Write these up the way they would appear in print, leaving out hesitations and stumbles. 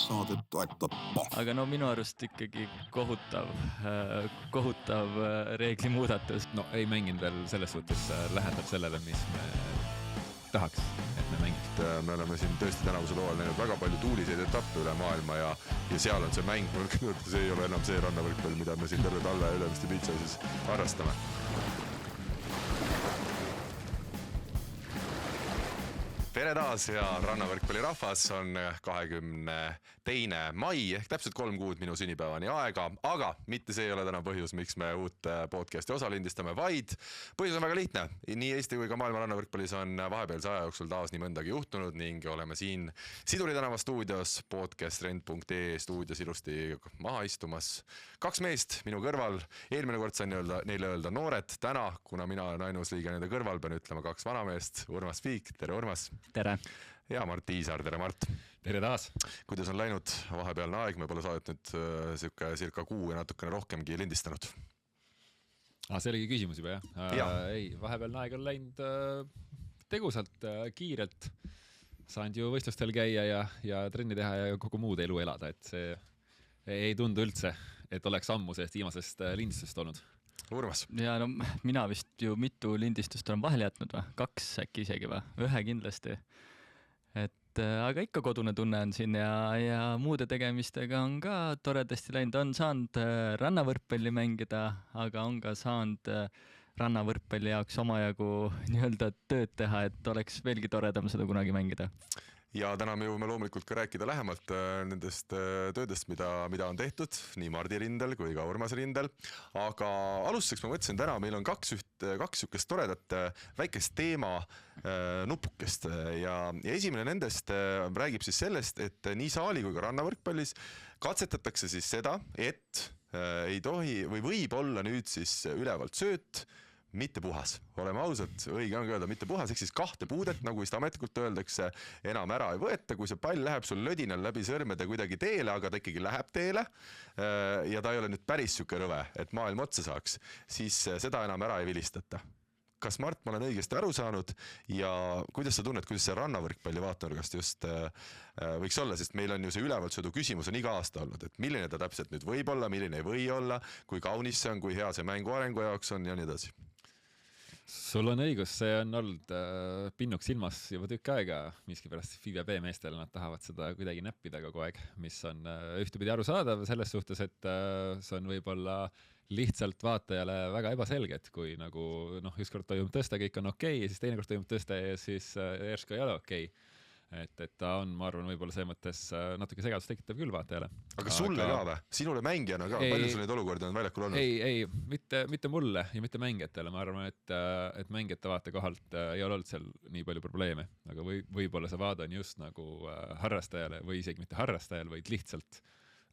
saadet toetab Pahv. Aga no minu arust ikkagi kohutav reeglimuudatus. No ei mänginud veel selles suhtes lähedal sellele, mis me tahaks, et me mängiks. Me oleme siin tõesti tänavusel hooajal näinud väga palju tuuliseid etappe üle maailma ja seal on see mäng, see ei ole enam see rannavõrkpall, mida me siin terve talve Ülemiste Beachhouse'is harrastame. Tere taas ja rannavõrkpalli rahvas on 22. mai ehk täpselt 3 kuud minu sünnipäevani aega, aga mitte see ei ole täna põhjus, miks me uut podcasti osa lindistame, vaid põhjus on väga lihtne. Nii Eesti kui ka maailma rannavõrkpallis on vahepealse aja jooksul taas nii mõndagi juhtunud ning oleme siin Siduri tänava stuudios podcastrend.ee stuudios ilusti maha istumas. 2 meest minu kõrval, eelmine kord sain neile öelda noored, täna, kuna mina olen ainus liige nende kõrval, pean ütlema 2 vanameest, Urmas Piik, tere Urmas! Tere! Ja Mart Iisar, tere Mart! Tere taas! Kuidas on läinud vahepealne aeg? Me pole saadet nüüd circa kuu ja natukene rohkemgi lindistanud. See oligi küsimus juba, jah? Ei, vahepealne aeg on läinud tegusalt, kiirelt. Saanud ju võistlustel käia ja trenni teha ja kogu muud elu elada, et see ei tundu üldse, et oleks ammu sellest viimasest lindistust olnud. Urmas. Ja no mina vist ju mitu lindistust olen vahel jätnud või? 2 äkki isegi või? 1 kindlasti. Aga ikka kodune tunne on siin ja muude tegemistega on ka toredasti läinud. On saanud rannavõrkpalli mängida, aga on ka saanud rannavõrkpalli jaoks omajagu nii-öelda tööd teha, et oleks veelgi toredam seda kunagi mängida. Ja täna me jõuame loomulikult ka rääkida lähemalt nendest töödest, mida on tehtud, nii Mardi rindel kui ka Urmas rindel. Aga alustuseks ma mõtlesin täna, meil on 2 sükest toredat väikest teema nupukest. Ja esimene nendest räägib siis sellest, et nii saali kui ka rannavõrkpallis katsetatakse siis seda, et ei tohi või võib olla nüüd siis ülevalt sööt, mitte puhas. Oleme ausalt, õige on öelda mitte puhas, ehk siis 2 puudet, nagu vist ametlikult öeldakse, enam ära ei võeta. Kui see pall läheb sul lödinal läbi sõrmede kuidagi teele, aga ta ikkagi läheb teele ja ta ei ole nüüd päris süke rõve, et maailm otsa saaks, siis seda enam ära ei vilistata. Kas Mart, ma olen õigesti aru saanud ja kuidas sa tunned, kuidas see rannavõrkpalli vaatenurgast just võiks olla, sest meil on ju see ülevaltsõidu küsimus on iga aasta olnud, et milline ta täpselt nüüd võib olla, milline ei või olla, kui kaunis see on, kui hea see mängu arengu jaoks on ja nii edasi. Sul on õigus, see on olnud pinnuks silmas juba tükk aega, miskipärast FIBA B meestel nad tahavad seda kuidagi näppida kogu aeg, mis on ühtepidi arusaadav selles suhtes, et see on võib-olla lihtsalt vaatajale väga ebaselge, et kui nagu ükskord toimub tõste, kõik on okei, ja siis teine kord toimub tõste ja siis järsku ei ole okei. Et ta on, ma arvan, võib-olla see mõttes natuke segadust tekitav küll vaatajale. Aga sulle ka või? Sinule mängijana ka? Palju sul neid olukordi on väljakul olnud? Ei, mitte mulle ja mitte mängijatele. Ma arvan, et mängijate vaatekohalt ei ole olnud seal nii palju probleeme. Aga võib-olla see vaade on just nagu harrastajale või isegi mitte harrastajale, vaid lihtsalt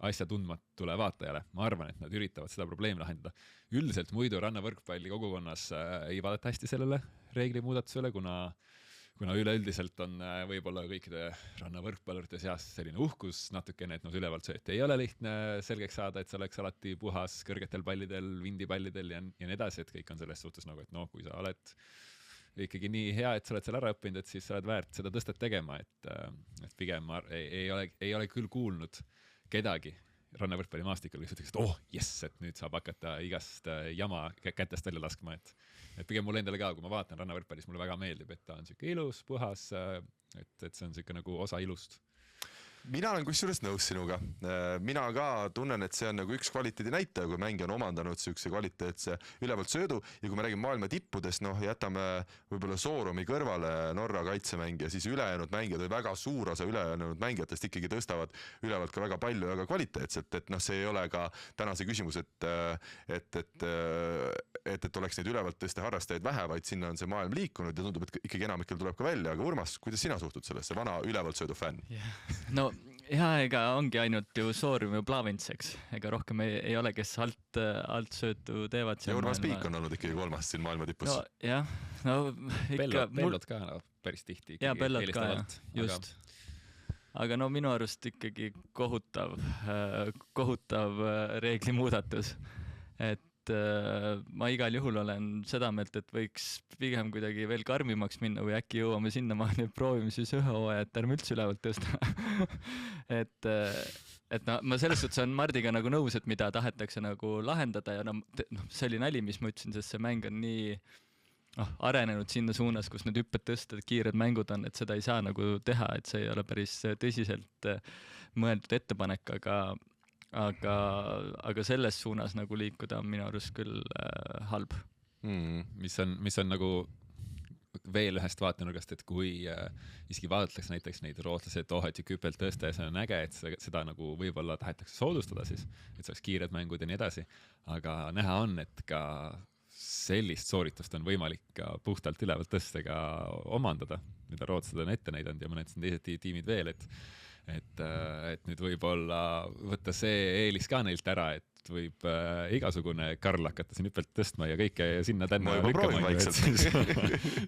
asja tundmatule vaatajale. Ma arvan, et nad üritavad seda probleemi lahendada. Üldiselt muidu rannavõrkpalli kogukonnas ei vaadata hästi sellele reeglimuudatusele, kuna üleüldiselt on võib-olla kõikide rannavõrkpallurite seas selline uhkus natukene, et ülevalt sööti ei ole lihtne selgeks saada, et see oleks alati puhas kõrgetel pallidel, vindipallidel ja nii edasi, et kõik on selles suhtes nagu, et kui sa oled ikkagi nii hea, et sa oled seal ära õppinud, et siis sa oled väärt seda tõstet tegema, et pigem ei ole küll kuulnud kedagi rannavõrkpalli maastikul, kes ütleks, et jess, et nüüd saab hakata igast jama kätest välja laskma, et pigem mulle endale ka, kui ma vaatan rannavõrkpallis, mulle väga meeldib, et ta on siuke ilus, puhas, et see on siuke nagu osa ilust. Mina olen kusjuures nõus sinuga. Mina ka tunnen, et see on nagu üks kvaliteedi näitaja, kui mängija on omandanud siukse kvaliteetse ülevalt söödu ja kui me räägime maailma tippudest, jätame võib-olla Soorumi kõrvale Norra kaitsemängija, siis ülejäänud mängijad või väga suur osa ülejäänud mängijatest ikkagi tõstavad ülevalt ka väga palju ja väga kvaliteetselt, et see ei ole ka täna see küsimus, et oleks neid ülevalt tõesti harrastajaid vähe, vaid sinna on see maailm liikunud ja tundub, et ikkagi enamikel tuleb ka välja, aga Urmas, kuidas sina suhtud sellesse vana ülevalt söödu fänn? No ega ongi ainult ju Soorum ja Plavins, eks. Ega rohkem ei ole, kes alt söötu teevad. Ja Urmas Piik on olnud ikkagi 3. siin maailma tipus. No jah, ikka... Pellot ka päris tihti. Ja Pellot ka, just. Aga minu arust ikkagi kohutav reeglimuudatus. Et et ma igal juhul olen seda meelt, et võiks pigem kuidagi veel karmimaks minna või äkki jõuame sinnamaani, et proovime siis ühe hooaja, et ärme üldse ülevalt tõsta. et no ma selles suhtes olen Mardiga nagu nõus, et mida tahetakse nagu lahendada ja see oli nali, mis ma ütlesin, sest see mäng on nii arenenud sinna suunas, kus need hüpped tõsta, kiired mängud on, et seda ei saa nagu teha, et see ei ole päris tõsiselt mõeldud ettepanek, aga selles suunas nagu liikuda on minu arust küll halb. Mis on nagu veel ühest vaatenurgast, et kui isegi vaadatakse näiteks neid rootlased OHC küpelt tõsta ja see on äge, et seda nagu võib-olla tahetakse soodustada siis, et see oleks kiired mängud ja nii edasi, aga näha on, et ka sellist sooritust on võimalik ka puhtalt ülevalt tõstega omandada, mida rootslased on ette näidanud ja mõned teised tiimid veel, et nüüd võib-olla võtta see eelis ka neilt ära, et võib igasugune Karl hakata siin hüppelt tõstma ja kõike sinna tänna lükkama,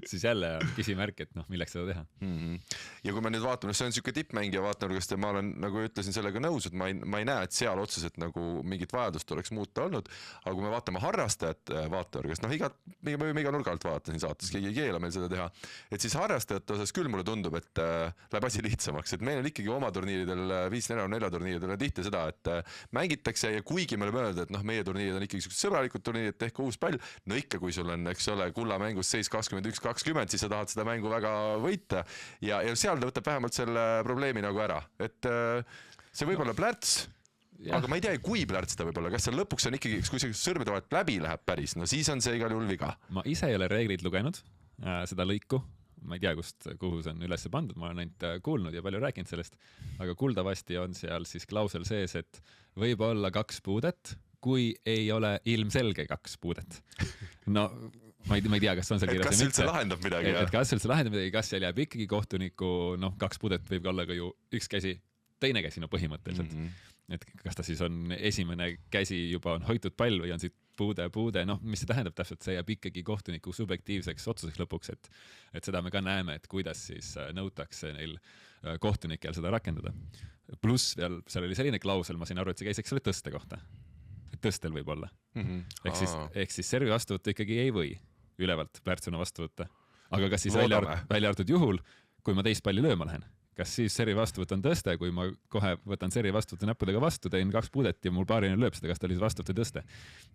siis jälle küsimärk, et milleks seda teha. Ja kui me nüüd vaatame, see on niisugune tippmängija vaatenurgast ja ma olen, nagu ütlesin, sellega nõus, et ma ei näe, et seal otseselt nagu mingit vajadust oleks muuta olnud, aga kui me vaatame harrastajate vaatenurgast, me võime iga nurga alt vaadata siin saates, keegi ei keela meil seda teha, et siis harrastajate osas küll mulle tundub, et läheb asi lihtsamaks, et meil on ikkagi oma turniiridel, 5-4 turniiridel on tihti seda, et mängitakse ja kuigi me oleme öelnud, et meie turniirid on ikkagi sõbralikud turniirid, tehke uus pall, no ikka kui sul on, eks ole, kulla mängus seis 21-20, siis sa tahad seda mängu väga võita ja seal ta võtab vähemalt selle probleemi nagu ära, et see võib olla plärts, aga ma ei tea, kui plärts ta võib olla, kas seal lõpuks on ikkagi, kui see sõrmede vahelt läbi läheb päris, no siis on see igal juhul viga. Ma ise ei ole reeglid lugenud, seda lõiku, ma ei tea, kuhu see on üles pandud, ma olen ainult kuulnud ja palju rääkinud sellest, aga kuuldavasti on seal siis klausel sees, et võib olla 2 puudet, kui ei ole ilmselge 2 puudet. No ma ei tea, kas on seal kirjas. Kas üldse lahendab midagi? Kas üldse lahendab midagi, kas seal jääb ikkagi kohtuniku, 2 puudet võib olla ka ju üks käsi, teine käsi, põhimõtteliselt. Et kas ta siis on esimene käsi juba on hoitud pall või on siit puude, mis see tähendab täpselt, see jääb ikkagi kohtuniku subjektiivseks otsuseks lõpuks, et seda me ka näeme, et kuidas siis nõutakse neil kohtunikel seda rakendada. Pluss veel, seal oli selline klausel, ma sain aru, et see käis eks selle tõste kohta. Tõstel võib olla. Ehk siis servi vastu võtta ikkagi ei või ülevalt plärtsuna vastu võtta. Aga kas siis välja arvatud juhul, kui ma teist palli lööma lähen, kas siis servi vastu võtan tõste, kui ma kohe võtan servi vastu võtan näppudega vastu, teen 2 puudet ja mul paarine lööb seda, kas ta oli vastu võtta tõste.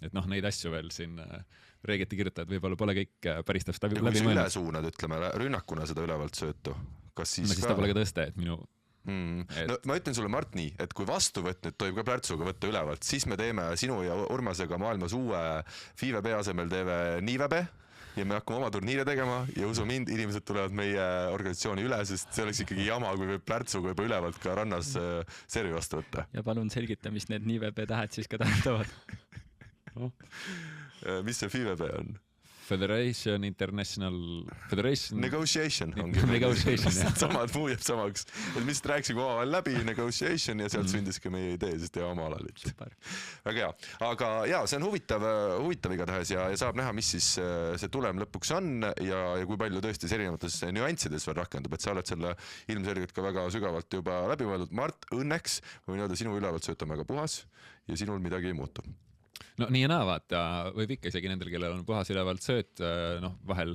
Et neid asju veel siin reeglite kirjutajad võib-olla pole kõik päris täpselt läbi mõelnud. Ja kui sa üle suunad, ütleme, rünnakuna seda ülevalt söötu, kas siis siis ta pole ka tõste, et minu No, ma ütlen sulle, Mart, nii, et kui vastuvõtt nüüd tohib ka plärtsuga võtta ülevalt, siis me teeme sinu ja Urmasega maailmas uue FIVB asemel teeme NIVB ja me hakkame oma turniire tegema ja usu mind, inimesed tulevad meie organisatsiooni üle, sest see oleks ikkagi jama, kui võib plärtsuga juba ülevalt ka rannas servi vastu võtta. Ja palun selgita, mis need NIVB tähed siis ka tähendavad. Mis see FIVB on? Federation Negotiation ongi. Negotiation, jah. Samad muu jääb samaks. Et mis rääksime omavahel läbi, negotiation ja sealt sündis ka meie idee, sest teha oma alalit. Väga hea. Aga jaa, see on huvitav igatahes ja saab näha, mis siis see tulem lõpuks on ja kui palju tõesti erinevates nüanssides veel rakendub, et sa oled selle ilmselgelt ka väga sügavalt juba läbi mõeldud. Mart, õnneks, ma võin öelda, sinu ülevalt sööt on väga puhas ja sinul midagi ei muutu. No nii ja naa, vaata, võib ikka isegi nendel, kellel on puhas ülevalt sööt, vahel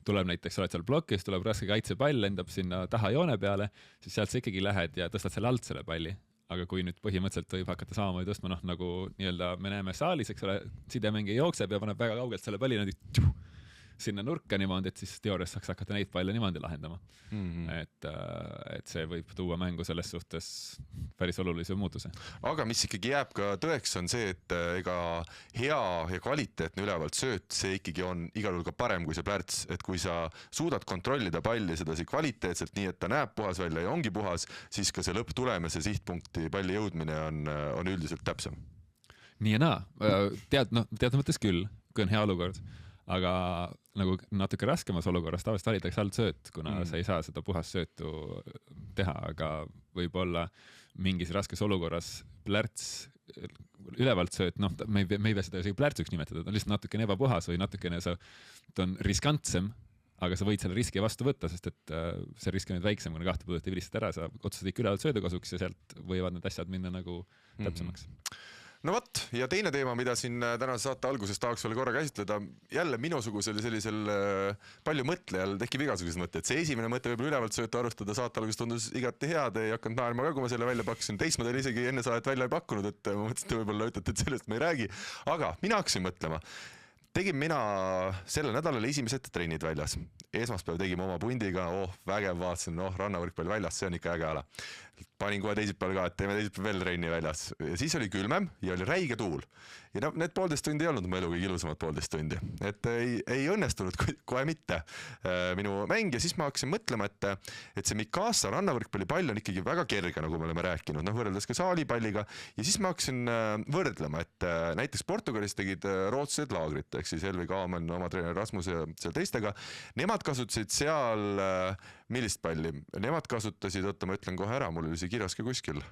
tuleb näiteks, oled seal blokis, tuleb raske kaitsepall, lendab sinna taha joone peale, siis sealt sa ikkagi lähed ja tõstad selle alt selle palli. Aga kui nüüd põhimõtteliselt võib hakata samamoodi tõstma, nagu nii-öelda me näeme saalis, eks ole, sidemängija jookseb ja paneb väga kaugelt selle palli sinna nurka niimoodi, et siis teoorias saaks hakata neid palle niimoodi lahendama. Et see võib tuua mängu selles suhtes päris olulise muutuse. Aga mis ikkagi jääb ka tõeks on see, et ega hea ja kvaliteetne ülevalt sööt, see ikkagi on igal juhul ka parem kui see plärts, et kui sa suudad kontrollida palli sedasi kvaliteetselt nii, et ta näeb puhas välja ja ongi puhas, siis ka see lõpptulem ja see sihtpunkti palli jõudmine on üldiselt täpsem. Nii ja naa, tead mõttes küll, kui on hea olukord, aga nagu natuke raskemas olukorras tavaliselt valitakse altsööt, kuna sa ei saa seda puhas söötu teha, aga võib-olla mingis raskes olukorras plärts ülevalt sööt, me ei pea seda isegi plärtsuks nimetada, ta on lihtsalt natukene ebapuhas või natukene ta on riskantsem, aga sa võid selle riski vastu võtta, sest et see risk on nüüd väiksem, kuna 2 puudet ei vilistad ära, sa otsustad ikka ülevalt söödu kasuks ja sealt võivad need asjad minna nagu täpsemaks. no vot, ja teine teema, mida siin tänase saate alguses tahaks veel korra käsitleda, jälle minusugusel sellisel palju mõtlejal tekib igasuguseid mõtteid. See esimene mõte võib ülevalt sööta arustada, saate alguses tundus igati head, ei hakanud naerma ka, kui ma selle välja pakkusin. Teist ma teile isegi enne saadet välja ei pakkunud, et ma mõtlesin, et võib-olla ütlete, et sellest ma ei räägi. Aga mina hakkasin mõtlema. Tegin mina sellel nädalal esimesed trennid väljas. Esmaspäev tegime oma pundiga, vägev, vaatasin, rannavõrkpalli väljas, see on ikka äge ala. Panin kohe teisipäeval ka, et teeme teisipäev veel trenni väljas. Ja siis oli külmem ja oli räige tuul. Ja need 1,5 tundi ei olnud mu elu kõige ilusamad 1,5 tundi. Et ei õnnestunud kohe mitte minu mäng ja siis ma hakkasin mõtlema, et see Mikasa rannavõrkpallipall on ikkagi väga kerge, nagu me oleme rääkinud, võrreldes ka saalipalliga. Ja siis ma hakkasin võrdlema, et näiteks Portugalis tegid rootslased laagrit, ehk siis Helvi Kaaman, oma treener Rasmus ja seal teistega. Nemad kasutasid seal, millist palli? Nemad kasutasid, ma ütlen kohe ära, mul oli see kirjas ka kuskil.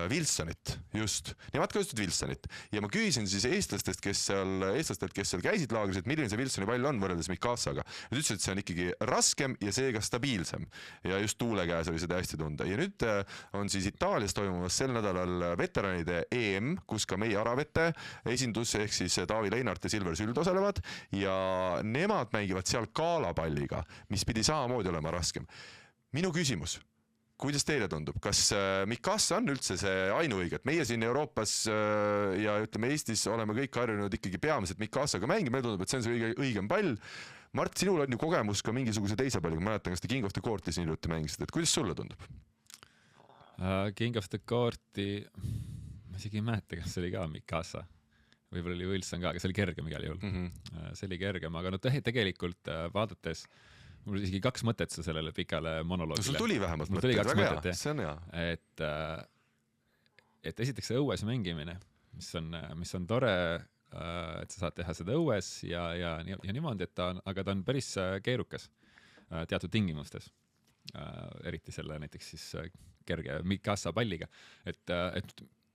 Wilsonit, just. Nemad kasutasid Wilsonit. Ja ma küsisin siis eestlastelt, kes seal käisid laagris, et milline see Wilsoni pall on võrreldes Mikasaga. Nad ütlesid, et see on ikkagi raskem ja seega stabiilsem. Ja just tuule käes oli seda hästi tunda. Ja nüüd on siis Itaalias toimumas sel nädalal veteranide EM, kus ka meie Aravete esindus, ehk siis Taavi Leinart ja Silver Süld osalevad. Ja nemad mängivad seal kaalapalliga, mis pidi samamoodi olema raskem. Minu küsimus. Kuidas teile tundub? Kas Mikasa on üldse see ainuõige? Et meie siin Euroopas ja ütleme Eestis oleme kõik harjunud ikkagi peamiselt Mikasaga mängima. Meile tundub, et see on see õigem pall. Mart, sinul on ju kogemus ka mingisuguse teise palliga. Ma mäletan, kas te King of the Court'i siin hiljuti mängisid. Et kuidas sulle tundub? King of the Court'i, ma isegi ei mäleta, kas see oli ka Mikasa. Võib-olla oli Wilson ka, aga see oli kergem igal juhul. See oli kergem, aga tegelikult vaadates mul isegi 2 mõtet sellele pikale monoloogile. Sul tuli vähemalt mõtted, väga hea, see on hea. Et esiteks see õues mängimine, mis on tore, et sa saad teha seda õues ja niimoodi, aga ta on päris keerukas teatud tingimustes. Eriti selle näiteks siis kerge Mikasa palliga. Et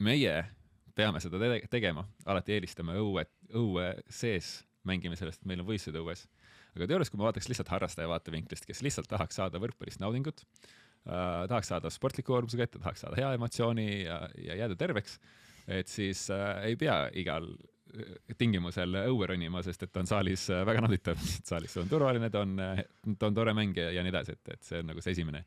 meie peame seda tegema, alati eelistame õue sees mängime sellest, et meil on võistlused õues. Aga teoorias, kui ma vaataks lihtsalt harrastaja vaatevinklist, kes lihtsalt tahaks saada võrkpallist naudingut, tahaks saada sportliku koormusega ette, tahaks saada hea emotsiooni ja jääda terveks, et siis ei pea igal tingimusel õue ronima, sest et on saalis väga nauditav. Saalis on turvaline, ta on tore mängija ja nii edasi, et see on nagu see esimene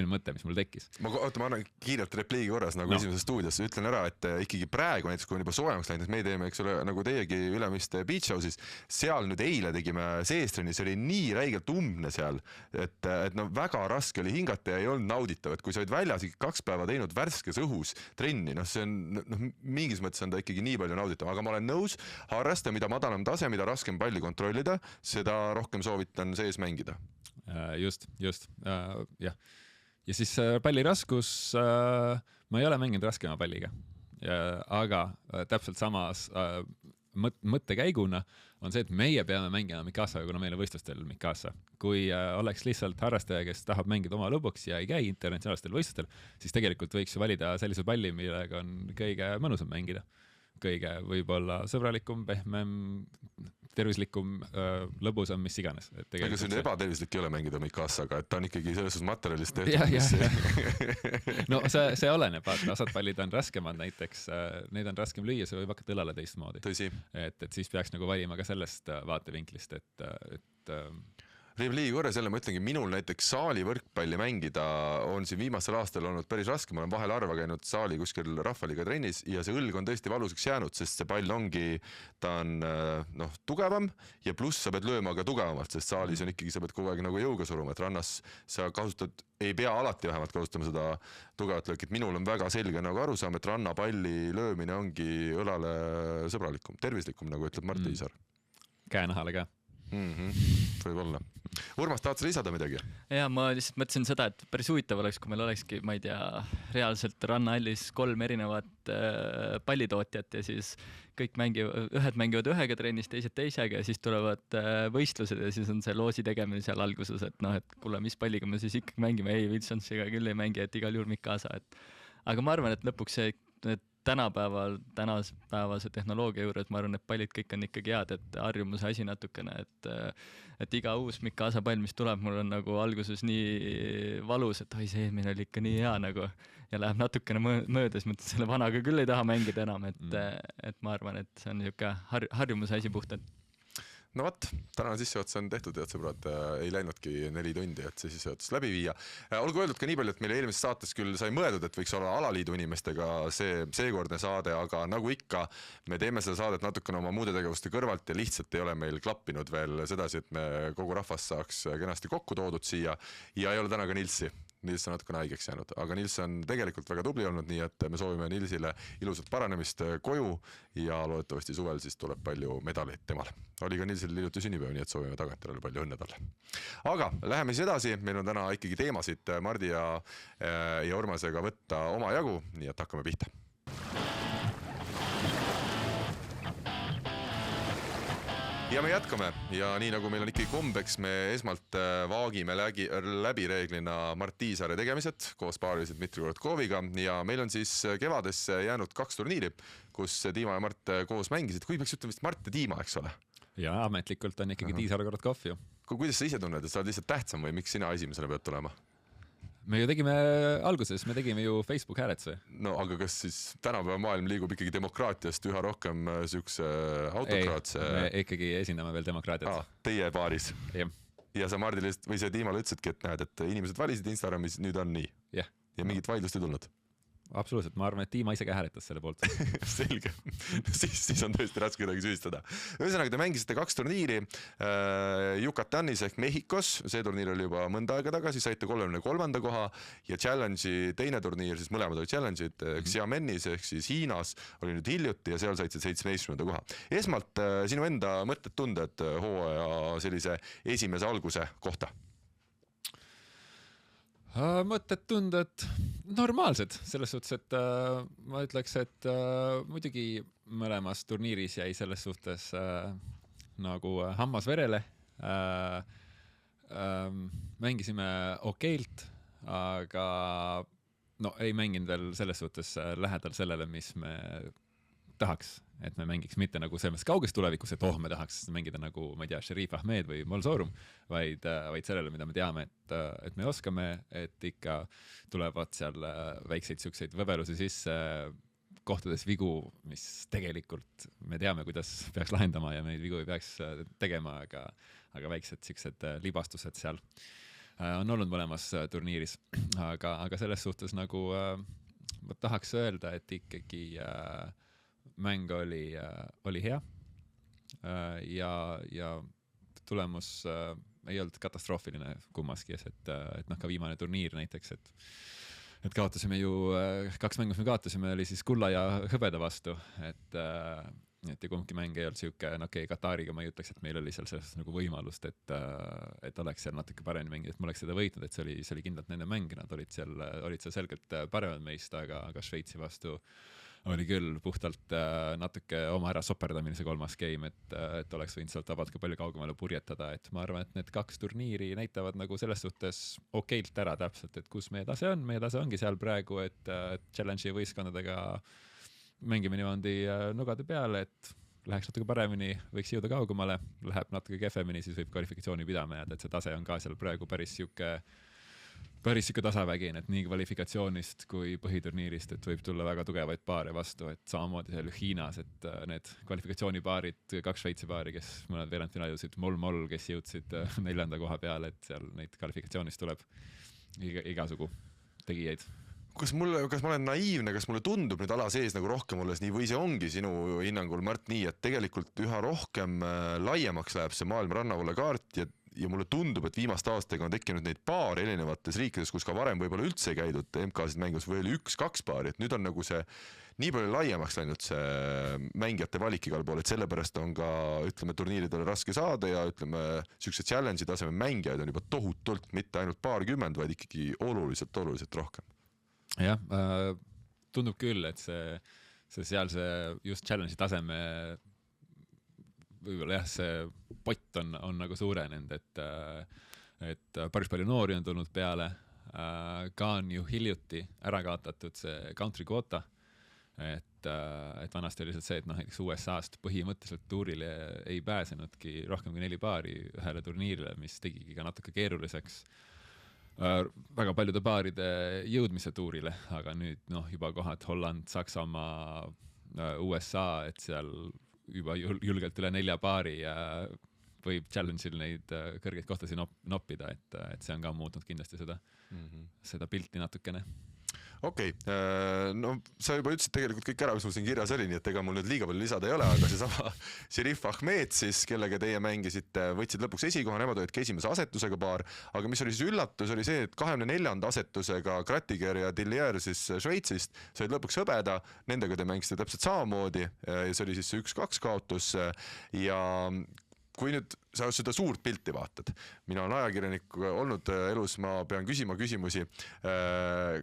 mõte, mis mul tekkis. Ma annan kiirelt repliigi korras nagu esimeses stuudios. Ütlen ära, et ikkagi praegu näiteks, kui on juba soojemaks läinud, me teeme, eks ole, nagu teiegi Ülemiste Beach House'is, seal nüüd eile tegime seestrenni, see oli nii räigelt umbne seal, et väga raske oli hingata ja ei olnud nauditav, et kui sa olid väljas 2 päeva teinud värskes õhus trenni, see on mingis mõttes on ta ikkagi nii palju nauditav, aga ma olen nõus, harrasta, mida madalam tase, mida raskem palli kontrollida, seda rohkem soovitan sees mängida. Just, jah. Ja siis palli raskus, ma ei ole mänginud raskema palliga, aga täpselt samas mõttekäiguna on see, et meie peame mängima Mikasaga, kuna meil on võistlustel Mikasa. Kui oleks lihtsalt harrastaja, kes tahab mängida oma lõbuks ja ei käi internatsionaalstel võistlustel, siis tegelikult võiks ju valida sellise palli, millega on kõige mõnusam mängida. Kõige võib-olla sõbralikum, pehmem, tervislikum, lõbusam, mis iganes. Aga see on ebatervislik ei ole mängida Mikasaga, et ta on ikkagi selles materjalist tehtud. No see oleneb, vaata, osad pallid on raskemad näiteks, neid on raskem lüüa, see võib hakata õlale teistmoodi. Tõsi. Et siis peaks nagu valima ka sellest vaatevinklist, et Repliigi korras jälle ma ütlengi, minul näiteks saali võrkpalli mängida on siin viimasel aastal olnud päris raske. Ma olen vahel harva käinud saali kuskil rahvaliga trennis ja see õlg on tõesti valusaks jäänud, sest see pall ongi, ta on tugevam ja pluss sa pead lööma ka tugevamalt, sest saalis on ikkagi, sa pead kogu aeg nagu jõuga suruma, et rannas sa kasutad, ei pea alati vähemalt kasutama seda tugevat löökit. Minul on väga selge nagu arusaam, et rannapalli löömine ongi õlale sõbralikum, tervislikum, nagu ütleb Mart Iisar. Käenahale ka. Võib-olla. Urmas, tahad sa lisada midagi? Ja ma lihtsalt mõtlesin seda, et päris huvitav oleks, kui meil olekski, ma ei tea, reaalselt rannahallis 3 erinevat pallitootjat ja siis ühed mängivad ühega trennis, teised teisega ja siis tulevad võistlused ja siis on see loosi tegemine seal alguses, et et kuule, mis palliga me siis ikkagi mängime, ei, Wilsonsiga küll ei mängi, et igal juhul Mikasa, et aga ma arvan, et lõpuks see, et tänapäevase tehnoloogia juures ma arvan, et pallid kõik on ikkagi head, et harjumuse asi natukene, et iga uus Mikasa pall, mis tuleb, mul on nagu alguses nii valus, et oi, see eelmine oli ikka nii hea nagu ja läheb natukene mööda, siis mõtled, selle vanaga küll ei taha mängida enam, et ma arvan, et see on niisugune harjumuse asi puhtalt. No vot, tänane sissejuhatus on tehtud, head sõbrad, ei läinudki 4 tundi, et see sissejuhatus läbi viia. Olgu öeldud ka nii palju, et meile eelmises saates küll sai mõeldud, et võiks olla alaliidu inimestega seekordne saade, aga nagu ikka, me teeme seda saadet natukene oma muude tegevuste kõrvalt ja lihtsalt ei ole meil klappinud veel sedasi, et me kogu rahvas saaks kenasti kokku toodud siia ja ei ole täna ka Nilsi. Nils on natukene haigeks jäänud, aga Nils on tegelikult väga tubli olnud, nii et me soovime Nilsile ilusat paranemist koju ja loodetavasti suvel siis tuleb palju medaleid temal. Oli ka Nilsil hiljuti sünnipäev, nii et soovime tagantjärele palju õnne talle. Aga läheme siis edasi, meil on täna ikkagi teemasid Mardi ja Urmasega võtta oma jagu, nii et hakkame pihta. Ja me jätkame ja nii nagu meil on ikkagi kombeks, me esmalt vaagime läbi reeglina Mart Tiisaare tegemised koos paariliselt Dmitri Korotkoviga ja meil on siis kevadesse jäänud 2 turniiri, kus Tiima ja Mart koos mängisid. Kui peaks ütlema vist Mart ja Tiima, eks ole? Ja ametlikult on ikkagi Tiisaare Korotkov ju. Kuidas sa ise tunned, et sa oled lihtsalt tähtsam või miks sina esimesena pead tulema? Me ju tegime alguses, me tegime ju Facebook hääletuse. No aga kas siis tänapäeva maailm liigub ikkagi demokraatiast üha rohkem sükse autokraatse? Ei, me ikkagi esindame veel demokraatiat. Teie paaris? Jah. Ja sa Mardile või see Tiimale ütlesidki, et näed, et inimesed valisid Instagramis, nüüd on nii. Jah. Ja mingit vaidlust ei tulnud? Absoluutselt, ma arvan, et Tiima ise ka hääletas selle poolt. Selge, siis on tõesti raske kuidagi süüdistada. Ühesõnaga, te mängisite 2 turniiri Yucatanis ehk Mehhikos, see turniir oli juba mõnda aega tagasi, saite 33. koha ja Challenge'i teine turniir, siis mõlemad olid Challenge'id, Xiamenis ehk siis Hiinas oli nüüd hiljuti ja seal saite 17. koha. Esmalt sinu enda mõtted tunded hooaja sellise esimese alguse kohta? Mõtted tunded normaalsed, selles suhtes, et ma ütleks, et muidugi mõlemas turniiris jäi selles suhtes nagu hammas verele. Mängisime okeilt, aga no ei mänginud veel selles suhtes lähedal sellele, mis me tahaks, et me mängiks mitte nagu selles kauges tulevikus, et me tahaks mängida nagu, ma ei tea, Sherif Ahmed või Molsorum, vaid sellele, mida me teame, et me oskame, et ikka tulevad seal väikseid siukseid võbelusi sisse kohtades vigu, mis tegelikult me teame, kuidas peaks lahendama ja neid vigu ei peaks tegema, aga väiksed siuksed libastused seal on olnud mõlemas turniiris, aga selles suhtes nagu ma tahaks öelda, et ikkagi mäng oli hea ja tulemus ei olnud katastroofiline kummaski, et noh, ka viimane turniir näiteks, et kaotasime ju 2 mängu, mis me kaotasime, oli siis kulla ja hõbeda vastu, et ja kumbki mäng ei olnud siuke, okei, Katariga ma ei ütleks, et meil oli seal sellest nagu võimalust, et oleks seal natuke paremini mängida, et ma oleks seda võitnud, et see oli kindlalt nende mäng, nad olid seal selgelt paremad meist, aga Šveitsi vastu oli küll puhtalt natuke oma ära soperdamine see 3. game, et oleks võinud sealt vabalt ka palju kaugemale purjetada, et ma arvan, et need 2 turniiri näitavad nagu selles suhtes okeilt ära täpselt, et kus meie tase ongi seal praegu, et Challenge'i võistkondadega mängime niimoodi nugade peale, et läheks natuke paremini, võiks jõuda kaugemale, läheb natuke kehvemini, siis võib kvalifikatsiooni pidama jääda, et see tase on ka seal praegu päris siuke tasavägin, et nii kvalifikatsioonist kui põhiturniirist, et võib tulla väga tugevaid paare vastu, et samamoodi seal Hiinas, et need kvalifikatsioonipaarid, 2 Šveitsi paari, kes mõned veerandfinaali jõudsid moll-moll, kes jõudsid 4. koha peale, et seal neid kvalifikatsioonist tuleb igasugu tegijaid. Kas ma olen naiivne, kas mulle tundub nüüd ala sees nagu rohkem olles nii või see ongi sinu hinnangul, Mart, nii, et tegelikult üha rohkem laiemaks läheb see maailma rannavalla kaart ja mulle tundub, et viimaste aastaga on tekkinud neid paare erinevates riikides, kus ka varem võib-olla üldse käidud MK-sid mängus või oli 1-2 paari, et nüüd on nagu see nii palju laiemaks läinud see mängijate valik igal pool, et sellepärast on ka, ütleme, turniiridele raske saada ja ütleme, siukse challenge'i taseme mängijaid on juba tohutult, mitte ainult paarkümmend, vaid ikkagi oluliselt rohkem. Jah, tundub küll, et see sealse just challenge'i taseme võib-olla jah, see pott on nagu suurenenud, et päris palju noori on tulnud peale, ka on ju hiljuti ära kaotatud see country quota, et vanasti oli lihtsalt see, et noh, näiteks USA-st põhimõtteliselt tuurile ei pääsenudki rohkem kui 4 paari ühele turniirile, mis tegigi ka natuke keeruliseks väga paljude paaride jõudmise tuurile, aga nüüd noh, juba kohad Holland, Saksamaa, USA, et seal juba julgelt üle 4 paari ja võib challenge'il neid kõrgeid kohtasid noppida, et see on ka muutnud kindlasti seda pilti natukene. Okei, no sa juba ütlesid tegelikult kõik ära, mis mul siin kirjas oli, nii et ega mul nüüd liiga palju lisada ei ole, aga seesama Šerif Ahmed siis, kellega teie mängisite, võtsid lõpuks esikoha, nemad olid ka esimese asetusega paar, aga mis oli siis üllatus, oli see, et 24. asetusega Kratiger ja Dillier siis Šveitsist said lõpuks hõbeda, nendega te mängisite täpselt samamoodi ja see oli siis see 1-2 kaotus ja kui nüüd sa seda suurt pilti vaatad, mina olen ajakirjanik olnud elus, ma pean küsima küsimusi.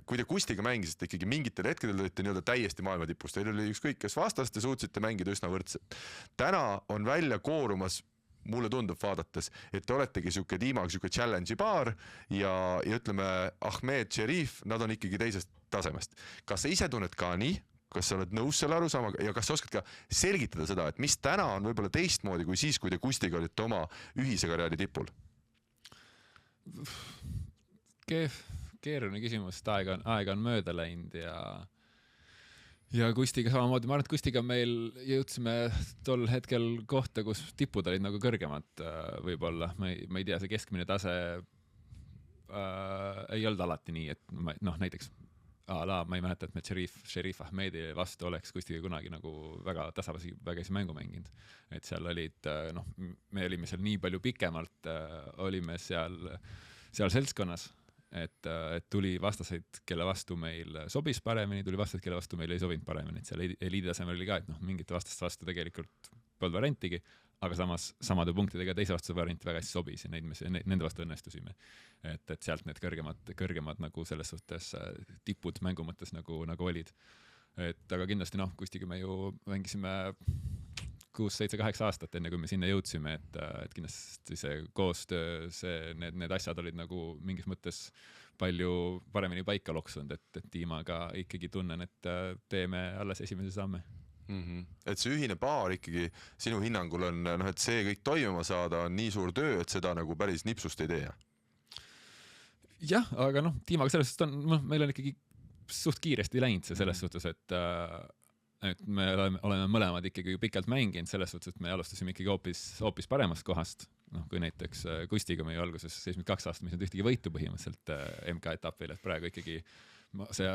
Kui te Kustiga mängisite ikkagi mingitel hetkedel olite nii-öelda täiesti maailma tipus, teil oli ükskõik kes vastas, te suutsite mängida üsna võrdselt. Täna on välja koorumas, mulle tundub vaadates, et te oletegi siuke tiimaga siuke challenge'i paar ja ütleme Ahmed, Šerif, nad on ikkagi teisest tasemest. Kas sa ise tunned ka nii? Kas sa oled nõus selle arusaamaga ja kas sa oskad ka selgitada seda, et mis täna on võib-olla teistmoodi kui siis, kui te Kustiga olite oma ühise karjääri tipul? Keeruline küsimus, et aega on mööda läinud ja Kustiga samamoodi. Ma arvan, et Kustiga meil jõudsime tol hetkel kohta, kus tipud olid nagu kõrgemad võib-olla. Ma ei tea, see keskmine tase ei olnud alati nii, et noh, näiteks ma ei mäleta, et me Šerif Ahmedi vastu oleks Kustiga kunagi nagu väga tasapisi mängu mänginud. Et seal olid, noh, me olime seal nii palju pikemalt, olime seal seltskonnas, et tuli vastaseid, kelle vastu meil sobis paremini, tuli vastaseid, kelle vastu meil ei sobinud paremini. Et seal eliidi tasemel oli ka, et noh, mingite vastaste vastu tegelikult polnud variantigi, aga samas samade punktidega teise vastuse variant väga hästi sobis ja nende vastu õnnestusime. Et sealt need kõrgemad nagu selles suhtes tipud mängu mõttes nagu olid. Et aga kindlasti noh, Kustiga me ju mängisime 6, 7, 8 aastat enne, kui me sinna jõudsime, et kindlasti see koostöö, need asjad olid nagu mingis mõttes palju paremini paika loksunud, et tiimaga ikkagi tunnen, et teeme alles esimese samme. Et see ühine paar ikkagi sinu hinnangul on, noh, et see kõik toimuma saada on nii suur töö, et seda nagu päris nipsust ei tee. Jah, aga noh, tiimaga selles suhtes meil on ikkagi suht kiiresti läinud see selles suhtes, et me oleme mõlemad ikkagi pikalt mänginud selles suhtes, et me alustasime ikkagi hoopis paremast kohast. Noh, kui näiteks Kustiga meie alguses 72 aastat, mis on ühtegi võitu põhimõtteliselt MK-etapil, et praegu ikkagi see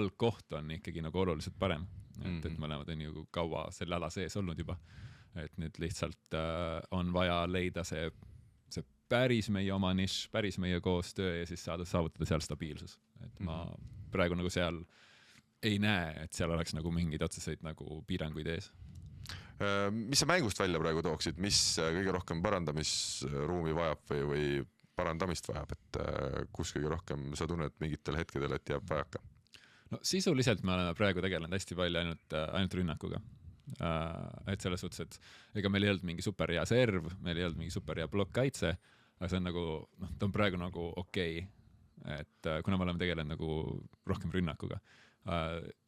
algkoht on ikkagi nagu oluliselt parem. Et mõlemad on ju kaua selle ala sees olnud juba. Et nüüd lihtsalt on vaja leida see päris meie oma nišš, päris meie koostöö ja siis saavutada seal stabiilsus. Et ma praegu nagu seal ei näe, et seal oleks nagu mingeid otseseid nagu piiranguid ees. Mis sa mängust välja praegu tooksid, mis kõige rohkem parandamisruumi vajab või parandamist vajab, et kus kõige rohkem sa tunned mingitel hetkedel, et jääb vajaka? No sisuliselt me oleme praegu tegelenud hästi palju ainult rünnakuga. Et selles suhtes, et ega meil ei olnud mingi super hea serv, meil ei olnud mingi super hea blokkkaitse, aga see on nagu, noh, ta on praegu nagu okei. Et kuna me oleme tegelenud nagu rohkem rünnakuga.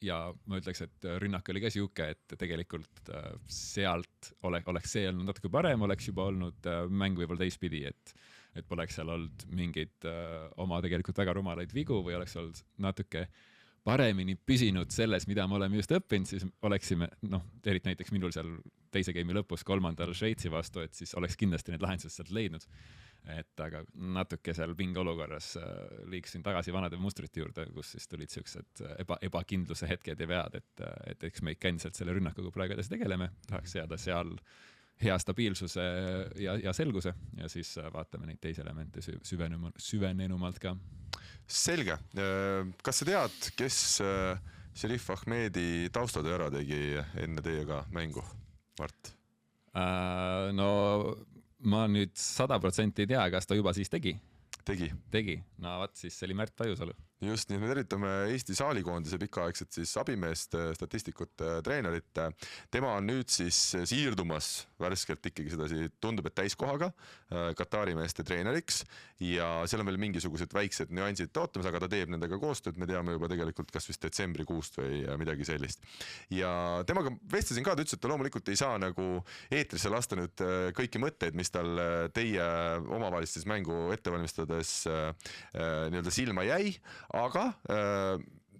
Ja ma ütleks, et rünnak oli ka siuke, et tegelikult sealt oleks see olnud natuke parem, oleks juba olnud mäng võib-olla teistpidi, et poleks seal olnud mingeid oma tegelikult väga rumalaid vigu või oleks olnud natuke paremini püsinud selles, mida me oleme just õppinud, siis oleksime, noh, eriti näiteks minul seal teise game'i lõpus 3. Šveitsi vastu, et siis oleks kindlasti need lahendused sealt leidnud. Et aga natuke seal pinge olukorras liiksin tagasi vanade mustrite juurde, kus siis tulid siuksed ebakindluse hetked ja vead, et eks me ikka endiselt selle rünnakuga praegu edasi tegeleme, tahaks seada seal hea stabiilsuse ja selguse ja siis vaatame neid teisi elemente süvenenumalt ka. Selge. Kas sa tead, kes Šerif Ahmedi taustada ära tegi enne teiega mängu, Mart? No ma nüüd 100% ei tea, kas ta juba siis tegi. Tegi. No vaat siis see oli Märt Pajusalu. Just nii, me tervitame Eesti saalikoondise pikaaegset siis abimeest, statistikut, treenerit. Tema on nüüd siis siirdumas värskelt ikkagi sedasi, tundub, et täiskohaga Katari meeste treeneriks ja seal on veel mingisugused väiksed nüansid ootamas, aga ta teeb nendega koostööd, me teame juba tegelikult kas vist detsembrikuust või midagi sellist. Ja temaga vestlesin ka, ta ütles, et ta loomulikult ei saa nagu eetrisse lasta nüüd kõiki mõtteid, mis tal teie omavahelistes mängu ettevalmistades nii-öelda silma jäi, aga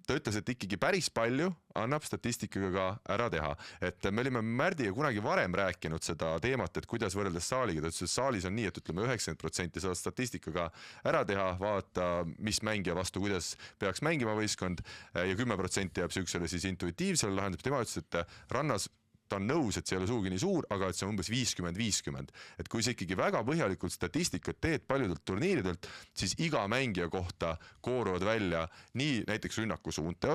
ta ütles, et ikkagi päris palju annab statistikaga ka ära teha. Et me olime Märdiga kunagi varem rääkinud seda teemat, et kuidas võrreldes saaliga. Ta ütles, et saalis on nii, et ütleme 90% saad statistikaga ära teha, vaata, mis mängija vastu, kuidas peaks mängima võistkond ja 10% jääb süüksele siis intuitiivsele lahendab. Tema ütles, et rannas ta on nõus, et see ei ole suugi nii suur, aga et see on umbes 50-50. Et kui sa ikkagi väga põhjalikult statistikat teed paljudelt turniiridelt, siis iga mängija kohta kooruvad välja nii näiteks rünnaku suunade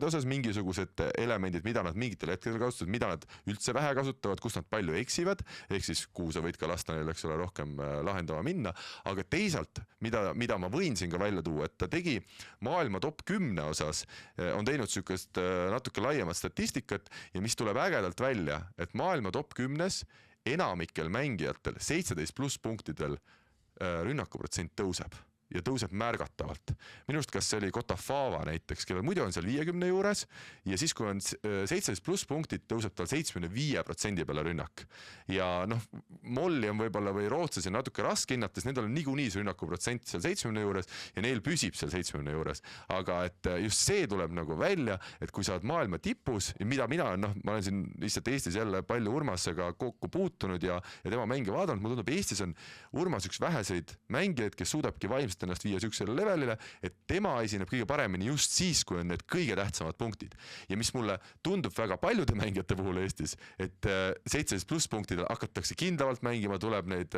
osas mingisugused elemendid, mida nad mingitel hetkedel kasutavad, mida nad üldse vähe kasutavad, kus nad palju eksivad, ehk siis kuhu sa võid ka lasta neil, eks ole, rohkem lahendama minna. Aga teisalt, mida ma võin siin ka välja tuua, et ta tegi maailma top 10 osas, on teinud sükest natuke laiemat statistikat ja mis tuleb ägedalt välja, et maailma top 10 enamikel mängijatel 17+ punktidel rünnakuprotsent tõuseb ja tõuseb märgatavalt. Minust kas see oli Kotafava näiteks, kellel muidu on seal 50 juures ja siis kui on 17+ punktid, tõuseb tal 75% peale rünnak. Ja Molli on võib-olla või Rootsasi on natuke raske hinnates, nendel on niikuinii see rünnakuprotsent seal 70 juures ja neil püsib seal 70 juures. Aga et just see tuleb nagu välja, et kui sa oled maailma tipus ja mida mina, ma olen siin lihtsalt Eestis jälle palju Urmasega kokku puutunud ja tema mänge vaadanud, mul tundub Eestis on Urmas üks väheseid mängijaid, kes suudabki vaimselt ennast viia süksele levelile, et tema esineb kõige paremini just siis, kui on need kõige tähtsamad punktid. Ja mis mulle tundub väga paljude mängijate puhul Eestis, et 17+ punktidel hakatakse kindlavalt mängima, tuleb neid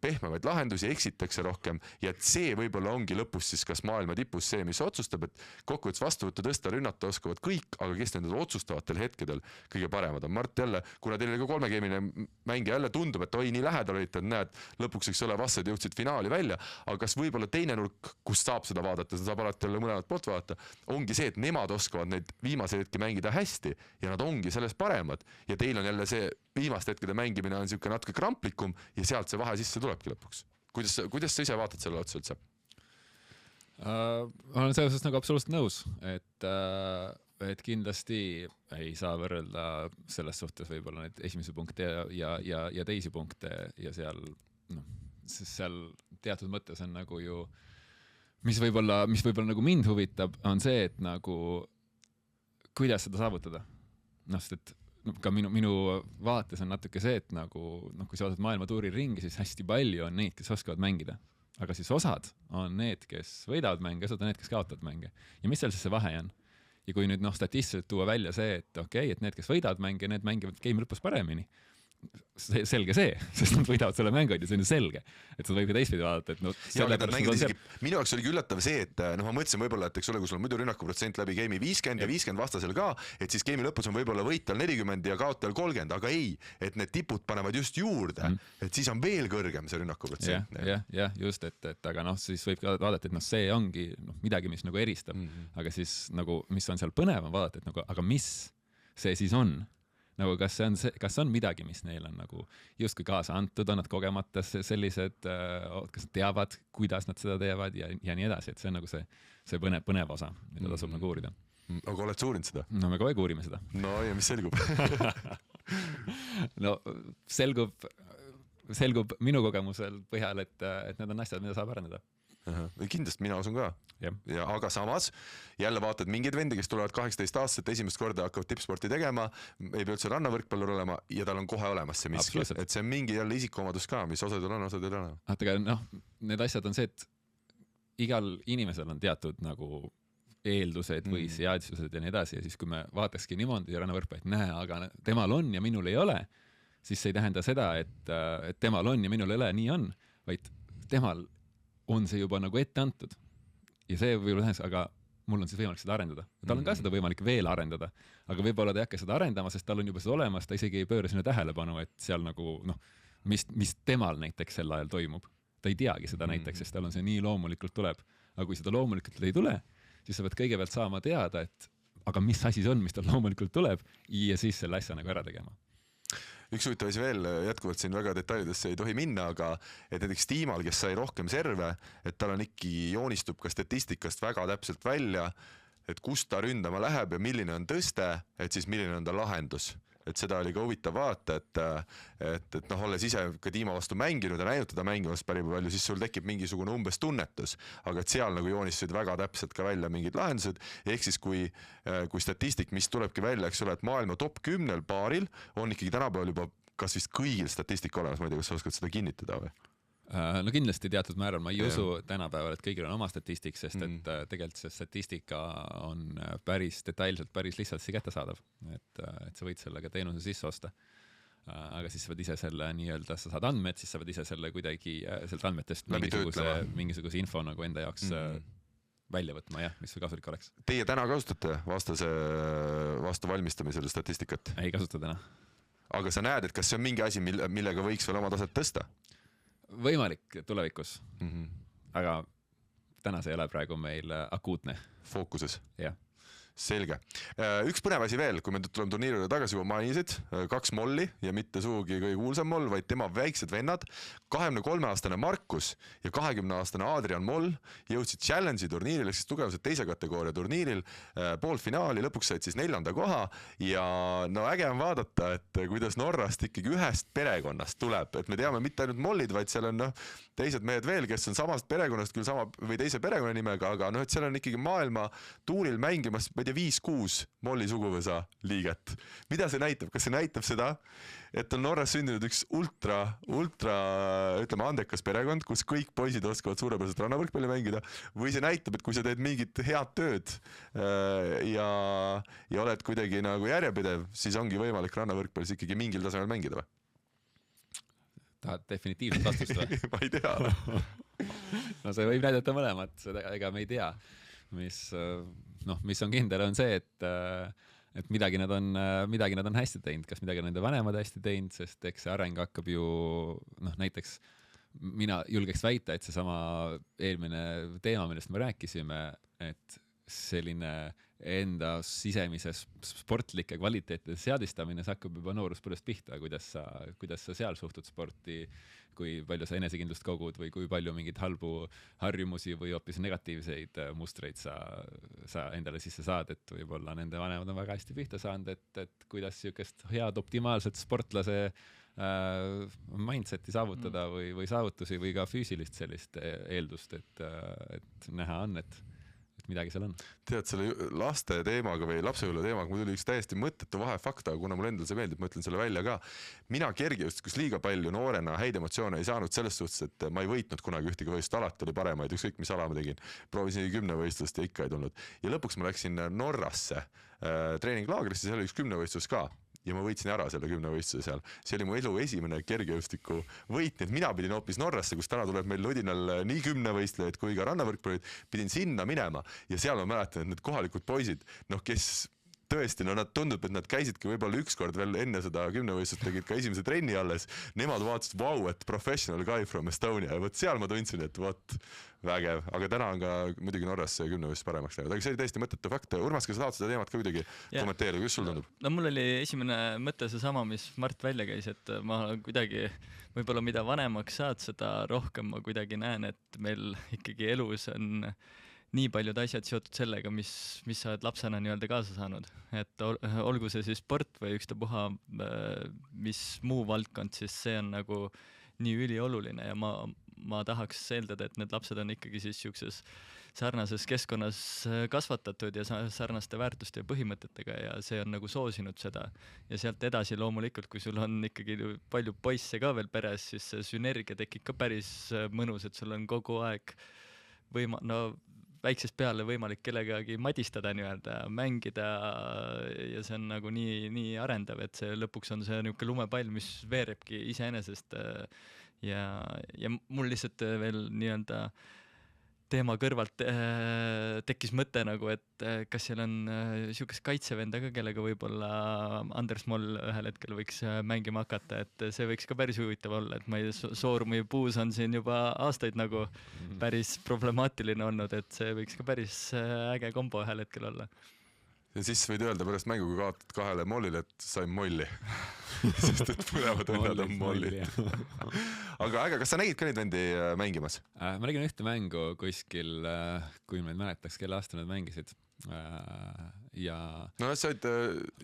pehmemaid lahendusi, eksitakse rohkem ja et see võib-olla ongi lõpus siis kas maailma tipus see, mis otsustab, et kokkuvõttes vastuvõttu tõsta, rünnata oskavad kõik, aga kes nendel otsustavatel hetkedel kõige paremad on. Mart jälle, kuna teil oli ka 3-geemine mängija jälle tundub, et oi, nii lähedal olid, et näed, lõpuks eks ole vastased jõudsid finaali välja, aga kas võib-olla teine nurk, kus saab seda vaadata, seda saab alati jälle mõlemad poolt vaadata, ongi see, et nemad oskavad neid viimase hetke mängida hästi ja nad ongi selles paremad ja teil on jälle see viimaste hetkede mängimine on niisugune natuke kramplikum ja sealt see vahe sisse tulebki lõpuks. Kuidas sa ise vaatad selle otsa üldse? Ma olen selles nagu absoluutselt nõus, et kindlasti ei saa võrrelda selles suhtes võib-olla neid esimese punkte ja teisi punkte ja seal teatud mõttes on nagu ju, mis võib-olla nagu mind huvitab, on see, et nagu kuidas seda saavutada. Sest ka minu vaates on natuke see, et nagu, kui sa vaatad maailmatuuri ringi, siis hästi palju on neid, kes oskavad mängida. Aga siis osad on need, kes võidavad mänge, osad on need, kes kaotavad mänge. Ja mis seal siis see vahe on? Ja kui nüüd statistiliselt tuua välja see, et okei, et need, kes võidavad mänge, need mängivad game lõpus paremini. Selge see, sest nad võidavad selle mängu ja see on selge, et seda võib ka teistpidi vaadata, et minu jaoks oligi üllatav see, et ma mõtlesin võib-olla, et eks ole, kui sul on muidu rünnakuprotsent läbi game'i 50 ja 50 vastasel ka, et siis game'i lõpus on võib-olla võital 40 ja kaotajal 30, aga ei, et need tipud panevad just juurde, et siis on veel kõrgem see rünnakuprotsent. Jah, just, et aga siis võib ka vaadata, et see ongi midagi, mis nagu eristab, aga siis nagu, mis on seal põnev, on vaadata, et nagu, aga mis see siis on? Nagu kas on midagi, mis neil on nagu justkui kaasa antud, on nad kogemata sellised, kas nad teavad, kuidas nad seda teevad ja nii edasi, et see on nagu see põnev osa, mida tasub nagu uurida. Aga oled sa uurinud seda? No me kogu aeg uurime seda. No ja mis selgub? No selgub minu kogemusel põhjal, et need on asjad, mida saab arendada. Kindlasti mina usun ka. Ja, aga samas jälle vaatad mingeid vendi, kes tulevad 18 aastaselt esimest korda hakkavad tippsporti tegema, ei pea üldse rannavõrkpallur olema ja tal on kohe olemas see miski. Et see on mingi jälle isikuomadus ka, mis osadel on, osadel on. Aga need asjad on see, et igal inimesel on teatud nagu eeldused või seadused ja nii edasi ja siis kui me vaatakski niimoodi rannavõrkpalli, et näe, aga temal on ja minul ei ole, siis see ei tähenda seda, et temal on ja minul ei ole, nii on, vaid temal on see juba nagu ette antud. Ja see võib-olla tähendab, aga mul on siis võimalik seda arendada. Tal on ka seda võimalik veel arendada, aga võib-olla ta ei hakka seda arendama, sest tal on juba seda olemas, ta isegi ei pööra sinna tähelepanu, et seal nagu, mis temal näiteks sel ajal toimub. Ta ei teagi seda näiteks, sest tal on see nii loomulikult tuleb. aga kui seda loomulikult ei tule, siis sa pead kõigepealt saama teada, et aga mis asi see on, mis tal loomulikult tuleb ja siis selle asja nagu ära tegema. Üks huvitav asi veel, jätkuvalt siin väga detailidesse ei tohi minna, aga et näiteks Tiimal, kes sai rohkem serve, et tal on ikkagi joonistub ka statistikast väga täpselt välja, et kust ta ründama läheb ja milline on tõste, et siis milline on ta lahendus. Et seda oli ka huvitav vaata, et noh, olles ise ka Tiima vastu mänginud ja näinud teda mängimas päris palju, siis sul tekib mingisugune umbes tunnetus, aga et seal nagu joonistasid väga täpselt ka välja mingid lahendused, ehk siis kui statistik, mis tulebki välja, eks ole, et maailma top 10 paaril on ikkagi tänapäeval juba kas vist kõigil statistika olemas, ma ei tea, kas sa oskad seda kinnitada või? No kindlasti teatud määral ma ei usu tänapäeval, et kõigil on oma statistik, sest et tegelikult see statistika on päris detailselt, päris lihtsalt kättesaadav, et sa võid sellega teenuse sisse osta. Aga siis sa pead ise selle nii-öelda, sa saad andmed, siis sa pead ise selle kuidagi sealt andmetest mingisuguse info nagu enda jaoks välja võtma, jah, mis sul kasulik oleks. Teie täna kasutate vastu valmistamisel statistikat? Ei kasuta täna. Aga sa näed, et kas see on mingi asi, millega võiks veel oma taset tõsta? Võimalik tulevikus, aga täna see ei ole praegu meil akuutne. Fookuses? Jah. Selge. Üks põnev asi veel, kui me tuleme turniirile tagasi juba mainisid, 2 molli ja mitte suugi kõige kuulsam moll, vaid tema väiksed vennad, 23-aastane Markus ja 20-aastane Adrian Moll jõudsid Challenge'i turniiril, ehk siis tugevused teise kategooria turniiril, poolfinaali, lõpuks said siis 4. koha ja no äge on vaadata, et kuidas Norrast ikkagi ühest perekonnast tuleb, et me teame mitte ainult mollid, vaid seal on teised mehed veel, kes on samast perekonnast küll sama või teise perekonnanimega, aga et seal on ikkagi maailma tuuril mängimas 5-6 molli suguvõsa liiget. Mida see näitab? Kas see näitab seda, et on Norras sündinud üks ultra, ütleme, andekas perekond, kus kõik poisid oskavad suurepäraselt rannavõrkpalli mängida, või see näitab, et kui sa teed mingit head tööd ja oled kuidagi nagu järjepidev, siis ongi võimalik rannavõrkpallis ikkagi mingil tasemel mängida või? Tahad definitiivselt vastust või? Ma ei tea. No see võib näidata mõlemat, ega me ei tea, mis on kindel, on see, et midagi nad on hästi teinud, kas midagi on nende vanemad hästi teinud, sest eks see areng hakkab ju, näiteks mina julgeks väita, et seesama eelmine teema, millest me rääkisime, et selline enda sisemise sportlike kvaliteetide seadistamine, see hakkab juba nooruspõlvest pihta, kuidas sa seal suhtud sporti, kui palju sa enesekindlust kogud või kui palju mingeid halbu harjumusi või hoopis negatiivseid mustreid sa endale sisse saad, et võib-olla nende vanemad on väga hästi pihta saanud, et kuidas niisugust head optimaalset sportlase mindseti saavutada või saavutusi või ka füüsilist sellist eeldust, et näha on, et midagi seal on. Tead, selle laste teemaga või lapsepõlve teemaga mul tuli üks täiesti mõttetu vahefakta, kuna mul endal see meeldib, ma ütlen selle välja ka. Mina kergejõustikus liiga palju noorena häid emotsioone ei saanud selles suhtes, et ma ei võitnud kunagi ühtegi võistlust, alati oli paremaid, ükskõik mis ala ma tegin. Proovisin 10 võistlust ja ikka ei tulnud. Ja lõpuks ma läksin Norrasse treeninglaagrisse, seal oli üks 10 võistlus ka. Ja ma võitsin ära selle 10 võistluse seal. See oli mu elu esimene kergejõustiku võit, nii et mina pidin hoopis Norrasse, kus täna tuleb meil Ludinal nii 10 võistlejaid kui ka rannavõrkpallurid, pidin sinna minema ja seal ma mäletan, et need kohalikud poisid, kes tõesti, nad tundub, et nad käisidki võib-olla ükskord veel enne seda 10 võistlust, tegid ka esimese trenni alles, nemad vaatasid, vau, et professional guy from Estonia ja võt seal ma tundsin, et võt vägev, aga täna on ka muidugi Norras 10 võistlust paremaks läinud, aga see oli täiesti mõttetu fakt. Urmas, kas sa tahad seda teemat ka kuidagi kommenteerida, kus sul tundub? No mul oli esimene mõte seesama, mis Mart välja käis, et ma kuidagi võib-olla mida vanemaks saad, seda rohkem ma kuidagi näen, et meil ikkagi elus on nii paljud asjad seotud sellega, mis sa oled lapsena nii-öelda kaasa saanud. Et olgu see siis sport või ükstapuha mis muu valdkond, siis see on nagu nii ülioluline ja ma tahaks eeldada, et need lapsed on ikkagi siis siukses sarnases keskkonnas kasvatatud ja sarnaste väärtuste ja põhimõtetega ja see on nagu soosinud seda. Ja sealt edasi loomulikult, kui sul on ikkagi palju poisse ka veel peres, siis see sünergia tekib ka päris mõnus, et sul on kogu aeg väiksest peale võimalik kellegagi madistada nii-öelda, mängida ja see on nagu nii arendav, et see lõpuks on see niisugune lumepall, mis veerebki iseenesest ja mul lihtsalt veel nii-öelda teema kõrvalt tekkis mõte nagu, et kas seal on siukest kaitsevenda ka, kellega võib-olla Anders Moll ühel hetkel võiks mängima hakata, et see võiks ka päris huvitav olla, et ma ei Soorumi puus on siin juba aastaid nagu päris problemaatiline olnud, et see võiks ka päris äge kombo ühel hetkel olla. Ja siis võid öelda pärast mängu, kui kaotad 2 mollile, et sain molli. Sest et mõlemad õnnad on molli. Aga äge, kas sa nägid ka neid vendi mängimas? Ma nägin ühte mängu kuskil, kui ma ei mäletaks, kelle aasta nad mängisid. Ja no said,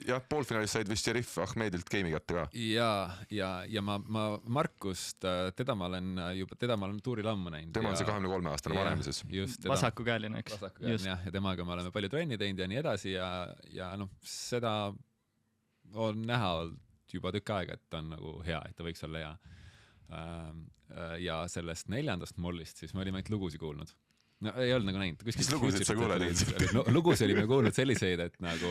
jah, poolfinaalis said vist Šerif Ahmedilt game'i kätte ka. Ja ma Markust, teda ma olen tuuril ammu näinud. Tema on see 23-aastane vanemises. Vasakukäeline, eks? Vasakukäeline, ja temaga me oleme palju trenni teinud ja nii edasi ja noh, seda on näha juba tükk aega, et ta on nagu hea, et ta võiks olla hea. Ja sellest 4. mollist siis me olime ainult lugusid kuulnud. No ei olnud nagu näinud. Mis lugusid sa kuuled? Lugusid olime kuulnud selliseid, et nagu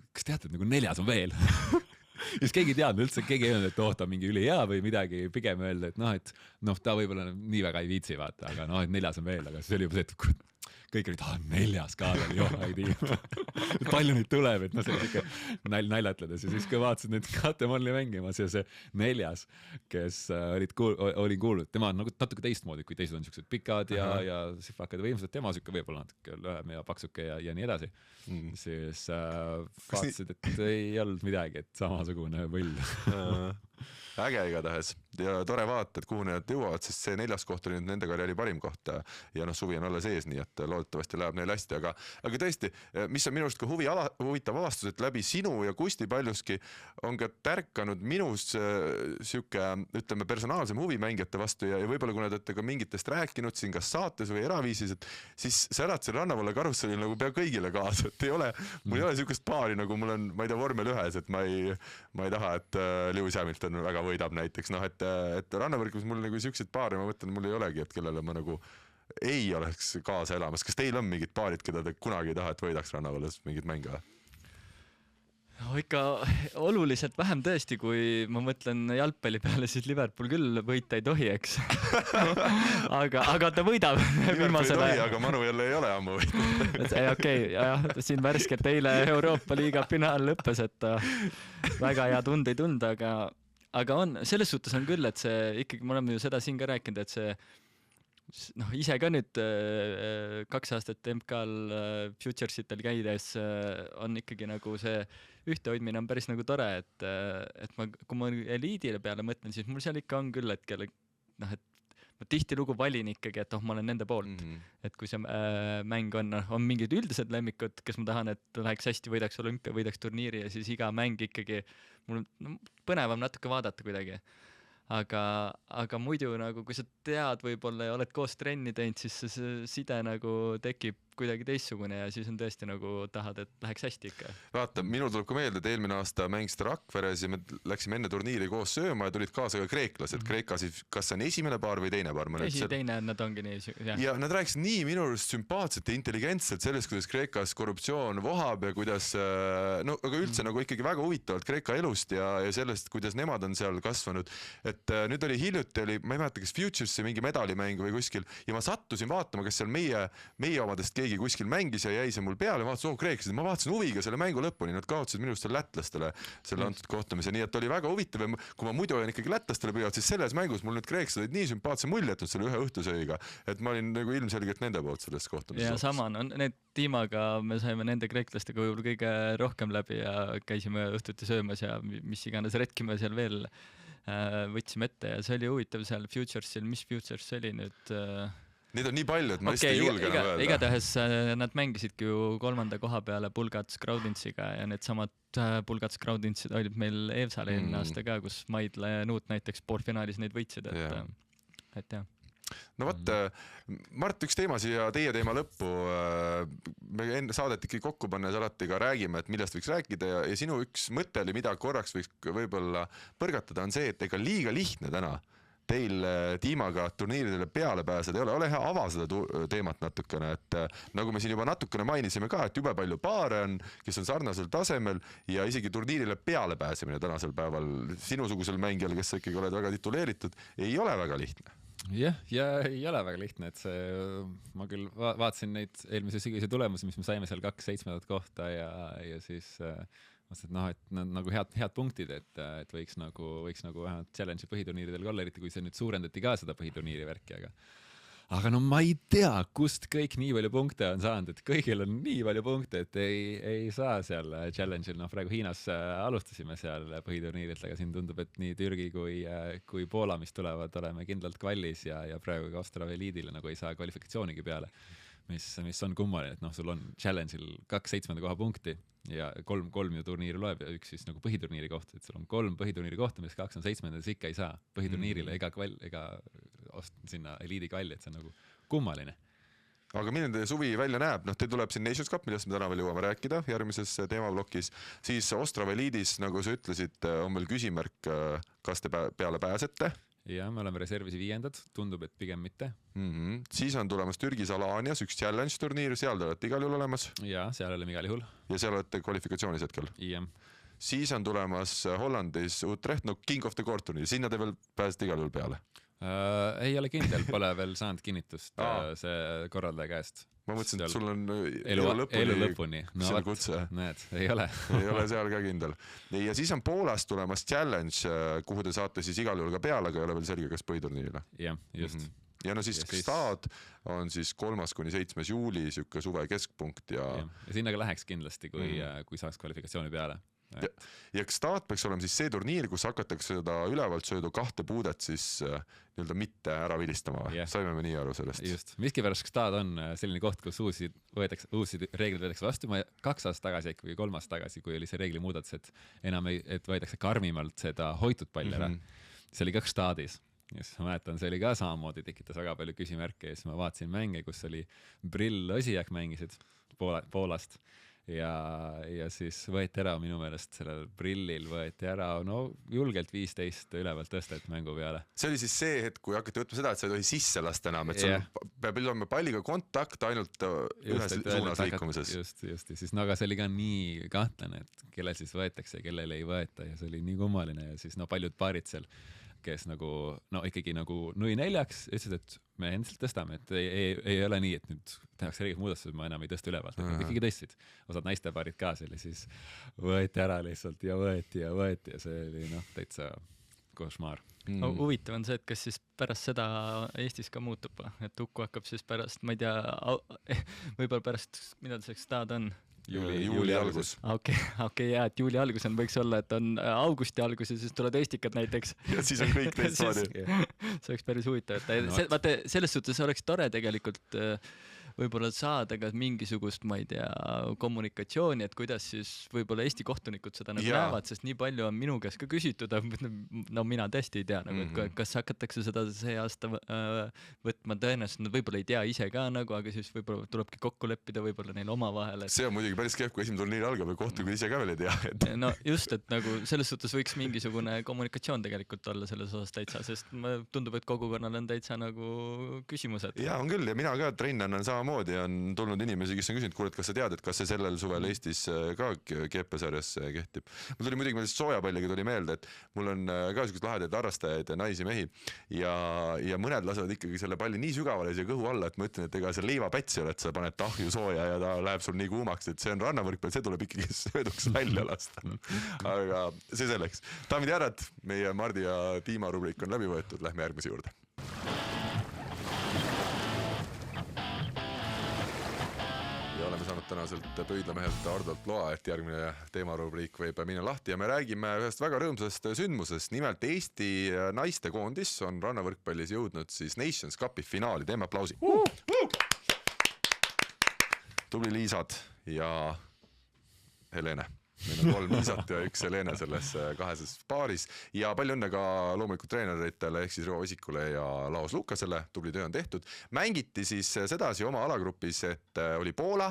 kas teate, et nagu 4. on veel? Just keegi teadnud üldse, keegi ei öelnud, et ta on mingi ülihea või midagi, pigem öelda, et ta võib-olla nii väga ei viitsi vaata, aga et 4. on veel, aga see oli juba see, et kõik olid, 4. ka veel, joh, ei tea. Palju neid tuleb, et see ikka naljatledes. Ja siis kui vaatasid neid Katemolli mängimas ja see 4., kes olin kuulnud, tema on nagu natuke teistmoodi, kui teised on siuksed pikad ja sifakad ja võimsad, tema siuke võib-olla natuke lühem ja paksuke ja nii edasi. Siis vaatasid, et ei olnud midagi, et samasugune võll. Äge igatahes ja tore vaata, et kuhu need jõuavad, sest see 4. koht oli nende karjääri parim koht ja suvi on alla sees, nii et loodetavasti läheb neil hästi, aga tõesti, mis on minu arust ka huvitav avastus, et läbi sinu ja Kusti paljuski on ka tärkanud minus siuke, ütleme, personaalsem huvi mängijate vastu ja võib-olla kui nad olete ka mingitest rääkinud siin kas saates või eraviisis, et siis sa elad selle Rannavalla karussellil nagu pea kõigile kaasa, et mul ei ole siukest paari, nagu mul on, ma ei tea, vormel 1, et ma ei taha, et Lewis Hamilton väga võidab näiteks, et rannavõrkus mul nagu siukseid paare, ma mõtlen, mul ei olegi, et kellele ma nagu ei oleks kaasa elamas. Kas teil on mingid paarid, keda te kunagi ei taha, et võidaks rannavallas mingid mänge? No, ikka oluliselt vähem tõesti, kui ma mõtlen jalgpalli peale, siis Liverpool küll võita ei tohi, eks. aga ta võidab. Liverpool ei tohi, aga Manu jälle ei ole ammu võitnud. Okei, siin värskelt eile Euroopa liiga finaal lõppes, et väga hea tunda ei tunda, aga on, selles suhtes on küll, et see ikkagi, me oleme ju seda siin ka rääkinud, et see ise ka nüüd 2 aastat MK-l Futuresitel käides on ikkagi nagu see ühtehoidmine on päris nagu tore, et kui ma eliidile peale mõtlen, siis mul seal ikka on küll, et ma tihtilugu valin ikkagi, et ma olen nende poolt. Et kui see mäng on mingid üldised lemmikud, kes ma tahan, et läheks hästi, võidaks olümpia, võidaks turniiri ja siis iga mäng ikkagi mul põnevam natuke vaadata kuidagi. Aga muidu nagu, kui sa tead võib-olla ja oled koos trenni teinud, siis see side nagu tekib kuidagi teistsugune ja siis on tõesti nagu tahad, et läheks hästi ikka. Vaata, minul tuleb ka meelde, et eelmine aasta mängisite Rakveres ja me läksime enne turniiri koos sööma ja tulid kaasa ka kreeklased. Kreekasid, kas see on esimene paar või teine paar? Teine, nad ongi nii. Ja nad rääkisid nii minu arust sümpaatselt ja intelligentselt sellest, kuidas Kreekas korruptsioon vohab ja kuidas, aga üldse nagu ikkagi väga huvitavalt Kreeka elust ja sellest, kuidas nemad on seal kasvanud. Et nüüd oli hiljuti, ma ei mäleta, kas Futuresi mingi medalimäng või kuskil ja ma sattusin vaatama, kas seal meie omadest keegi kuskil mängis ja jäi see mul peale, vaatasin kreeklased, ma vaatasin huviga selle mängu lõpuni, nad kaotasid minu arust lätlastele selle antud kohtumise, nii et oli väga huvitav ja kui ma muidu olen ikkagi lätlastele püüavad, siis selles mängus mul need kreeklased olid nii sümpaatse mulje jätnud selle ühe õhtusöögiga, et ma olin nagu ilmselgelt nende poolt sellest kohtumisest. Ja sama, need tiimaga me saime nende kreeklastega võib-olla kõige rohkem läbi ja käisime õhtuti söömas ja mis iganes retki me seal veel võtsime ette ja see oli huvitav seal Futuresil, mis Futures oli nüüd? Neid on nii palju, et ma lihtsalt ei julge öelda. Igatahes nad mängisidki ju 3. koha peale Bulgats Graudintsiga ja need samad Bulgats Graudintsid olid meil EVSA-l eelmine aasta ka, kus Maidla ja Nuut näiteks poolfinaalis neid võitsid, et jah. No võt, Mart, üks teema siia teie teema lõppu. Me enne saadet ikkagi kokku pannes alati ka räägime, et millest võiks rääkida ja sinu üks mõte oli, mida korraks võiks võib-olla põrgatada, on see, et ega liiga lihtne täna teil tiimaga turniiridele peale pääseda ei ole. Ole hea, ava seda teemat natukene, et nagu me siin juba natukene mainisime ka, et jube palju paare on, kes on sarnasel tasemel ja isegi turniirile peale pääsemine tänasel päeval sinusugusel mängijal, kes sa ikkagi oled väga tituleeritud, ei ole väga lihtne. jah, ja ei ole väga lihtne, et ma küll vaatasin neid eelmise sügise tulemusi, mis me saime seal 2-7 kohta ja siis mõtlesin, et nad nagu head punktid, et võiks nagu vähemalt challenge'i põhiturniiridel olla, eriti kui see nüüd suurendati ka seda põhiturniiri värki, aga no ma ei tea, kust kõik nii palju punkte on saanud, et kõigil on nii palju punkte, et ei saa seal challenge'il, praegu Hiinas alustasime seal põhiturniirilt, aga siin tundub, et nii Türgi kui Poola, mis tulevad, oleme kindlalt kvallis ja praegu ka Ostrava Eliidile nagu ei saa kvalifikatsioonigi peale, mis on kummaline, et sul on challenge'il 2 7. koha punkti ja 3 ju turniiri loeb ja 1 siis nagu põhiturniiri kohta, et sul on 3 põhiturniiri kohta, mis 2 on 7, ikka ei saa põhiturniirile ega sinna eliidi kvalli, et see on nagu kummaline. Aga milline teie suvi välja näeb? Teil tuleb siin Nations Cup, millest me täna veel jõuame rääkida järgmises teemablokis. Siis Ostrava Eliidis, nagu sa ütlesid, on veel küsimärk, kas te peale pääsete? Ja me oleme reservis 5, tundub, et pigem mitte. Siis on tulemas Türgis Alanias üks challenge turniir, seal te olete igal juhul olemas. Ja seal oleme igal juhul. Ja seal olete kvalifikatsioonis hetkel. Ja. Siis on tulemas Hollandis Utrecht, King of the Court turniir, sinna te veel pääsete igal juhul peale. Ei ole kindel, pole veel saanud kinnitust see korraldaja käest. Ma mõtlesin, et sul on elu lõpuni. No, kutse. Näed, ei ole. Ei ole seal ka kindel. Ja siis on Poolas tulemas challenge, kuhu te saate siis igal juhul ka peale, aga ei ole veel selge, kas põhiturniirile. Jah, just. Ja no siis Stad on siis 3.–7. juuli siuke suve keskpunkt ja sinna ka läheks kindlasti, kui saaks kvalifikatsiooni peale. Ja Stad peaks olema siis see turniir, kus hakatakse seda ülevalt söödu 2 puudet siis nii-öelda mitte ära vilistama. Saime me nii aru sellest. Just. Miskipärast Stad on selline koht, kus uusi reeglid võetakse vastu. 2 aastat tagasi või 3 aastat tagasi, kui oli see reegli muudatus, et enam et võetakse karmimalt seda hoitud palli ära. See oli ka Stadis. Ja siis ma mäletan, see oli ka samamoodi, tekitas väga palju küsimärke ja siis ma vaatasin mänge, kus oli Brill Osiak mängisid Poolast. Ja siis võeti ära minu meelest sellel Brillil võeti ära julgelt 15 ülevalt tõstet mängu peale. See oli siis see hetk, kui hakati võtma seda, et sa ei tohi sisse lasta enam, et peab olema palliga kontakt ainult ühes suunas liikumises. Just. Ja siis aga see oli ka nii kahtlane, et kellel siis võetakse ja kellel ei võeta ja see oli nii kummaline ja siis paljud paarid seal, kes ikkagi nui 4 ütlesid, et me endiselt tõstame, et ei ole nii, et nüüd tehakse reeglis muudatused, ma enam ei tõsta ülevalt, et nad ikkagi tõstsid. Osad naistepaarid ka seal ja siis võeti ära lihtsalt ja võeti ja see oli täitsa košmaar. Huvitav on see, et kas siis pärast seda Eestis ka muutub, et Uku hakkab siis pärast, ma ei tea, võib-olla pärast, mida see Stad on? Juuli algus. Okei, et juuli algus võiks olla, et on augusti algus ja siis tulevad Eestikad näiteks. Ja siis on kõik teistmoodi. See oleks päris huvitav. Vaata, selles suhtes oleks tore tegelikult võib-olla saada ka mingisugust, ma ei tea, kommunikatsiooni, et kuidas siis võib-olla Eesti kohtunikud seda näevad, sest nii palju on minu käest ka küsitud, mina tõesti ei tea, et kas hakatakse seda see aasta võtma tõenäoliselt, nad võib-olla ei tea ise ka, aga siis võib-olla tulebki kokku leppida võib-olla neil omavahel. See on muidugi päris kehv, kui esimene turniir algab ja kohtunikud ise ka veel ei tea. No just, et selles suhtes võiks mingisugune kommunikatsioon tegelikult olla selles osas täitsa, sest tundub, et kogukonnal on täitsa küsimused. Ja on küll ja mina ka treenan samamoodi on tulnud inimesi, kes on küsinud, kuule, et kas sa tead, et kas see sellel suvel Eestis ka GP-sarjas kehtib. Mul tuli muidugi soojapalliga tuli meelde, et mul on ka sellised lahedaid harrastajaid, naisi, mehi ja mõned lasevad ikkagi selle palli nii sügavale siia kõhu alla, et ma ütlen, et ega see leivapäts ei ole, et sa paned tahju sooja ja ta läheb sul nii kuumaks, et see on rannavõrkpall, see tuleb ikkagi sööduks välja lasta. Aga see selleks. Daamid ja härrad, meie Mardi ja Tiima rubriik on läbi võetud, lähme järgmise juurde. Oleme saanud tänaselt pöidlamehelt Ardolt loa, et järgmine teemarubriik võib minna lahti ja me räägime ühest väga rõõmsast sündmusest. Nimelt Eesti naistekoondis on rannavõrkpallis jõudnud siis Nations Cupi finaali. Teeme aplausi. Tubli Liisad ja Helene. Meil on 3 Liisat ja 1 Helene selles 2 paaris ja palju õnne ka loomulikult treeneritele ehk siis Rivo Vesikule ja Laos Lukasele, tubli töö on tehtud. Mängiti siis sedasi oma alagrupis, et oli Poola,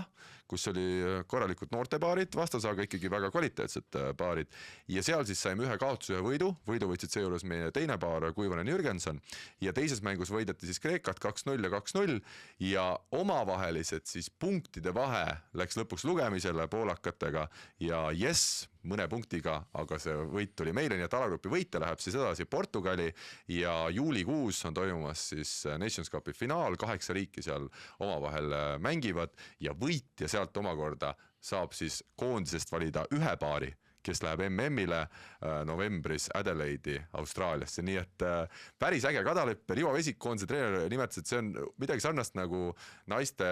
kus oli korralikud noortepaarid, vastas aga ikkagi väga kvaliteetsed paarid ja seal siis saime 1 kaotuse ja võidu võitsid seejuures meie teine paar Kuivanen-Jürgenson ja teises mängus võideti siis Kreekat 2-0 ja 2-0 ja omavahelised siis punktide vahe läks lõpuks lugemisele poolakatega ja mõne punktiga, aga see võit tuli meile, nii et alagrupi võitja läheb siis edasi Portugali ja juulikuus on toimumas siis Nations Cupi finaal, 8 riiki seal omavahel mängivad ja võitja sealt omakorda saab siis koondisest valida ühe paari, kes läheb MM-ile novembris Adelaide'i Austraaliasse, nii et päris äge Kadalipp. Rivo Vesik, koondise treener, nimetas, et see on midagi sarnast nagu naiste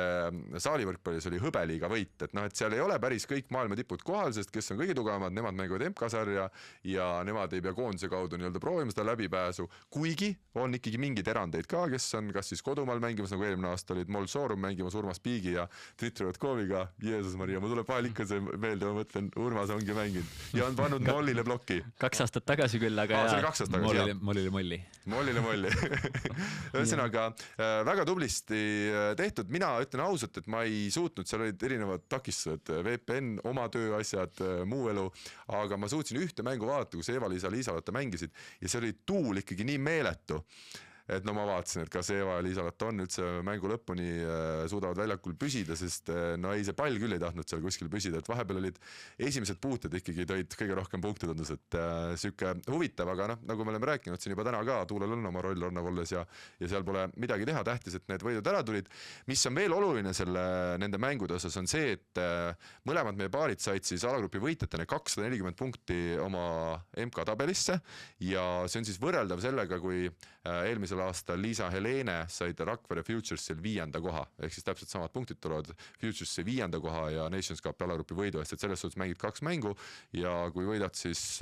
saalivõrkpallis oli hõbeliiga võit, et noh, et seal ei ole päris kõik maailma tipud kohal, sest kes on kõige tugevamad, nemad mängivad MK-sarja ja nemad ei pea koondise kaudu nii-öelda proovima seda läbipääsu, kuigi on ikkagi mingid erandeid ka, kes on kas siis kodumaal mängimas, nagu eelmine aasta olid Mol Soorum mängimas Urmas Piigi ja Dmitri Rotkoviga, Jeesus Maria, ma tuleb vahel ikka see meelde, ma mõtlen, Urmas ongi mänginud ja on pannud Mollile plokki. 2 aastat tagasi küll, aga see oli 2 aastat tagasi. Mollile molli. Ühesõnaga, väga tublisti tehtud. Mina ütlen ausalt, et ma ei suutnud, seal olid erinevad takistused, VPN, oma tööasjad, muu elu, aga ma suutsin ühte mängu vaadata, kus Eva-Liisa Liisalotta mängisid ja see oli tuul ikkagi nii meeletu. Et no ma vaatasin, et kas Eva ja Liisalat on üldse mängu lõpuni suudavad väljakul püsida, sest no ei, see pall küll ei tahtnud seal kuskil püsida, et vahepeal olid esimesed puuted ikkagi tõid kõige rohkem punkte tundus, et süke huvitav, aga noh, nagu me oleme rääkinud siin juba täna ka, Tuulel on oma roll Ornavolles ja seal pole midagi teha, tähtis, et need võidud ära tulid. Mis on veel oluline nende mängude osas on see, et mõlemad meie paarid said siis alagrupi võitjatena 240 punkti oma MK tabelisse ja see on siis võrreldav sellega, kui eelmisel aastal Liisa Helene said Rakvere Futuresil 5. koha, ehk siis täpselt samad punktid tulevad Futuresisse 5. koha ja Nations Cup alagrupi võidu eest, et selles suhtes mängid 2 mängu ja kui võidad, siis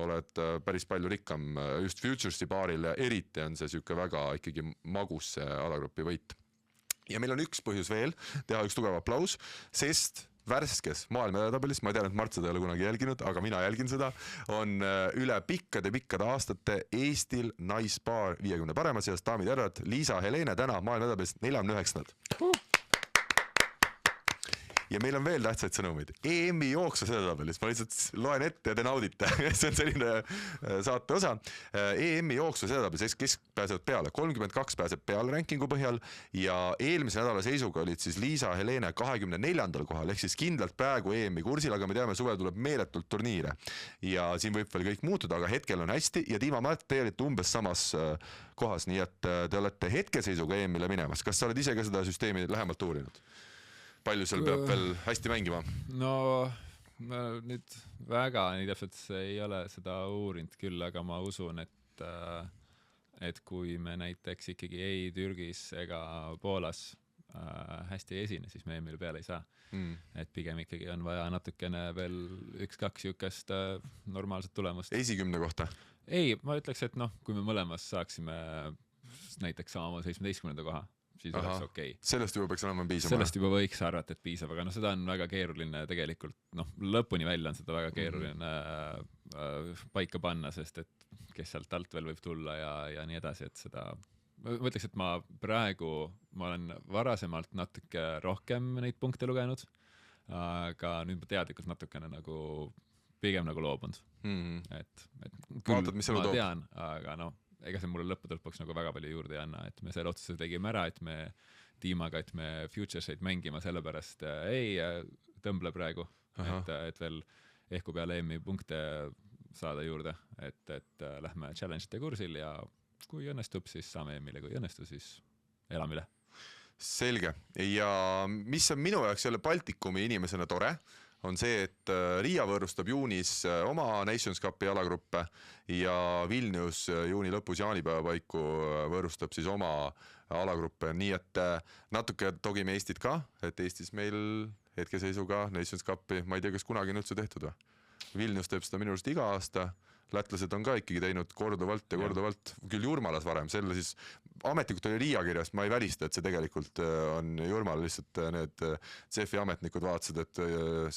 oled päris palju rikkam just Futuresi paaril ja eriti on see siuke väga ikkagi magus see alagrupi võit. Ja meil on üks põhjus veel teha üks tugev aplaus, sest värskes maailma edetabelis, ma tean, et Mart seda ei ole kunagi jälginud, aga mina jälgin seda, on üle pikkade aastate Eestil naispaar 50 parema seas, daamid ja härrad, Liisa Helene täna maailma edetabelis 49. Ja meil on veel tähtsaid sõnumeid. EM-i jooksus edetabelis, ma lihtsalt loen ette ja te naudite, see on selline saate osa. EM-i jooksus edetabelis, kes pääsevad peale, 32 pääseb peale rankingu põhjal ja eelmise nädala seisuga olid siis Liisa Helene 24. kohal, ehk siis kindlalt praegu EM-i kursil, aga me teame, suvel tuleb meeletult turniire ja siin võib veel kõik muutuda, aga hetkel on hästi ja Tiima Märt, te olite umbes samas kohas, nii et te olete hetkeseisuga EM-ile minemas. Kas sa oled ise ka seda süsteemi lähemalt uurinud? Palju seal peab veel hästi mängima? No nüüd väga nii täpselt ei ole seda uurinud küll, aga ma usun, et kui me näiteks ikkagi ei Türgis ega Poolas hästi ei esine, siis me EM-ile peale ei saa. Et pigem ikkagi on vaja natukene veel 1-2 jukest normaalset tulemust. Esikümne kohta? Ei, ma ütleks, et noh, kui me mõlemas saaksime näiteks sama 17. koha, siis oleks okei. Sellest juba peaks olema piisama. Sellest juba võiks arvata, et piisab, aga no seda on väga keeruline tegelikult, noh, lõpuni välja on seda väga keeruline paika panna, sest et kes sealt alt veel võib tulla ja nii edasi, et seda ma ütleks, et ma olen varasemalt natuke rohkem neid punkte lugenud, aga nüüd ma teadlikult natukene nagu pigem nagu loobunud. Et vaatad, mis ma tean, aga noh, ega see mulle lõppude lõpuks nagu väga palju juurde ei anna, et me selle otsuse tegime ära, et me tiimaga, et me Futureseid mängima sellepärast ei tõmble praegu, et veel ehku peale EM-i punkte saada juurde, et lähme challenge'ite kursil ja kui õnnestub, siis saame EM-ile, kui õnnestu, siis elame üle. Selge. Ja mis on minu jaoks jälle Baltikumi inimesena tore, on see, et Riia võõrustab juunis oma Nations Cupi alagruppe ja Vilnius juuni lõpus jaanipäeva paiku võõrustab siis oma alagruppe, nii et natuke togime Eestit ka, et Eestis meil hetkeseisuga Nations Cupi, ma ei tea, kas kunagi on üldse tehtud või? Vilnius teeb seda minu arust iga aasta, lätlased on ka ikkagi teinud korduvalt ja korduvalt, küll Jurmalas varem, selle siis ametnikud oli Riia kirjas, ma ei välista, et see tegelikult on Jurmala, lihtsalt need CEF-i ametnikud vaatasid, et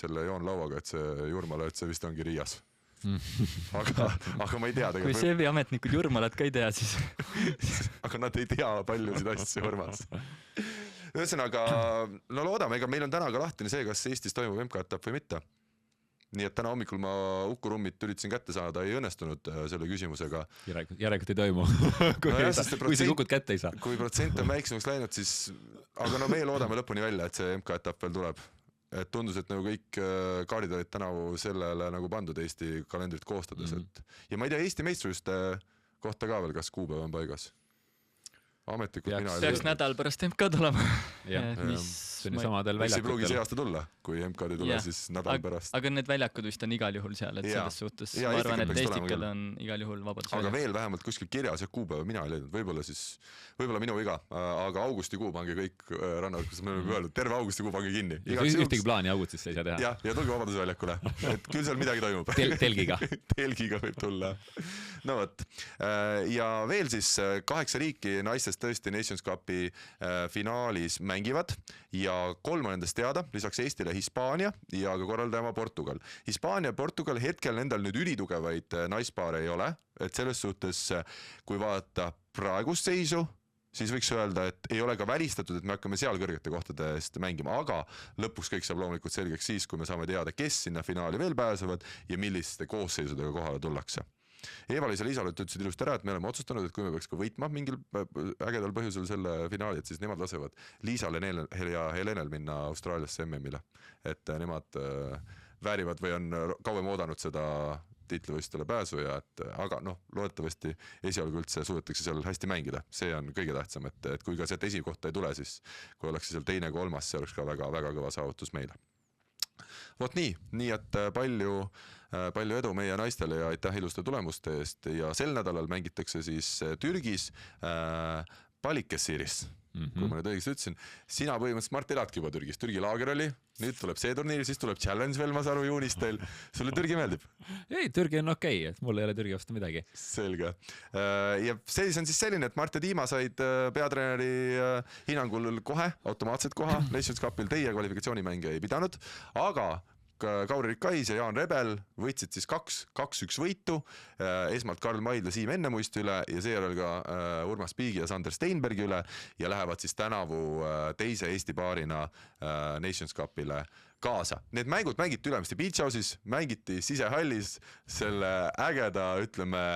selle joonlauaga, et see Jurmala, et see vist ongi Riias. Aga ma ei tea tegelikult. Kui CEF-i ametnikud Jurmalat ka ei tea, siis aga nad ei tea paljusid asju Jurmas. Ühesõnaga, no loodame, ega meil on täna ka lahtine see, kas Eestis toimub MK-etapp või mitte. Nii et täna hommikul ma Uku Rummit üritasin kätte saada, ei õnnestunud selle küsimusega. Järelikult ei toimu, kui see Ukut kätte ei saa. Kui protsent on väiksemaks läinud, siis, aga no meie loodame lõpuni välja, et see MK-etapp veel tuleb. et tundus, et nagu kõik kaardid olid tänavu sellele nagu pandud Eesti kalendrit koostades, et ja ma ei tea Eesti meistrivõistluste kohta ka veel, kas kuupäev on paigas? Ametlikult mina peaks nädal pärast MK tulema. See on samadel väljakutel. Ei pruugi see väljakutel. aasta tulla, kui MK-d ei tule, siis nädal pärast. Aga need väljakud vist on igal juhul seal, et selles suhtes Ja ma arvan, Eestikal et peaks tulema Eestikal on igal juhul vabadus. Aga veel vähemalt kuskil kirjas ja kuupäeva mina ei leidnud, võib-olla minu viga, aga augustikuu pange kõik rannad, kus me oleme öelnud, terve augustikuu pange kinni. Ühtegi plaani augustisse ei saa teha. Ja tulge Vabadusväljakule, et küll seal midagi toimub. Telgiga. Telgiga võib tulla. No võt. Ja veel siis 8 riiki naistest tõesti Nations Cupi finaalis mängivad ja 3 on nendest teada, lisaks Eestile Hispaania ja ka korraldajama Portugal. Hispaania ja Portugal hetkel nendel nüüd ülitugevaid naispaare ei ole, et selles suhtes, kui vaadata praegust seisu, siis võiks öelda, et ei ole ka välistatud, et me hakkame seal kõrgete kohtade eest mängima, aga lõpuks kõik saab loomulikult selgeks siis, kui me saame teada, kes sinna finaali veel pääsevad ja milliste koosseisudega kohale tullakse. Eva-Liis ja Liisa ütlesid ilusti ära, et me oleme otsustanud, et kui me peaks ka võitma mingil ägedal põhjusel selle finaali, et siis nemad lasevad Liisal ja Helenel minna Austraaliasse MM-ile. Et nemad väärivad või on kauem oodanud seda tiitlivõistlustele pääsu ja aga loodetavasti esialgu üldse suudetakse seal hästi mängida. See on kõige tähtsam, et kui ka sealt esikohta ei tule, siis kui oleks seal teine, kolmas, see oleks ka väga kõva saavutus meile. Vot nii et palju edu meie naistele ja aitäh iluste tulemuste eest ja sel nädalal mängitakse siis Türgis Balıkesir'is. Kui ma nüüd õigesti ütlesin, sina põhimõtteliselt Mart eladki juba Türgis, Türgi laager oli, nüüd tuleb see turniir, siis tuleb challenge veel, ma saan aru, juunis teil. Sulle Türgi meeldib? Ei, Türgi on okei, et mul ei ole Türgi vastu midagi. Selge. Ja see on siis selline, et Mart ja Tiima said peatreeneri hinnangul kohe, automaatselt koha, Nations Cupil teie kvalifikatsioonimänge ei pidanud, aga Kauri Rikkais ja Jaan Rebel võitsid siis 2-1 võitu, esmalt Karl Maidla Siim Ennemuist üle ja seejärel ka Urmas Piigi ja Sander Steinbergi üle ja lähevad siis tänavu teise Eesti paarina Nations Cupile kaasa. Need mängud mängiti Ülemiste Beach House'is, mängiti sisehallis selle ägeda, ütleme,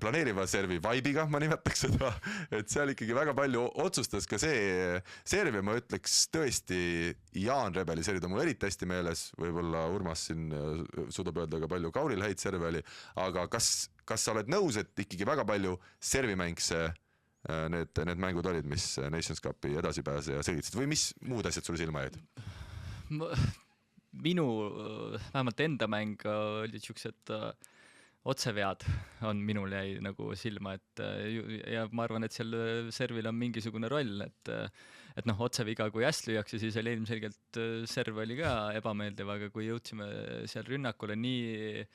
planeeriva servi vibe'iga, ma nimetaks seda, et seal ikkagi väga palju otsustas ka see serv ja ma ütleks tõesti Jaan Rebeli servid on mul eriti hästi meeles, võib-olla Urmas siin suudab öelda ka palju Kauril häid serve oli, aga kas sa oled nõus, et ikkagi väga palju servimäng see need mängud olid, mis Nations Cupi edasipääse ja selgitasid või mis muud asjad sulle silma jäid? Minu vähemalt enda mäng olid siuksed otsevead on minul jäi nagu silma, et ja ma arvan, et seal servil on mingisugune roll, et otseviga, kui äst lüüakse, siis oli ilmselgelt serv oli ka ebameeldiv, aga kui jõudsime seal rünnakule nii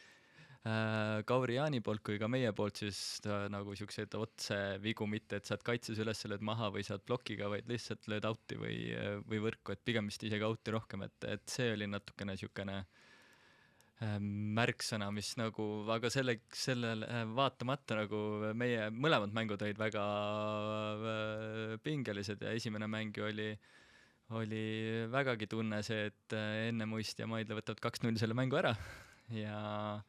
Kauri Jaani poolt kui ka meie poolt, siis nagu siukseid otsevigu mitte, et saad kaitses üles, lööd maha või saad blokiga, vaid lihtsalt lööd out'i või võrku, et pigem vist isegi out'i rohkem, et see oli natukene siukene märksõna, mis nagu, aga sellele vaatamata nagu meie mõlemad mängud olid väga pingelised ja esimene mäng oli vägagi tunne see, et Ennemuist ja Maidla võtavad 2-0 selle mängu ära ja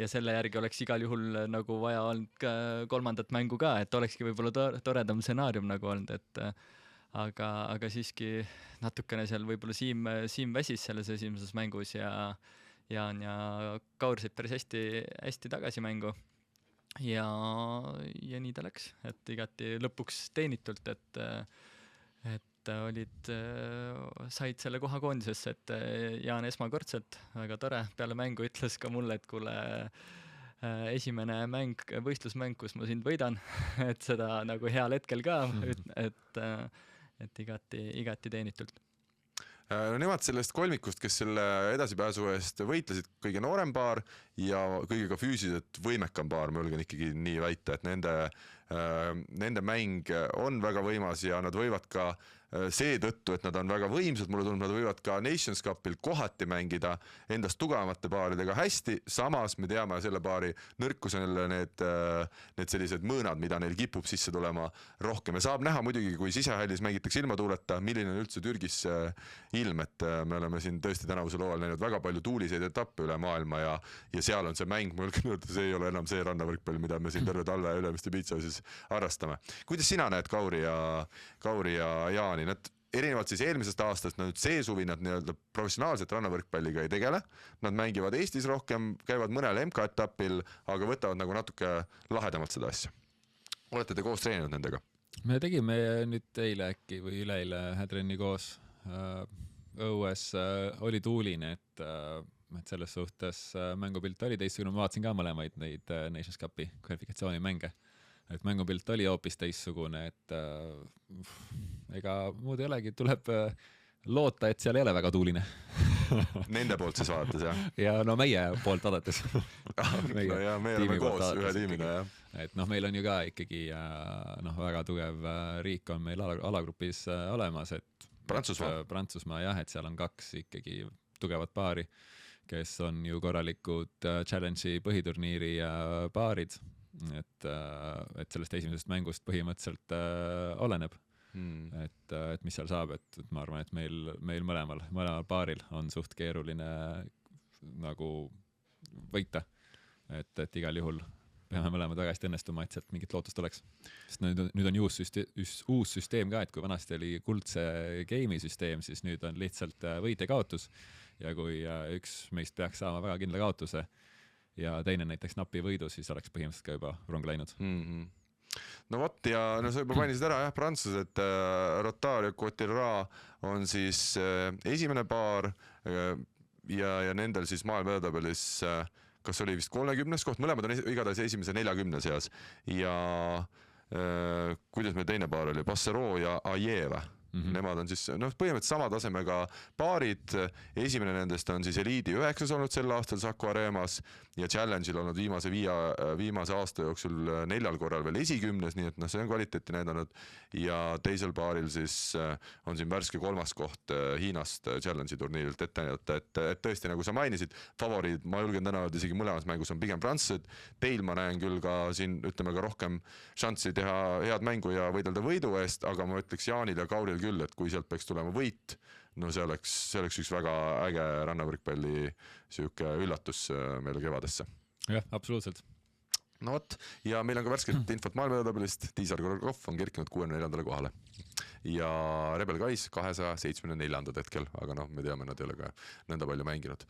selle järgi oleks igal juhul nagu vaja olnud ka kolmandat mängu ka, et olekski võib-olla toredam stsenaarium nagu olnud, et aga siiski natukene seal võib-olla Siim väsis selles esimeses mängus ja Jaan ja Kaur said päris hästi tagasi mängu ja nii ta läks, et igati lõpuks teenitult, et said selle koha koondisesse, et Jaan esmakordselt, väga tore, peale mängu ütles ka mulle, et kuule, esimene võistlusmäng, kus ma sind võidan, et seda nagu heal hetkel ka, et igati teenitult. Nemad sellest kolmikust, kes selle edasipääsu eest võitlesid, kõige noorem paar ja kõige ka füüsiliselt võimekam paar, ma julgen ikkagi nii väita, et nende mäng on väga võimas ja nad võivad ka seetõttu, et nad on väga võimsad, mulle tundub, nad võivad ka Nations Cupil kohati mängida endast tugevamate paaridega hästi, samas me teame selle paari nõrkus on need sellised mõõnad, mida neil kipub sisse tulema rohkem ja saab näha muidugi, kui sisehallis mängitakse ilmatuuleta, milline on üldse Türgis ilm, et me oleme siin tõesti tänavusel hooajal näinud väga palju tuuliseid etappe üle maailma ja seal on see mäng, ma julgen öelda, see ei ole enam see rannavõrkpall, mida me siin terve talve Ülemiste Beach House'is harrastame. Kuidas sina näed Kauri ja Jaani? Nad erinevalt siis eelmisest aastast, nüüd see suvi nad nii-öelda professionaalselt rannavõrkpalliga ei tegele, nad mängivad Eestis rohkem, käivad mõnel MK-etapil, aga võtavad nagu natuke lahedamalt seda asja. Olete te koos treeninud nendega? Me tegime nüüd eile äkki või üleeile ühe trenni koos. Õues oli tuuline, et selles suhtes mängupilt oli teistsugune, ma vaatasin ka mõlemaid neid Nations Cupi kvalifikatsioonimänge. Et mängupilt oli hoopis teistsugune, et ega muud ei olegi, tuleb loota, et seal ei ole väga tuuline. Nende poolt siis vaadates, jah? Ja no meie poolt vaadates. No ja me oleme koos ühe tiimina, jah. Et meil on ju ka ikkagi väga tugev riik on meil alagrupis olemas, et Prantsusmaa jah, et seal on 2 ikkagi tugevat paari, kes on ju korralikud Challenge'i põhiturniiri paarid. Et sellest esimesest mängust põhimõtteliselt oleneb, et mis seal saab, et ma arvan, et meil mõlemal paaril on suht keeruline nagu võita, et igal juhul peame mõlemad väga hästi õnnestuma, et sealt mingit lootust oleks. Sest nüüd on uus süsteem ka, et kui vanasti oli kuldse game'i süsteem, siis nüüd on lihtsalt võit ja kaotus ja kui üks meist peaks saama väga kindla kaotuse ja teine näiteks napi võidu, siis oleks põhimõtteliselt ka juba rong läinud. No vot, ja sa juba mainisid ära, jah, prantsused, Rotard ja Cotirra on siis esimene paar ja nendel siis maailmaedetabellis, kas oli vist 30. koht, mõlemad on igatahes esimese 40 seas ja kuidas meil teine paar oli, Passero ja Ajeva. Nemad on siis põhimõtteliselt sama tasemega paarid, esimene nendest on siis Eliidi 9 olnud sel aastal Saku Aremas ja Challenge'il olnud viimase aasta jooksul 4 korral veel esikümnes, nii et see on kvaliteeti näidanud ja teisel paaril siis on siin värske 3. koht Hiinast Challenge'i turniirilt ette näidata, et tõesti nagu sa mainisid, favoriid, ma julgen täna öelda isegi mõlemas mängus on pigem prantslased, teil ma näen küll ka siin ütleme ka rohkem šanssi teha head mängu ja võidelda võidu eest, aga ma ütleks Jaanil ja Kauril küll, et kui sealt peaks tulema võit, no see oleks üks väga äge rannavõrkpalli siuke üllatus meile kevadesse. Jah, absoluutselt. No vot, ja meil on ka värskelt infot maailmatabelist, Tiisar Gorokov on kerkinud 64. kohale ja Rebel Kais 274. hetkel, aga me teame, nad ei ole ka nõnda palju mänginud.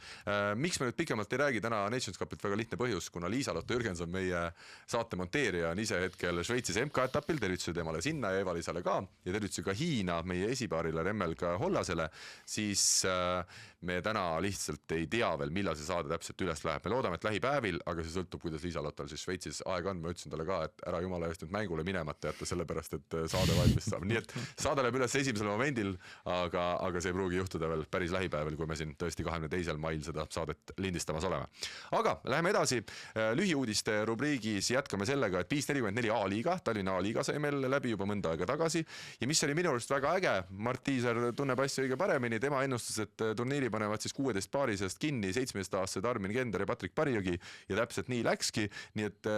Miks me nüüd pikemalt ei räägi täna Nations Cupilt, väga lihtne põhjus, kuna Liisa-Lotta Jürgenson, meie saate monteerija, on ise hetkel Šveitsis MK-etapil, tervituse temale sinna ja Eva-Liisale ka ja tervituse ka Hiina, meie esipaarile Remmelga Hollasele, siis me täna lihtsalt ei tea veel, millal see saade täpselt üles läheb. Me loodame, et lähipäevil, aga see sõltub, kuidas Liisa-Lottal siis Šveitsis aega on. Ma ütlesin talle ka, et ära jumala eest nüüd mängule minemata jätta, sellepärast, et saade valmis saab. Nii et saade läheb üles esimesel momendil, aga see ei pruugi juhtuda veel päris lähipäeval, kui me siin tõesti 22. mail seda saadet lindistamas oleme. Aga läheme edasi. Lühiuudiste rubriigis jätkame sellega, et 544 A-liiga, Tallinna A-liiga sai meil läbi juba mõnda aega tagasi ja mis oli minu arust väga äge, Mart Tiisar tunneb asja õige paremini, tema ennustas, et turniiri panevad siis 16 paarisest kinni 17-aastased Armin Kender ja Patrik Parjõgi ja täpselt nii läkski, nii et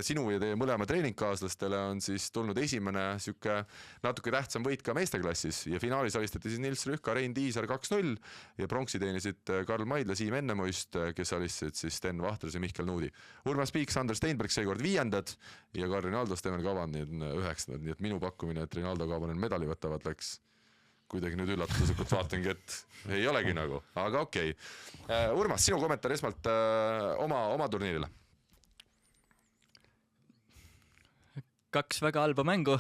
sinu ja teie mõlema treeningkaaslastele on siis tulnud esimene siuke natuke tähtsam võit ka meesteklassis ja finaalis alistati siis Nils Rühka, Rein Tiisar 2-0 ja pronksi teenisid Karl Maidla, Siim Ennemuist, kes alistasid siis Sten Vahtras ja Mihkel Nuudi. Urmas Piik, Sander Steinberg seekord 5. ja ka Rinaldo Steven Kavanen 9. Nii et minu pakkumine, et Rinaldo Kavanen medali võtavad, läks kuidagi nüüd üllatuslikult vaatangi, et ei olegi nagu, aga okei. Urmas, sinu kommentaar esmalt oma turniirile. 2 väga halba mängu,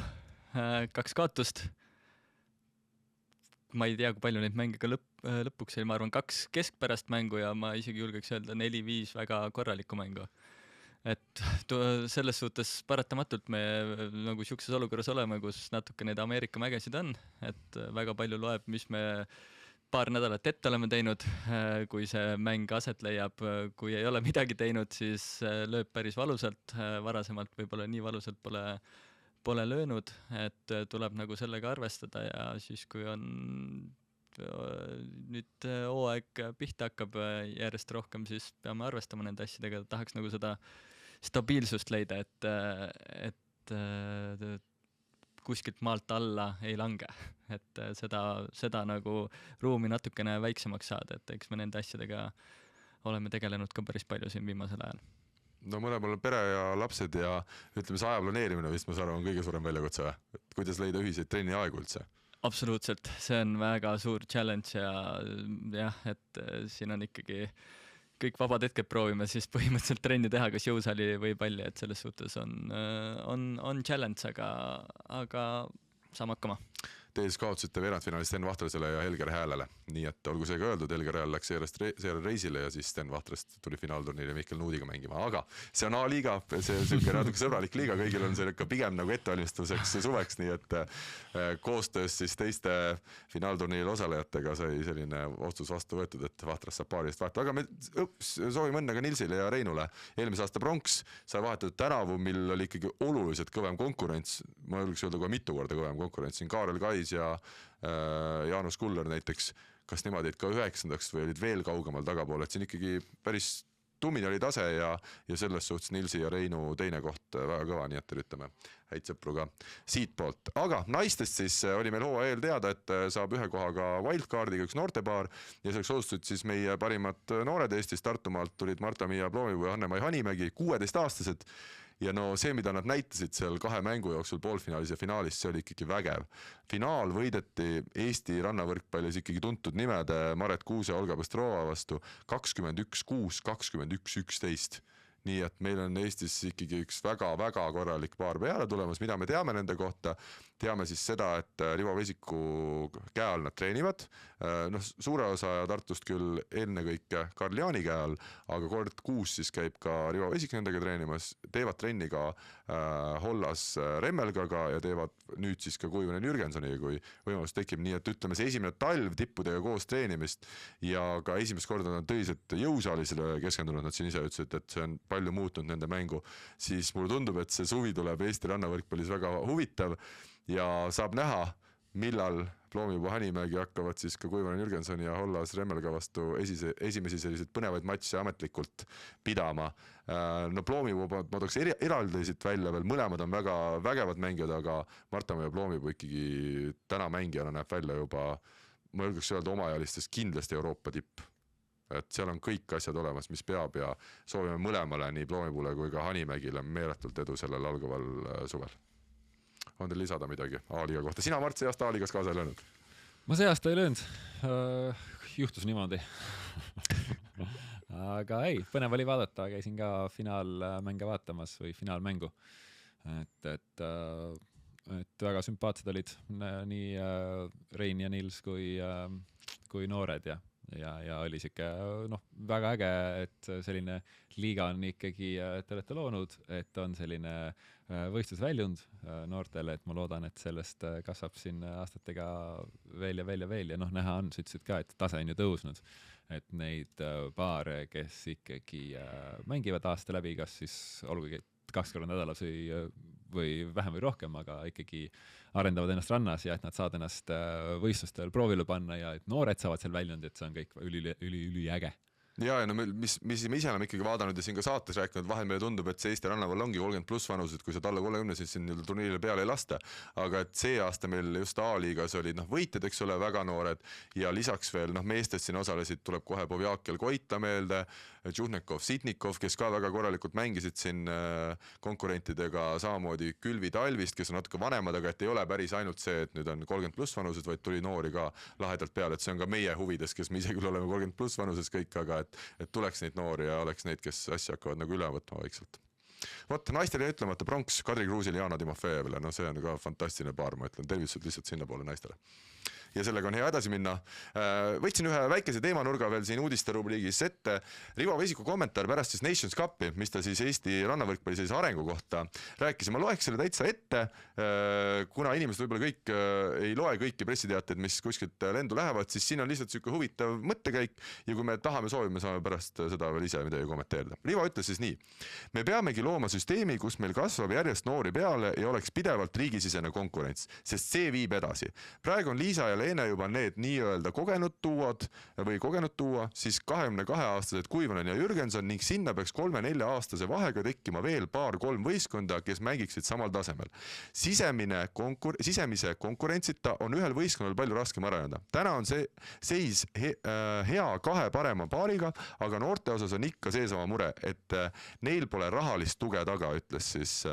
2 kaotust. Ma ei tea, kui palju neid mänge ka lõpuks oli, ma arvan 2 keskpärast mängu ja ma isegi julgeks öelda 4-5 väga korralikku mängu. Et selles suhtes paratamatult me nagu siukses olukorras oleme, kus natuke need Ameerika mägesid on, et väga palju loeb, mis me paar nädalat ette oleme teinud, kui see mäng aset leiab, kui ei ole midagi teinud, siis lööb päris valusalt, varasemalt võib-olla nii valusalt pole löönud, et tuleb nagu sellega arvestada ja siis kui on nüüd hooaeg pihta hakkab järjest rohkem, siis peame arvestama nende asjadega, tahaks nagu seda stabiilsust leida, et kuskilt maalt alla ei lange, et seda nagu ruumi natukene väiksemaks saada, et eks me nende asjadega oleme tegelenud ka päris palju siin viimasel ajal. No mõlemal on pere ja lapsed ja ütleme see aja planeerimine vist ma saan aru on kõige suurem väljakutse, et kuidas leida ühiseid trenni aegu üldse? absoluutselt, see on väga suur challenge ja jah, et siin on ikkagi kõik vabad hetked proovime siis põhimõtteliselt trenni teha, kas jõusaali või palli, et selles suhtes on challenge, aga saame hakkama. Tees kaotasite veerandfinaalis Sten Vahtrasele ja Helger Häälele, nii et olgu see ka öeldud, Helger Hääl läks seejärel reisile ja siis Sten Vahtrast tuli finaalturniiri Mihkel Nuudiga mängima, aga see on A-liiga, see on natuke sõbralik liiga, kõigil on see ikka pigem nagu ettevalmistuseks suveks, nii et koostöös siis teiste finaalturniiril osalejatega sai selline otsus vastu võetud, et Vahtrast saab paari eest vahetada, aga me soovime õnne ka Nilsile ja Reinule. Eelmise aasta pronks sai vahetatud tänavu, mil oli ikkagi oluliselt kõvem konkurents, ma julgeks öelda kohe mitu korda kõvem konkurents, siin Kaarel Kais ja Jaanus Kuller näiteks, kas nemad jäid ka 9. või olid veel kaugemal tagapool, et siin ikkagi päris tumin oli tase ja selles suhtes Nilsi ja Reinu teine koht väga kõva, nii et tervitame häid sõpru ka siit poolt. Aga naistest siis oli meil hooaja eel teada, et saab ühe kohaga wildcardiga üks noortepaar ja selleks otsustasid siis meie parimad noored Eestis Tartumaalt tulid Marta-Miia Ploomipu ja Anne-Mai Hanimägi, 16-aastased. Ja no see, mida nad näitasid seal 2 mängu jooksul poolfinaalis ja finaalis, see oli ikkagi vägev. Finaal võideti Eesti rannavõrkpallis ikkagi tuntud nimede Maret Kuuse ja Olga Pestrova vastu 21-6, 21-11. Nii et meil on Eestis ikkagi üks väga-väga korralik paar peale tulemas, mida me teame nende kohta. Teame siis seda, et Rivo Vesiku käe all nad treenivad. Suure osa Tartust küll ennekõike Karl Jaani käe all, aga kord kuus siis käib ka Rivo Vesik nendega treenimas. Teevad trenni ka Hollas Remmelgaga ja teevad nüüd siis ka Kuivanen Jürgensoniga, kui võimalus tekib. Nii et ütleme see esimene talv tippudega koos treenimist ja ka esimest korda nad tõiselt jõusaalisele keskendunud. Nad siin ise ütlesid, et see on palju muutnud nende mängu. Siis mulle tundub, et see suvi tuleb Eesti rannavõrkpallis väga huvitav ja saab näha, millal Ploomipu Hanimägi hakkavad siis ka Kuivanen Jürgensoni ja Hollas Remmelga vastu esimesi selliseid põnevaid matše ametlikult pidama. No Ploomipu ma tooks eraldisid välja veel, mõlemad on väga vägevad mängijad, aga Martamäe ja Ploomipu ikkagi täna mängijana näeb välja juba, ma julgeks öelda omajalistest kindlasti Euroopa tipp. Et seal on kõik asjad olemas, mis peab ja soovime mõlemale nii Ploomipule kui ka Hanimägile meeletult edu sellel algaval suvel. On teil lisada midagi A-liiga kohta? Sina, Mart, see aasta A-liigas kaasa ei löönud? Ma see aasta ei löönud. Juhtus niimoodi. Aga ei, põnev oli vaadata. Käisin ka finaalmänge vaatamas või finaalmängu. Et väga sümpaatsed olid nii Rein ja Nils kui noored ja oli siuke väga äge, et selline liiga on ikkagi, te olete loonud, et on selline võistlusväljund noortele, et ma loodan, et sellest kasvab siin aastatega veel ja näha on, sa ütlesid ka, et tase on ju tõusnud, et neid paare, kes ikkagi mängivad aasta läbi, kas siis olgugi 2 korda nädalas või vähem või rohkem, aga ikkagi arendavad ennast rannas ja et nad saavad ennast võistlustel proovile panna ja et noored saavad seal väljund, et see on kõik üli äge. Ja no mis me ise oleme ikkagi vaadanud ja siin ka saates rääkinud, vahel meile tundub, et see Eesti rannaval ongi 30+ vanused, kui sa alla 30 siis siin turniirile peale ei lasta, aga et see aasta meil just A-liigas olid võitjad, eks ole, väga noored ja lisaks veel meestest siin osalesid, tuleb kohe Povjakel Koita meelde, Džuhnikov, Sitnikov, kes ka väga korralikult mängisid siin konkurentidega, samamoodi Külvi Talvist, kes on natuke vanemad, aga et ei ole päris ainult see, et nüüd on 30+ vanused, vaid tuli noori ka lahedalt peale, et see on ka meie huvides, kes me ise küll oleme 30+ vanuses kõik, aga et tuleks neid noori ja oleks neid, kes asja hakkavad üle võtma vaikselt. Vot, naistele ütlemata pronks Kadri Kruusil ja Jana Timofejevile, see on ka fantastiline paar, ma ütlen, tervitused lihtsalt sinna poole naistele. Ja sellega on hea edasi minna. Võtsin ühe väikese teemanurga veel siin uudisterubriigis ette. Rivo Vesiku kommentaar pärast siis Nations Cupi, mis ta siis Eesti rannavõrkpalli sellise arengu kohta rääkis. Ma loeks selle täitsa ette, kuna inimesed võib-olla kõik ei loe kõiki pressiteateid, mis kuskilt lendu lähevad, siis siin on lihtsalt selline huvitav mõttekäik ja kui me soovime, saame pärast seda veel ise midagi kommenteerida. Rivo ütles siis nii. Me peamegi looma süsteemi, kus meil kasvab järjest noori peale ja oleks pidevalt riigisisene konkurents, sest see viib edasi. Praegu on Liisa ja Leene juba need nii-öelda kogenud tuua, siis 22-aastased Kuivanen ja Jürgenson ning sinna peaks 3-4 aastase vahega tekkima veel 2-3 võistkonda, kes mängiksid samal tasemel. Sisemise konkurentsita on ühel võistkonnal palju raskem areneda. Täna on see seis hea 2 parema paariga, aga noorte osas on ikka seesama mure, et neil pole rahalist tuge taga, ütles siis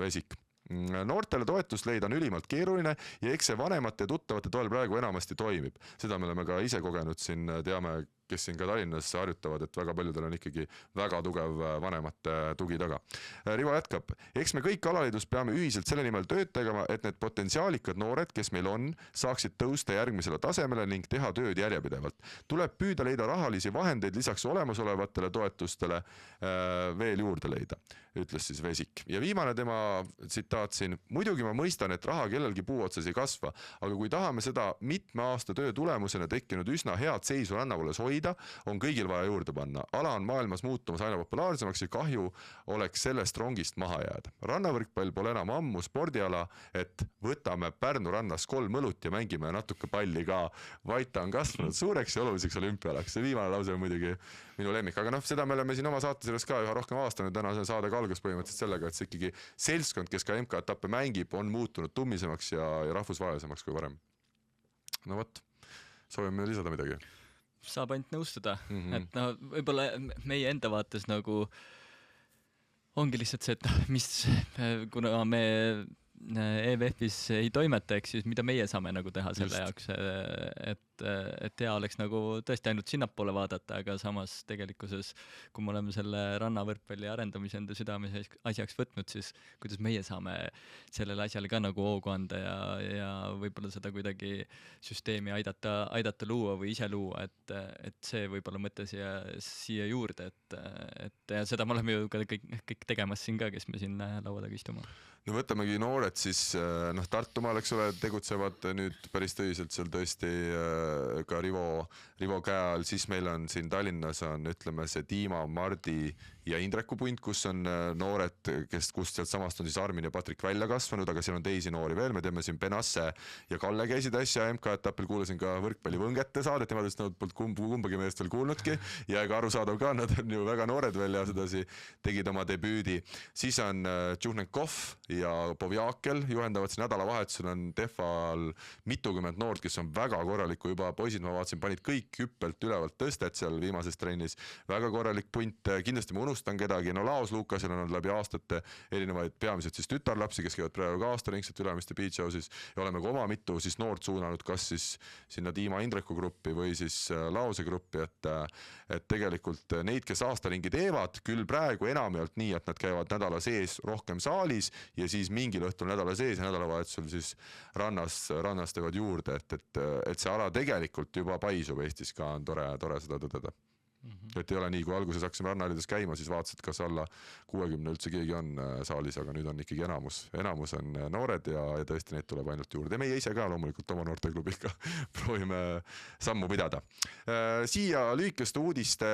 Vesik. Noortele toetust leida on ülimalt keeruline ja eks see vanemate ja tuttavate toel praegu enamasti toimib. Seda me oleme ka ise kogenud siin, teame, kes siin ka Tallinnas harjutavad, et väga paljudel on ikkagi väga tugev vanemate tugi taga. Rivo jätkab, eks me kõik alaliidus peame ühiselt selle nimel tööd tegema, et need potentsiaalikad noored, kes meil on, saaksid tõusta järgmisele tasemele ning teha tööd järjepidevalt. Tuleb püüda leida rahalisi vahendeid lisaks olemasolevatele toetustele veel juurde leida, ütles siis Vesik. Ja viimane tema tsitaat siin, muidugi ma mõistan, et raha kellelgi puu otsas ei kasva, aga kui tahame seda mitme aasta töö tulemusena tekkinud üsna head seisu rannavooles hoida, on kõigil vaja juurde panna. Ala on maailmas muutumas aina populaarsemaks ja kahju oleks sellest rongist maha jääda. Rannavõrkpall pole enam ammu spordiala, et võtame Pärnu rannas 3 õlut ja mängime natuke palli ka, vaid ta on kasvanud suureks ja oluliseks olümpialaks. See viimane lause on muidugi minu lemmik, aga seda me oleme siin oma saates sellest ka üha rohkem avastanud. Täna see saade algas põhimõtteliselt sellega, et see ikkagi seltskond, kes ka MK-etappe mängib, on muutunud tummisemaks ja rahvusvahelisemaks kui varem. No võt, soovime lisada midagi. Saab ainult nõustuda, et võib-olla meie enda vaates nagu ongi lihtsalt see, et kuna me EVF-is ei toimeta, eks siis mida meie saame nagu teha selle jaoks, et hea oleks nagu tõesti ainult sinnapoole vaadata, aga samas tegelikkuses, kui me oleme selle rannavõrkpalli arendamise enda südames asjaks võtnud, siis kuidas meie saame sellele asjale ka nagu hoogu anda ja võib-olla seda kuidagi süsteemi aidata luua või ise luua, et see võib-olla mõte siia juurde, et ja seda me oleme ju ka kõik tegemas siin ka, kes me siin laua taga istume. No võtamegi noored siis, Tartumaal, eks ole, tegutsevad nüüd päris tõsiselt seal tõesti ka Rivo käe all, siis meil on siin Tallinnas on, ütleme, see Tiima, Mardi ja Indreku punt, kus on noored, kust sealt samast on siis Armin ja Patrik välja kasvanud, aga seal on teisi noori veel, me teeme siin Benasse ja Kalle käisid äsja MK-etapil, kuulasin ka võrkpallivõngete saadet, nemad ütlesid, et kumbagi meest veel kuulnudki ja ega arusaadav ka, nad on ju väga noored veel ja sedasi tegid oma debüüdi. Siis on Tšuhnenkov ja Povjakel juhendavad siin nädalavahetusel on Tehval mitukümmend noort, kes on väga korraliku juba poisid, ma vaatasin, panid kõik hüppelt ülevalt tõstet seal viimases trennis, väga korralik punt, kindlasti ma unustan kedagi, no Laos Lukasel on läbi aastate erinevaid peamiselt siis tütarlapsi, kes käivad praegu ka aastaringselt Ülemiste Beach House'is ja oleme ka oma mitu siis noort suunanud, kas siis sinna Tiima Indreku gruppi või siis Lause gruppi, et tegelikult neid, kes aastaringi teevad, küll praegu enamjaolt nii, et nad käivad nädala sees rohkem saalis ja siis mingil õhtul nädala sees ja nädalavahetusel siis rannas teevad juurde, et see ala tegelikult juba paisub Eestis ka, on tore seda tõdeda. Et ei ole nii, kui alguses hakkasime rannaliides käima, siis vaatasid, kas alla 60 üldse keegi on saalis, aga nüüd on ikkagi enamus on noored ja tõesti neid tuleb ainult juurde. Ja meie ise ka loomulikult oma noorteklubiga proovime sammu pidada. Siia lühikeste uudiste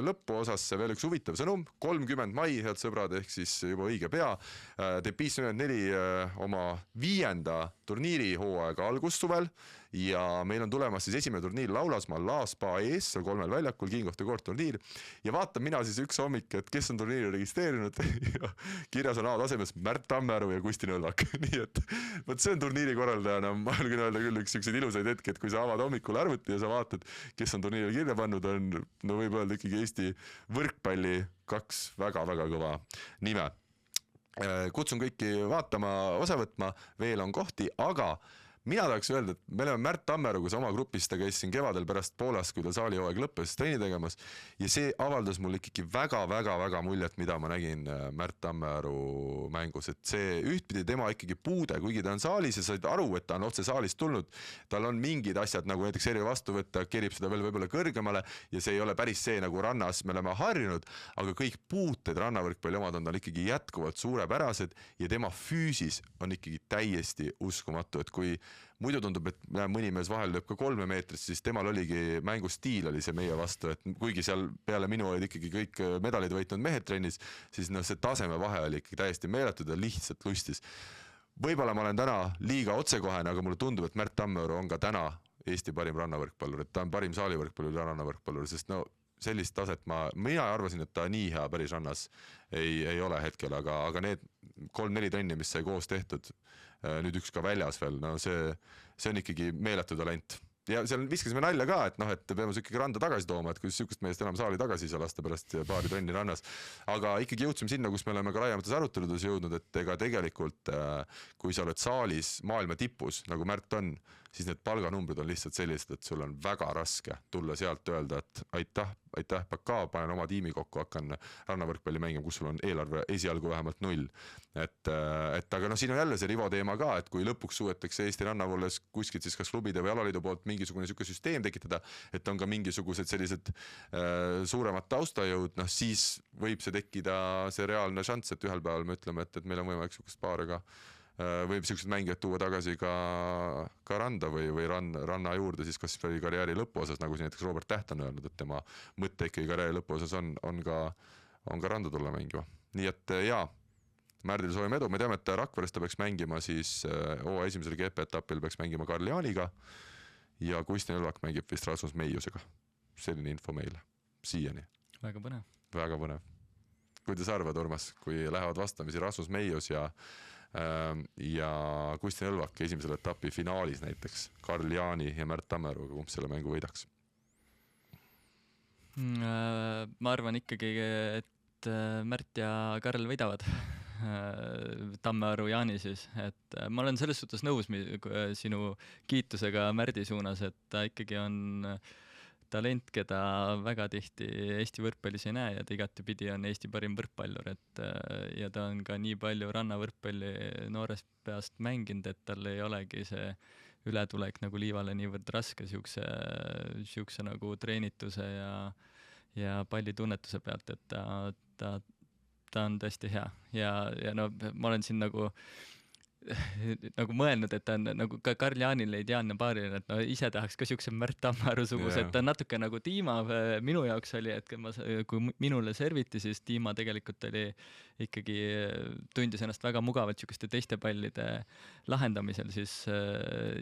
lõppu osasse veel üks huvitav sõnum. 30 mai, head sõbrad, ehk siis juba õige pea, teeb Peace 44 oma 5. turniiri hooaega algussuvel ja meil on tulemas siis esimene turniir Laulasmaal Laaspa ees, seal 3 väljakul, King of the Court turniir ja vaatan mina siis üks hommik, et kes on turniiri registreerinud ja kirjas on A-tasemes Märt Tammearu ja Kusti Nõlvak. Nii et võt see on turniiri korraldajana, ma julgen öelda küll üks ilusaid hetki, et kui sa avad hommikul arvuti ja sa vaatad, kes on turniiri kirja pannud, on no võib öelda ikkagi Eesti võrkpalli 2 väga-väga kõva nime. Kutsun kõiki vaatama, osa võtma, veel on kohti, aga mina tahaks öelda, et me oleme Märt Tammeruga oma grupis, ta käis siin kevadel pärast Poolas, kui ta saalihooaeg lõppes treeni tegemas ja see avaldas mul ikkagi väga-väga-väga muljet, mida ma nägin Märt Tammeru mängus, et see ühtpidi tema ikkagi puude, kuigi ta on saalis ja said aru, et ta on otse saalist tulnud, tal on mingid asjad, nagu näiteks eri vastuvõtta, kerib seda veel võib-olla kõrgemale ja see ei ole päris see, nagu rannas me oleme harjunud, aga kõik puuted rannavõrkpalli omad on tal ikkagi jätkuvalt suurepärased ja tema füüsis on ikkagi täiesti uskumatu, et kui muidu tundub, et mõni mees vahel lööb ka 3 meetrist, siis temal oligi mängustiil oli see meie vastu, et kuigi seal peale minu olid ikkagi kõik medalid võitnud mehed trennis, siis see taseme vahe oli ikkagi täiesti meeletud ja lihtsalt lustis. Võib-olla ma olen täna liiga otsekohene, aga mulle tundub, et Märt Tammearu on ka täna Eesti parim rannavõrkpallur, et ta on parim saalivõrkpallur ja rannavõrkpallur, sest no sellist taset mina arvasin, et ta nii hea päris rannas ei ole hetkel, aga need 3-4 trenni, mis sai koos tehtud, nüüd üks ka väljas veel, no see on ikkagi meeletu talent ja seal viskasime nalja ka, et noh, et peame ikkagi randa tagasi tooma, et kui sihukest meest enam saali tagasi ei saa lasta pärast paari trenni rannas. Aga ikkagi jõudsime sinna, kus me oleme ka laiemates aruteludes jõudnud, et ega tegelikult kui sa oled saalis maailma tipus, nagu Märt on, siis need palganumbrid on lihtsalt sellised, et sul on väga raske tulla sealt öelda, et aitäh, Paka, panen oma tiimi kokku, hakkan rannavõrkpalli mängima, kus sul on eelarve esialgu vähemalt 0. Et aga noh, siin on jälle see Rivo teema ka, et kui lõpuks suuetakse Eesti rannavalles kuskilt siis kas klubide või alaliidu poolt mingisugune siuke süsteem tekitada, et on ka mingisugused sellised suuremad taustajõud, noh siis võib see tekkida see reaalne šanss, et ühel päeval me ütleme, et meil on võimalik siukest paare ka võib siuksed mängijad tuua tagasi ka randa või ranna juurde siis kas või karjääri lõpuosas, nagu siin näiteks Robert Täht on öelnud, et tema mõte ikkagi karjääri lõpuosas on ka randa tulla mängima. Nii et jaa, Märdil soovime edu, me teame, et Rakveres ta peaks mängima siis esimesel GP-etapil peaks mängima Karl Jaaniga ja Kuistjan Õlvak mängib vist Rasmus Meiusega. Selline info meile siiani. Väga põnev. Väga põnev. Kuidas arvad, Urmas, kui lähevad vastamisi Rasmus Meius ja Kuistjan Õlvak esimesel etapi finaalis näiteks Karl Jaani ja Märt Tammearuga, kumb selle mängu võidaks? Ma arvan ikkagi, et Märt ja Karl võidavad. Tammearu Jaani siis, et ma olen selles suhtes nõus sinu kiitusega Märdi suunas, et ta ikkagi on talent, keda väga tihti Eesti võrkpallis ei näe ja ta igatepidi on Eesti parim võrkpallur, et ja ta on ka nii palju rannavõrkpalli noorest peast mänginud, et tal ei olegi see ületulek nagu liivale niivõrd raske siukse nagu treenituse ja pallitunnetuse pealt, et ta on tõesti hea ja no ma olen siin nagu mõelnud, et ta on nagu ka Karl Jaanile ideaalne paaril, et no ise tahaks ka siukse Märt Tammearu sugus, et ta on natuke nagu Tiima minu jaoks oli, et kui minule serviti, siis Tiima tegelikult oli ikkagi tundis ennast väga mugavalt siukeste teiste pallide lahendamisel siis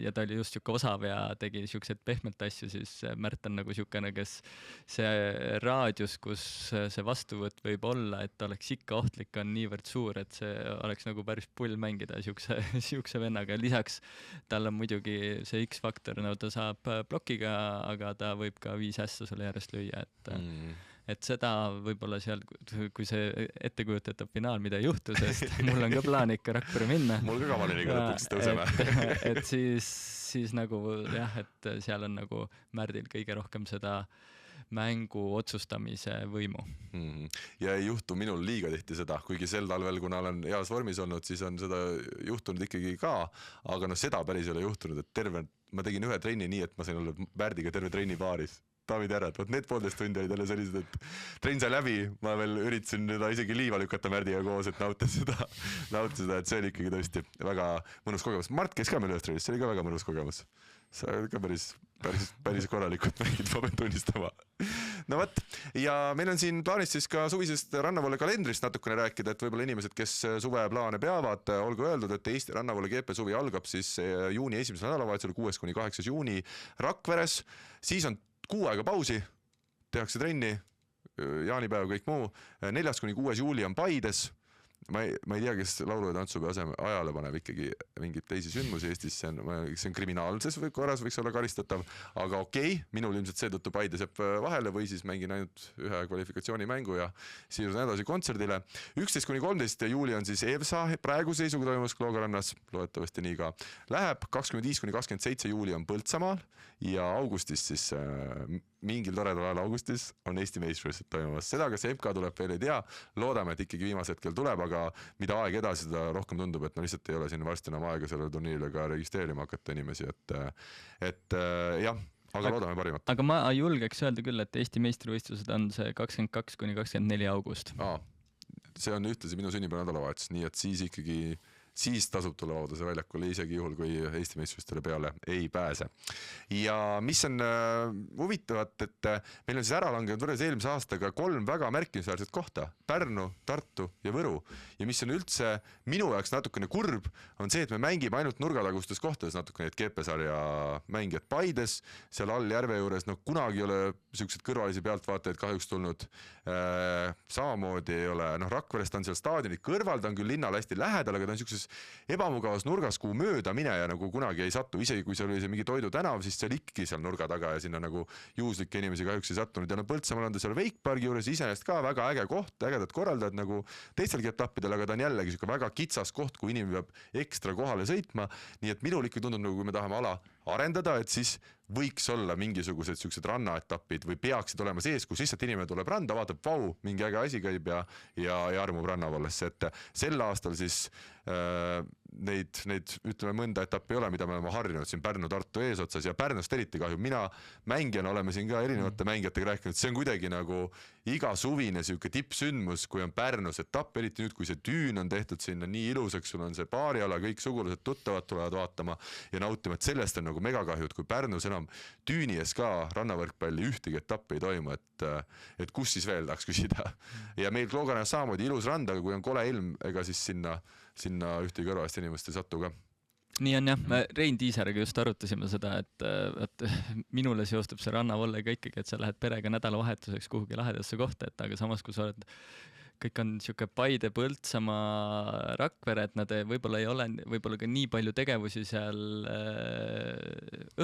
ja ta oli just siuke osav ja tegi siukseid pehmelt asju, siis Märt on nagu siukene, kes see raadius, kus see vastuvõtt võib olla, et oleks ikka ohtlik, on niivõrd suur, et see oleks nagu päris pull mängida siukse vennaga. Lisaks tal on muidugi see X-faktor, no ta saab plokiga, aga ta võib ka 5 ässa sulle järjest lüüa, et seda võib-olla seal, kui see ettekujutatav finaal, mida ei juhtu, sest mul on ka plaan ikka Rakvere minna. Mul ka kavaliniga lõpuks tõuseme. et siis nagu jah, et seal on nagu Märdil kõige rohkem seda mängu otsustamise võimu. Ja ei juhtu minul liiga tihti seda, kuigi sel talvel, kuna olen heas vormis olnud, siis on seda juhtunud ikkagi ka, aga no seda päris ei ole juhtunud, et ma tegin ühe trenni nii, et ma sain olla Märdiga terve trenni paaris. David Järad, need 1,5 tundi olid jälle sellised, et trenn sai läbi, ma veel üritasin teda isegi liiva lükata Märdiga koos, et nautida seda, et see oli ikkagi tõesti väga mõnus kogemus. Mart käis ka meil ühes trennis, see oli ka väga mõnus kogemus. Sa ka päris korralikult mängid, ma pean tunnistama. No võt, ja meil on siin plaanis siis ka suvisest rannavalle kalendrist natukene rääkida, et võib-olla inimesed, kes suveplaane peavad, olgu öeldud, et Eesti rannavalle GP suvi algab siis juuni 1. nädalavahetusel 6.–8. juuni Rakveres, siis on 6 aega pausi, tehakse trenni, jaanipäev, kõik muu, 4.–6. juuli on Paides, ma ei tea, kes laulu- ja tantsupeo ajale paneb ikkagi mingeid teisi sündmusi Eestis, see on kriminaalses korras võiks olla karistatav, aga okei, minul ilmselt seetõttu Paides jääb vahele või siis mängin ainult ühe kvalifikatsioonimängu ja siirdusin edasi kontserdile. 11.–13. juuli on siis EVSA praeguse seisuga toimus Kloogarannas, loodetavasti nii ka läheb, 25.–27. juuli on Põltsamaal ja augustis siis mingil toredal ajal augustis on Eesti meistrivõistlused toimumas. Seda, kas MK tuleb veel ei tea, loodame, et ikkagi viimase hetkel tuleb, aga mida aeg edasi, seda rohkem tundub, et no lihtsalt ei ole siin varsti enam aega sellele turniirile ka registreerima hakata inimesi, et jah, aga loodame parimat. Aga ma julgeks öelda küll, et Eesti meistrivõistlused on see 22.–24. august. See on ühtlasi minu sünnipäeva nädalavahetus, nii et siis tasub tulla Vabaduse väljakule isegi juhul, kui Eesti meistrivõistlustele peale ei pääse. Ja mis on huvitavat, et meil on siis ära langenud võrreldes eelmise aastaga 3 väga märkimisväärset kohta, Pärnu, Tartu ja Võru. Ja mis on üldse minu jaoks natukene kurb, on see, et me mängime ainult nurgatagustes kohtades natukene neid GP-sarja mängijad Paides, seal all järve juures, no kunagi ei ole sellised kõrvalisi pealtvaatajaid kahjuks tulnud. Samamoodi ei ole, Rakverest on seal staadioni kõrval, ta on küll linnale hästi lähedal, aga ta on sellises sellises ebamugavas nurgas, kuhu mööda mine ja nagu kunagi ei satu, isegi kui seal oli see mingi toidutänav, siis seal ikkagi seal nurga taga ja sinna nagu juhuslikke inimesi kahjuks ei sattunud ja no Põltsamaal on ta seal Wakeparki juures iseenesest ka väga äge koht, ägedad korraldajad nagu teistelgi etappidel, aga ta on jällegi siuke väga kitsas koht, kui inimene peab ekstra kohale sõitma, nii et minul ikka tundub nagu, kui me tahame ala arendada, et siis võiks olla mingisugused siuksed rannaetapid või peaksid olema sees, kus lihtsalt inimene tuleb randa, vaatab, vau, mingi äge asi käib ja armub rannavallesse, et sel aastal siis neid ütleme mõnda etappi ei ole, mida me oleme harjunud siin Pärnu-Tartu eesotsas ja Pärnust eriti kahju. Mina mängijana oleme siin ka erinevate mängijatega rääkinud, see on kuidagi nagu iga suvine siuke tippsündmus, kui on Pärnus etapp, eriti nüüd, kui see tüün on tehtud sinna nii ilusaks, sul on see baariala, kõik sugulased tuttavad tulevad vaatama ja nautima, et sellest on nagu megakahju, et kui Pärnus enam tüüni ees ka rannavõrkpalli ühtegi etappi ei toimu, et kus siis veel tahaks küsida. Ja meil Kloogarannas samamoodi ilus rand, aga kui on kole ilm, ega siis sinna ühtegi kõrvalist inimest ei satu ka. Nii on jah, me Rein Tiiseriga just arutasime seda, et minule seostub see rannavollega ikkagi, et sa lähed perega nädalavahetuseks kuhugi lahedasse kohta, et aga samas kui sa oled, kõik on siuke Paide, Põltsamaa, Rakvere, et nad võib-olla ei ole võib-olla ka nii palju tegevusi seal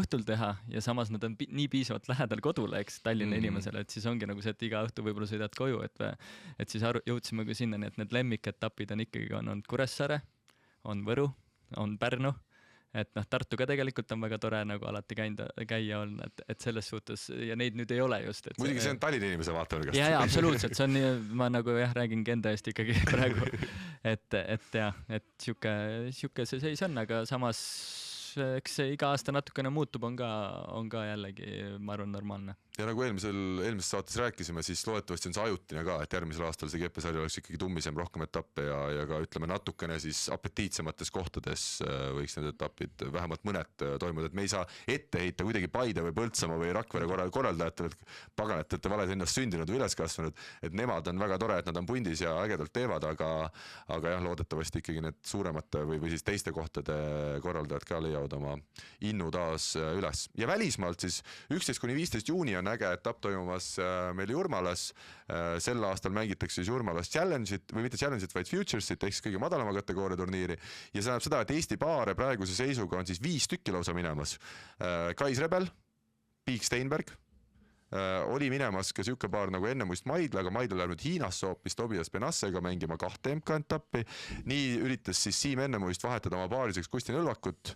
õhtul teha ja samas nad on nii piisavalt lähedal kodule, eks Tallinna inimesele, et siis ongi nagu see, et iga õhtu võib-olla sõidad koju, et siis jõudsime ka sinnani, et need lemmiketapid on ikkagi olnud Kuressaare, on Võru, on Pärnu, et noh, Tartu ka tegelikult on väga tore nagu alati käia on, et selles suhtes ja neid nüüd ei ole just. Muidugi see on Tallinna inimese vaatenurgast. Ja, absoluutselt, see on nii, ma nagu jah, räägingi enda eest ikkagi praegu, et siuke see seis on, aga samas eks see iga aasta natukene muutub, on ka jällegi, ma arvan, normaalne. Ja nagu eelmises saates rääkisime, siis loodetavasti on see ajutine ka, et järgmisel aastal see GP-sarja oleks ikkagi tummisem, rohkem etappe ja ka ütleme natukene siis apetiitsemates kohtades võiks need etapid vähemalt mõned toimuda, et me ei saa ette heita kuidagi Paide või Põltsamaa või Rakvere korraldajatele, et paganat, et te vales ennast sündinud või üles kasvanud, et nemad on väga tore, et nad on pundis ja ägedalt teevad, aga jah, loodetavasti ikkagi need suuremate või siis teiste kohtade korraldajad ka leiavad oma innu taas üles. Ja välismaalt siis 11-15 juuni on äge etapp toimumas meil Jurmalas. Sel aastal mängitakse siis Jurmalas Challenge'it või mitte Challenge'it, vaid Futures'it ehk siis kõige madalama kategooria turniiri. Ja see näeb seda, et Eesti paare praeguse seisuga on siis 5 tükki lausa minemas. Kais Rebel, Piik Steinberg, oli minemas ka siuke paar nagu Ennemuist Maidla, aga Maidla läheb nüüd Hiinasse hoopis Tobias Benassega mängima 2 MK-etappi. Nii üritas siis Siim Ennemuist vahetada oma paariseks Kustin Õlvakut,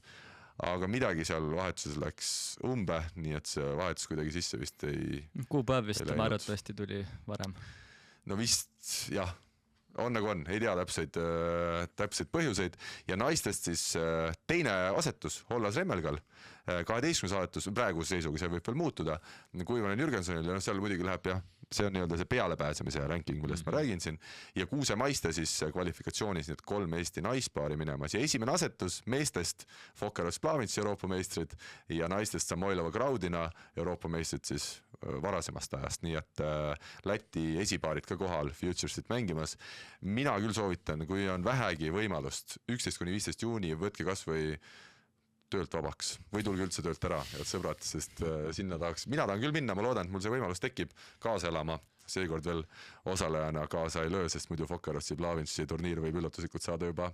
aga midagi seal vahetuses läks umbe, nii et see vahetus kuidagi sisse vist ei... Kuupäev vist määratavasti tuli varem. No vist, jah, on nagu on, ei tea täpseid põhjuseid ja naistest siis teine asetus Hollas Remmelgal, 12. asetus praeguse seisuga, see võib veel muutuda, Kuivanen Jürgensonil ja seal muidugi läheb jah, see on nii-öelda see pealepääsemise ranking, millest ma räägin siin ja Kuuse Maiste siis kvalifikatsioonis need 3 Eesti naispaari minemas ja esimene asetus meestest Fokeros Plavits Euroopa meistrid ja naistest Samoilova Graudina Euroopa meistrid siis varasemast ajast, nii et Läti esipaarid ka kohal Futuresit mängimas. Mina küll soovitan, kui on vähegi võimalust 11-15 juuni, võtke kas või töölt vabaks või tulge üldse töölt ära, head sõbrad, sest sinna mina tahan küll minna, ma loodan, et mul see võimalus tekib kaasa elama, seekord veel osalejana kaasa ei löö, sest muidu Fokerossi Plavitsi turniir võib üllatuslikult saada juba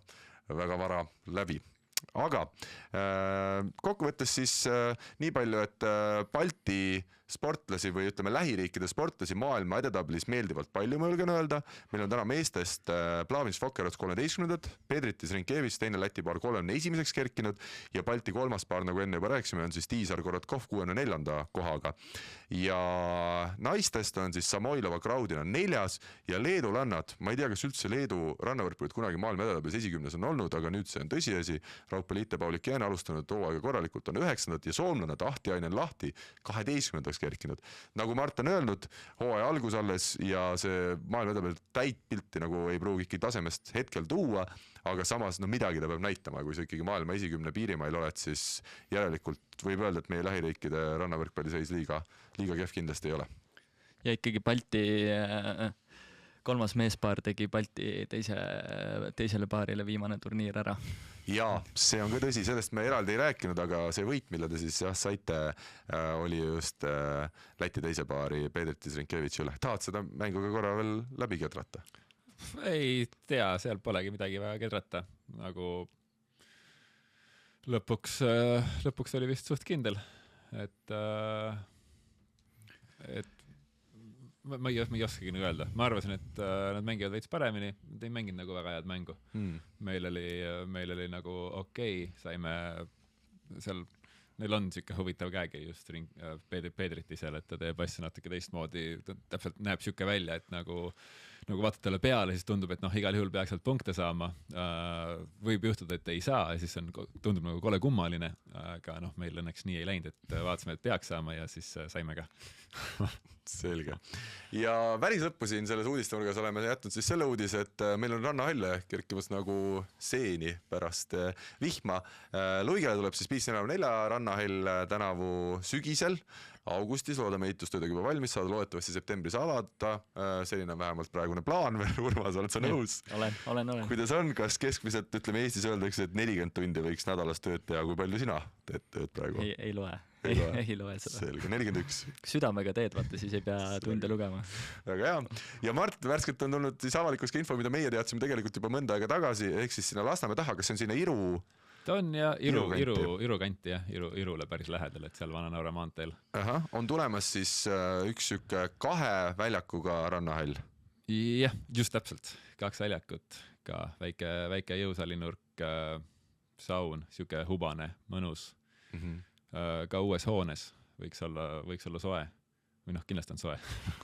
väga vara läbi. Aga kokkuvõttes siis nii palju, et Balti sportlasi või ütleme lähiriikide sportlasi maailma edetablis meeldivalt palju, ma julgen öelda. Meil on täna meestest Plavits Fokeros 13. Pedritis Rinkevits, teine Läti paar 31. kerkinud ja Balti 3. paar, nagu enne juba rääkisime, on siis Tiisar Korotkov 64. kohaga. Ja naistest on siis Samoilova Graudina 4. ja leedulannad, ma ei tea, kas üldse Leedu rannavõrkpallid kunagi maailma edetablis esikümnes on olnud, aga nüüd see on tõsiasi. Raupa Liite Paulik Jääne alustanud hooaega korralikult on 9. ja soomlannad Ahti Ainen Lahti 12. kerkinud. Nagu Mart on öelnud, hooaja algus alles ja see maailma edetabel täit pilti nagu ei pruugiki tasemest hetkel tuua, aga samas midagi ta peab näitama, kui sa ikkagi maailma esikümne piirimail oled, siis järelikult võib öelda, et meie lähiriikide rannavõrkpalli seis liiga kehv kindlasti ei ole. Ja ikkagi Balti 3. meespaar tegi Balti teisele paarile viimane turniir ära. Jaa, see on ka tõsi, sellest me eraldi ei rääkinud, aga see võit, mille te siis saite, oli just Läti teise paari Pedritis Rinkevitsi üle. Tahad seda mängu ka korra veel läbi kedrata? ei tea, seal polegi midagi väga kedrata, nagu lõpuks oli vist suht kindel, et ma ei oskagi nagu öelda. Ma arvasin, et nad mängivad veits paremini, nad ei mänginud nagu väga head mängu. Meil oli nagu okei, saime seal, neil on siuke huvitav käegi just Pedriti seal, et ta teeb asja natuke teistmoodi, ta täpselt näeb siuke välja, et nagu vaatad talle peale, siis tundub, et igal juhul peaks sealt punkte saama. Võib juhtuda, et ei saa ja siis tundub nagu kole kummaline, aga meil õnneks nii ei läinud, et vaatasime, et peaks saama ja siis saime ka. Selge. Ja välislõppu siin selles uudistemurgas oleme jätnud siis selle uudise, et meil on rannahalle kerkimas nagu seeni pärast vihma. Luigele tuleb siis 544 rannahall tänavu sügisel, augustis, loodame ehitustöödega juba valmis saada, loodetavasti septembris avada. Selline on vähemalt praegune plaan veel. Urmas, oled sa nõus? Olen. Kuidas on, kas keskmiselt, ütleme Eestis öeldakse, et 40 tundi võiks nädalas tööd teha, kui palju sina teed tööd praegu? Ei loe. Ei loe seda. Selge, 41. Südamega teed, vaata, siis ei pea tunde lugema. Väga hea. Ja Mart, värskelt on tulnud siis avalikus ka info, mida meie teadsime tegelikult juba mõnda aega tagasi, ehk siis sinna Lasnamäe taha, kas see on sinna Iru? Ta on ja Iru kanti jah, Irule päris lähedal, et seal Vana-Naura maanteel. On tulemas siis üks siuke 2 väljakuga rannahall. Jah, just täpselt. 2 väljakut, ka väike jõusalinurk, saun, siuke hubane, mõnus. Ka uues hoones võiks olla soe. Või kindlasti on soe.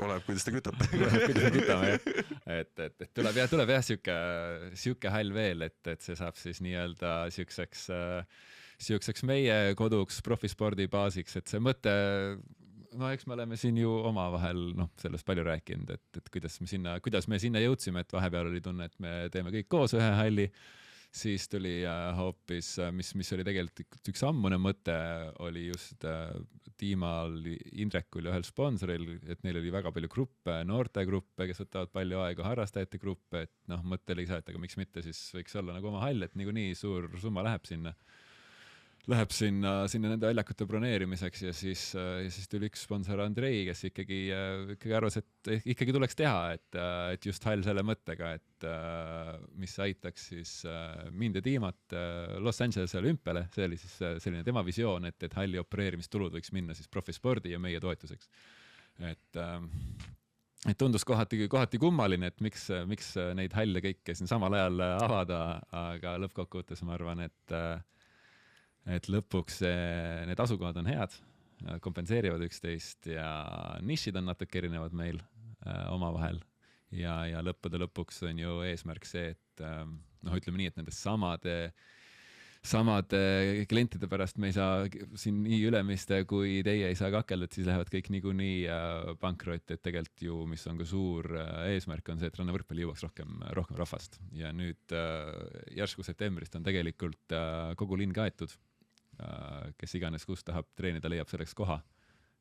Oleneb, kuidas te kütate. Kuidas me kütame, jah. Et tuleb jah siuke hall veel, et see saab siis nii-öelda siukseks meie koduks profispordi baasiks, et see mõte, eks me oleme siin ju omavahel sellest palju rääkinud, et kuidas me sinna jõudsime, et vahepeal oli tunne, et me teeme kõik koos ühe halli. Siis tuli hoopis, mis oli tegelikult üks ammune mõte, oli just tiimal Indrekul ja ühel sponsoril, et neil oli väga palju gruppe, noortegruppe, kes võtavad palju aega, harrastajate gruppe, et mõte oli see, et aga miks mitte siis võiks olla nagu oma hall, et niikuinii suur summa läheb sinna nende väljakute broneerimiseks ja siis tuli üks sponsor Andrei, kes ikkagi arvas, et ikkagi tuleks teha, et just hall selle mõttega, et mis aitaks siis mind ja tiimat Los Angelese olümpiale, see oli siis selline tema visioon, et halli opereerimistulud võiks minna siis profispordi ja meie toetuseks. Et tundus kohati kummaline, et miks neid halle kõike siin samal ajal avada, aga lõppkokkuvõttes ma arvan, et lõpuks need asukohad on head, kompenseerivad üksteist ja nišid on natuke erinevad meil omavahel ja lõppude lõpuks on ju eesmärk see, et ütleme nii, et nendest samade klientide pärast me ei saa siin nii Ülemiste kui teie ei saa kakelda, et siis lähevad kõik niikuinii pankrotti, et tegelikult ju, mis on ka suur eesmärk, on see, et rannavõrkpalli jõuaks rohkem rahvast ja nüüd järsku septembrist on tegelikult kogu linn kaetud. Kes iganes, kus tahab treenida, leiab selleks koha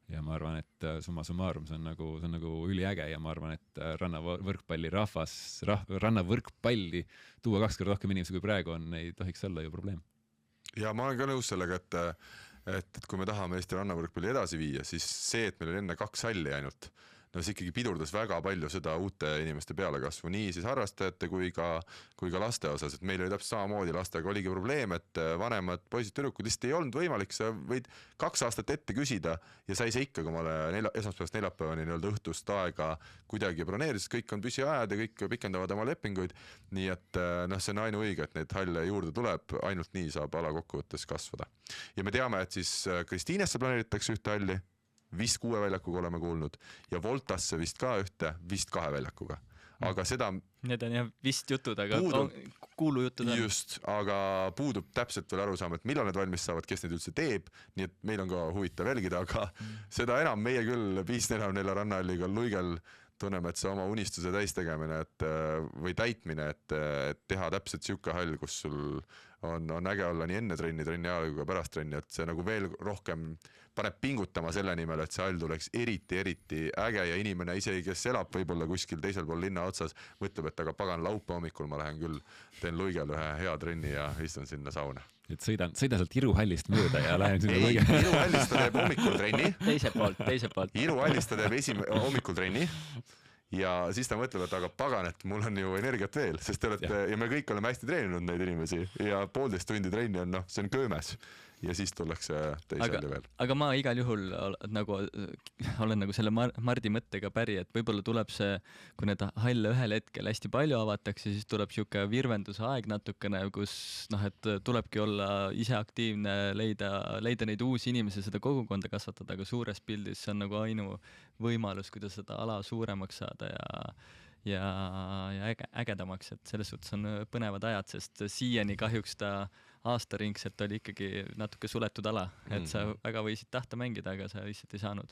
ja ma arvan, et summa summarum see on nagu üliäge ja ma arvan, et rannavõrkpalli tuua 2 korda rohkem inimesi kui praegu on, ei tohiks olla ju probleem. Ja ma olen ka nõus sellega, et kui me tahame Eesti rannavõrkpalli edasi viia, siis see, et meil on enne 2 halli ainult, see ikkagi pidurdas väga palju seda uute inimeste pealekasvu, nii siis harrastajate kui ka laste osas, et meil oli täpselt samamoodi lastega oligi probleem, et vanemad poisid-tüdrukud lihtsalt ei olnud võimalik, sa võid 2 aastat ette küsida ja sa ei saa ikkagi omale esmaspäevast neljapäevani õhtust aega kuidagi broneerida, sest kõik on püsiajad ja kõik pikendavad oma lepinguid, nii et see on ainuõige, et neid halle juurde tuleb, ainult nii saab ala kokkuvõttes kasvada. Ja me teame, et siis Kristiinesse planeeritakse ühte halli, vist 6 väljakuga oleme kuulnud ja Voltasse vist ka ühte, vist 2 väljakuga. Aga seda... Need on jah vist jutud, aga kuulujutud on. Just, aga puudub täpselt veel aru saama, et millal need valmis saavad, kes neid üldse teeb, nii et meil on ka huvitav jälgida, aga seda enam meie küll 544 rannahalliga Luigel tunneme, et see oma unistuse täistegemine või täitmine, et teha täpselt siuke hall, kus sul on äge olla nii enne trenni ajal kui ka pärast trenni, et see nagu veel rohkem paneb pingutama selle nimel, et see hall tuleks eriti äge ja inimene isegi, kes elab võib-olla kuskil teisel pool linna otsas, mõtleb, et aga pagan laupäeva hommikul ma lähen küll, teen Luigel ühe hea trenni ja istun sinna sauna. Et sõidan sealt Iru hallist mööda ja lähen sinna Luigel. Ei, Iru hallist ta teeb hommikul trenni. Teise poolt. Iru hallist ta teeb hommikul trenni ja siis ta mõtleb, et aga pagan, et mul on ju energiat veel, sest te olete ja me kõik oleme hästi treeninud neid inimesi ja 1,5 tundi trenni on see on köömes ja siis tullakse teisele veel. Aga ma igal juhul nagu olen nagu selle Mardi mõttega päri, et võib-olla tuleb see, kui need halle ühel hetkel hästi palju avatakse, siis tuleb siuke virvenduse aeg natukene, kus et tulebki olla ise aktiivne, leida neid uusi inimesi, seda kogukonda kasvatada, aga suures pildis see on nagu ainu võimalus, kuidas seda ala suuremaks saada ja ägedamaks, et selles suhtes on põnevad ajad, sest siiani kahjuks ta aastaringselt oli ikkagi natuke suletud ala, et sa väga võisid tahta mängida, aga sa lihtsalt ei saanud.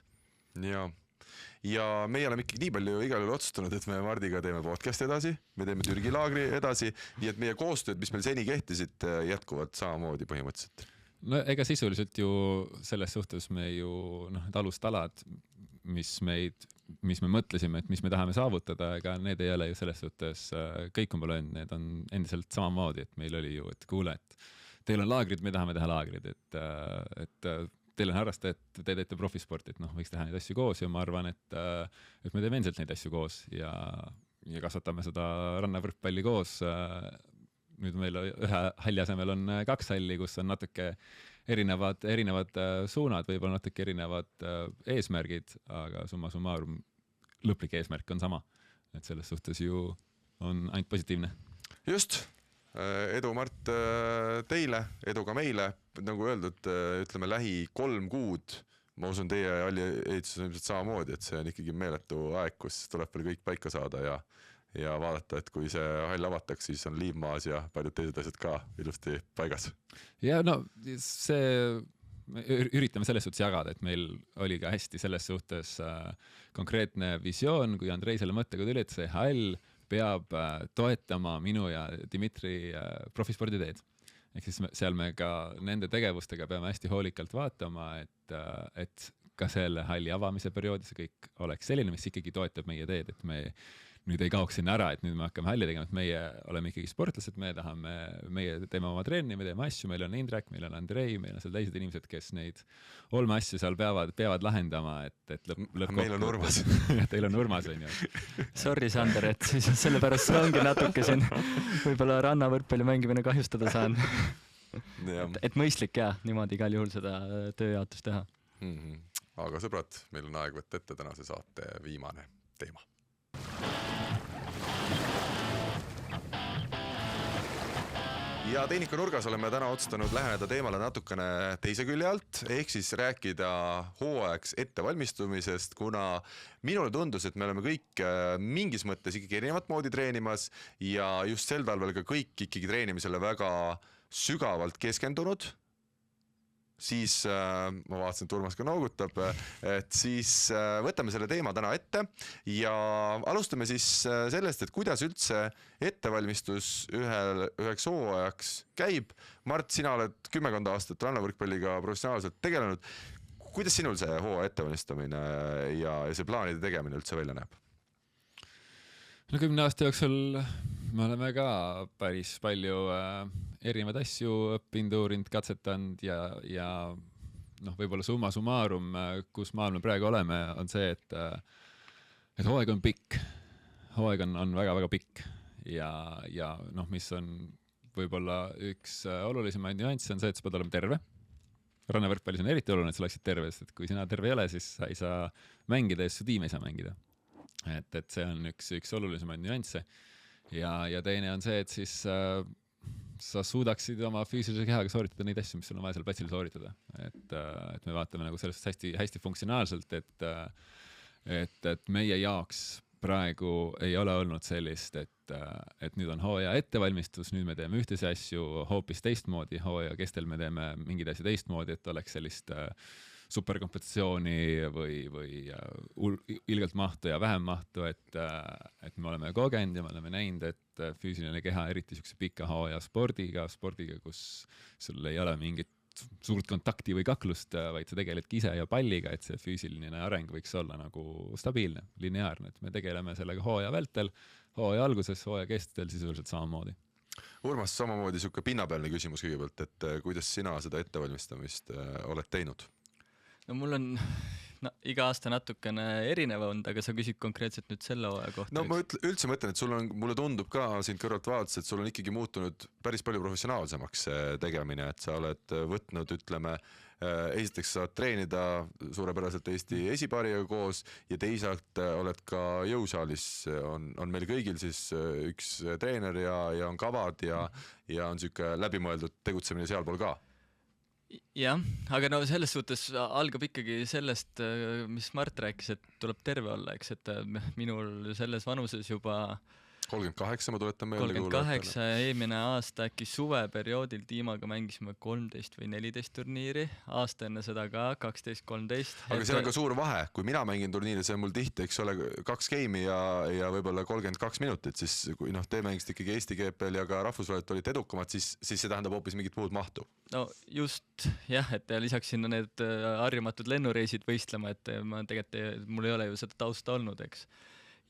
Ja meie oleme ikkagi nii palju igal juhul otsustanud, et me Mardiga teeme podcast edasi, me teeme Türgi laagri edasi, nii et meie koostööd, mis meil seni kehtisid, jätkuvad samamoodi põhimõtteliselt. No ega sisuliselt ju selles suhtes me ju need alustalad, mis me mõtlesime, et mis me tahame saavutada, ega need ei ole ju selles suhtes kõikuma löönud, need on endiselt samamoodi, et meil oli ju, et kuule, et teil on laagrid, me tahame teha laagrid, et teil on harrastajad, te teete profisporti, et võiks teha neid asju koos ja ma arvan, et me teeme endiselt neid asju koos ja kasvatame seda rannavõrkpalli koos. Nüüd meil ühe halli asemel on 2 halli, kus on natuke erinevad suunad, võib-olla natuke erinevad eesmärgid, aga summa summarum lõplik eesmärk on sama. Et selles suhtes ju on ainult positiivne. Just. Edu, Mart, teile, edu ka meile, nagu öeldud, ütleme lähi 3 kuud, ma usun teie halli ehitus on ilmselt samamoodi, et see on ikkagi meeletu aeg, kus tuleb veel kõik paika saada ja vaadata, et kui see hall avatakse, siis on liiv maas ja paljud teised asjad ka ilusti paigas. Ja me üritame selles suhtes jagada, et meil oli ka hästi selles suhtes konkreetne visioon, kui Andrei selle mõttega tuli, et see hall peab toetama minu ja Dimitri profisporditeed. Ehk siis seal me ka nende tegevustega peame hästi hoolikalt vaatama, et ka selle halli avamise perioodis kõik oleks selline, mis ikkagi toetab meie teed, et me nüüd ei kaoks sinna ära, et nüüd me hakkame halli tegema, et meie oleme ikkagi sportlased, meie teeme oma trenni, me teeme asju, meil on Indrek, meil on Andrei, meil on seal teised inimesed, kes neid olmeasju seal peavad lahendama, et lõpp meil on Urmas. Teil on Urmas, on ju. Sorry, Sander, et siis sellepärast ongi natuke siin võib-olla rannavõrkpalli mängimine kahjustada saan. Et mõistlik niimoodi igal juhul seda tööjaotust teha. Aga sõbrad, meil on aeg võtta ette tänase saate viimane teema. Ja Tehnika nurgas oleme täna otsustanud läheneda teemale natukene teise külje alt, ehk siis rääkida hooajaks ettevalmistumisest, kuna minule tundus, et me oleme kõik mingis mõttes ikkagi erinevat moodi treenimas ja just sel talvel ka kõik ikkagi treenimisele väga sügavalt keskendunud. Siis ma vaatasin, et Urmas ka noogutab, et siis võtame selle teema täna ette ja alustame siis sellest, et kuidas üldse ettevalmistus üheks hooajaks käib. Mart, sina oled 10 aastat rannavõrkpalliga professionaalselt tegelenud. Kuidas sinul see hooaja ettevalmistamine ja see plaanide tegemine üldse välja näeb? No 10 aasta jooksul me oleme ka päris palju erinevaid asju õppinud, uurinud, katsetanud ja võib-olla summa summarum, kus maal me praegu oleme, on see, et hooaeg on pikk. Hooaeg on väga-väga pikk ja mis on võib-olla üks olulisemaid nüansse on see, et sa pead olema terve. Rannavõrkpallis on eriti oluline, et sa oleksid terve, sest kui sina terve ei ole, siis sa ei saa mängida ja su tiim ei saa mängida. Et see on üks olulisemaid nüansse. Ja teine on see, et siis sa suudaksid oma füüsilise kehaga sooritada neid asju, mis sul on vaja seal platsil sooritada. Et me vaatame nagu sellest hästi funktsionaalselt, et meie jaoks praegu ei ole olnud sellist, et nüüd on hooaja ettevalmistus, nüüd me teeme ühtesi asju hoopis teistmoodi, hooaja kestel me teeme mingid asju teistmoodi, et oleks sellist superkompensatsiooni või ilgelt mahtu ja vähem mahtu, et me oleme kogenud ja me oleme näinud, et füüsiline keha, eriti sellise pika hooaja spordiga, kus sul ei ole mingit suurt kontakti või kaklust, vaid sa tegeledki ise ja palliga, et see füüsiline areng võiks olla nagu stabiilne, lineaarne, et me tegeleme sellega hooaja vältel, hooaja alguses, hooaja kestel sisuliselt samamoodi. Urmas, samamoodi siuke pinnapealne küsimus kõigepealt, et kuidas sina seda ettevalmistamist oled teinud? No mul on iga aasta natukene erinev olnud, aga sa küsid konkreetselt nüüd selle hooaja kohta. No ma üldse mõtlen, et sul on, mulle tundub ka siin kõrvalt vaadates, et sul on ikkagi muutunud päris palju professionaalsemaks see tegemine, et sa oled võtnud, ütleme, esiteks saad treenida suurepäraselt Eesti esipariga koos ja teisalt oled ka jõusaalis, on meil kõigil siis üks treener ja on kavad ja on siuke läbimõeldud tegutsemine sealpool ka. Jah, aga no selles suhtes algab ikkagi sellest, mis Mart rääkis, et tuleb terve olla, eks, et minul selles vanuses juba 38, ma tuletan meelde. 38 ja eelmine aasta äkki suveperioodil tiimaga mängisime 13 või 14 turniiri, aasta enne seda ka 12-13. Aga see on ka suur vahe, kui mina mängin turniiri, see on mul tihti, eks ole, 2 game'i ja võib-olla 32 minutit, siis kui te mängisite ikkagi Eesti GPL ja ka rahvusvaheliselt olite edukamad, siis see tähendab hoopis mingit muud mahtu. No just, jah, et lisaks sinna need harjumatud lennureisid võistlema, et ma tegelikult, mul ei ole ju seda tausta olnud, eks.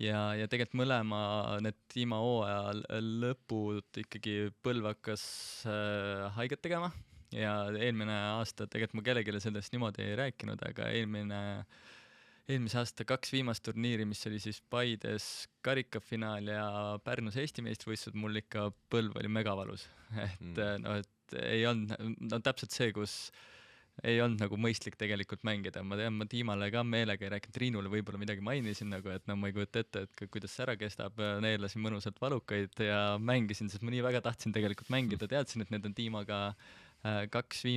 Ja tegelikult mõlema need tiima hooaja lõpud ikkagi põlv hakkas haiget tegema ja eelmine aasta tegelikult ma kellelegi sellest niimoodi ei rääkinud, aga eelmise aasta 2 viimast turniiri, mis oli siis Paides karikafinaal ja Pärnus Eesti meistrivõistlused, mul ikka põlv oli megavalus. Et ei olnud täpselt see, kus ei olnud nagu mõistlik tegelikult mängida. Ma tean, ma tiimale ka meelega ei rääkinud, Triinule võib-olla midagi mainisin, nagu, et ma ei kujuta ette, et kuidas see ära kestab, neelasin mõnusalt valukaid ja mängisin, sest ma nii väga tahtsin tegelikult mängida, teadsin, et need on tiimaga 2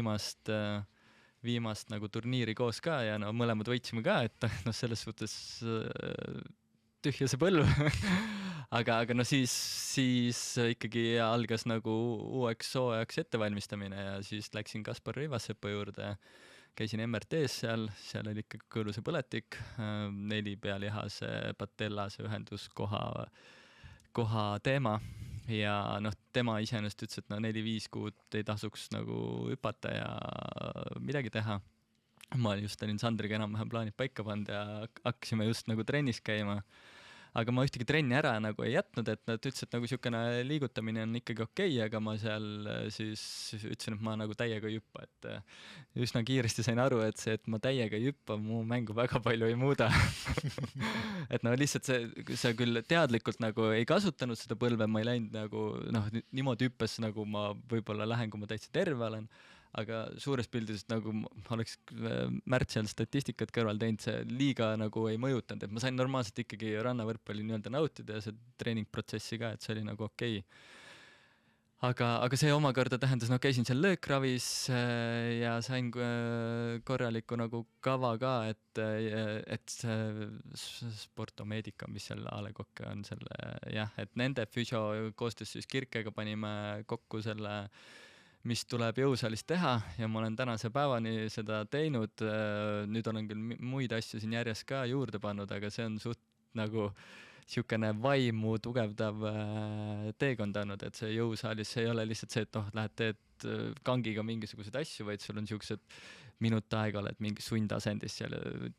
viimast nagu turniiri koos ka ja no mõlemad võitsime ka, et selles suhtes tühja see põlv. aga no siis ikkagi algas nagu uueks hooajaks ettevalmistamine ja siis läksin Kaspar Rivassepa juurde, käisin MRT-s seal oli ikka kõõluse põletik, 4 pealihase patellase ühenduskoha teema ja tema iseenesest ütles, et 4-5 kuud ei tasuks nagu hüpata ja midagi teha. Ma just olin Sandriga enam-vähem plaanid paika pannud ja hakkasime just nagu trennis käima. Aga ma ühtegi trenni ära nagu ei jätnud, et nad ütlesid, et nagu siukene liigutamine on ikkagi okei, aga ma seal siis ütlesin, et ma nagu täiega ei hüppa, et üsna kiiresti sain aru, et see, et ma täiega ei hüppa, mu mängu väga palju ei muuda. Et lihtsalt see küll teadlikult nagu ei kasutanud seda põlve, ma ei läinud nagu niimoodi hüppes, nagu ma võib-olla lähen, kui ma täitsa terve olen. Aga suures pildides nagu oleks Märt seal statistikat kõrval teinud, see liiga nagu ei mõjutanud, et ma sain normaalselt ikkagi rannavõrkpalli nii-öelda nautida ja see treeningprotsessi ka, et see oli nagu okei. Aga see omakorda tähendas, käisin seal löökravis ja sain korraliku nagu kava ka, et sportomeedika, mis seal A. Le Coq on selle, jah, et nende füsio koostöös siis Kirkega panime kokku selle, mis tuleb jõusaalis teha ja ma olen tänase päevani seda teinud. Nüüd olen küll muid asju siin järjest ka juurde pannud, aga see on suht nagu siukene vaimu tugevdav teekond olnud, et see jõusaalis ei ole lihtsalt see, et lähed teed kangiga mingisuguseid asju, vaid sul on siuksed minut aega oled mingi sundasendis seal,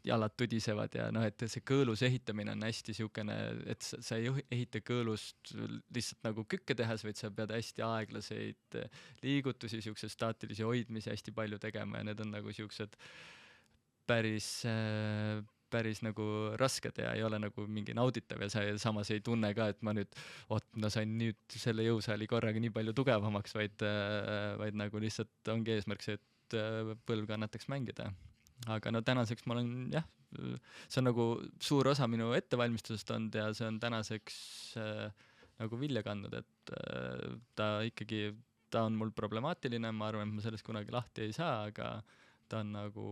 jalad tudisevad ja et see kõõlus ehitamine on hästi siukene, et sa ei ehita kõõlust lihtsalt nagu kükke tehes, vaid sa pead hästi aeglaseid liigutusi, siukse staatilisi hoidmisi hästi palju tegema ja need on nagu siuksed päris nagu rasked ja ei ole nagu mingi nauditav ja sa samas ei tunne ka, et ma nüüd sain nüüd selle jõusaali korraga nii palju tugevamaks, vaid nagu lihtsalt ongi eesmärk see, et põlv kannataks mängida. Aga tänaseks ma olen, jah, see on nagu suur osa minu ettevalmistusest olnud ja see on tänaseks nagu vilja kandnud, et ta on mul problemaatiline, ma arvan, et ma sellest kunagi lahti ei saa, aga ta on nagu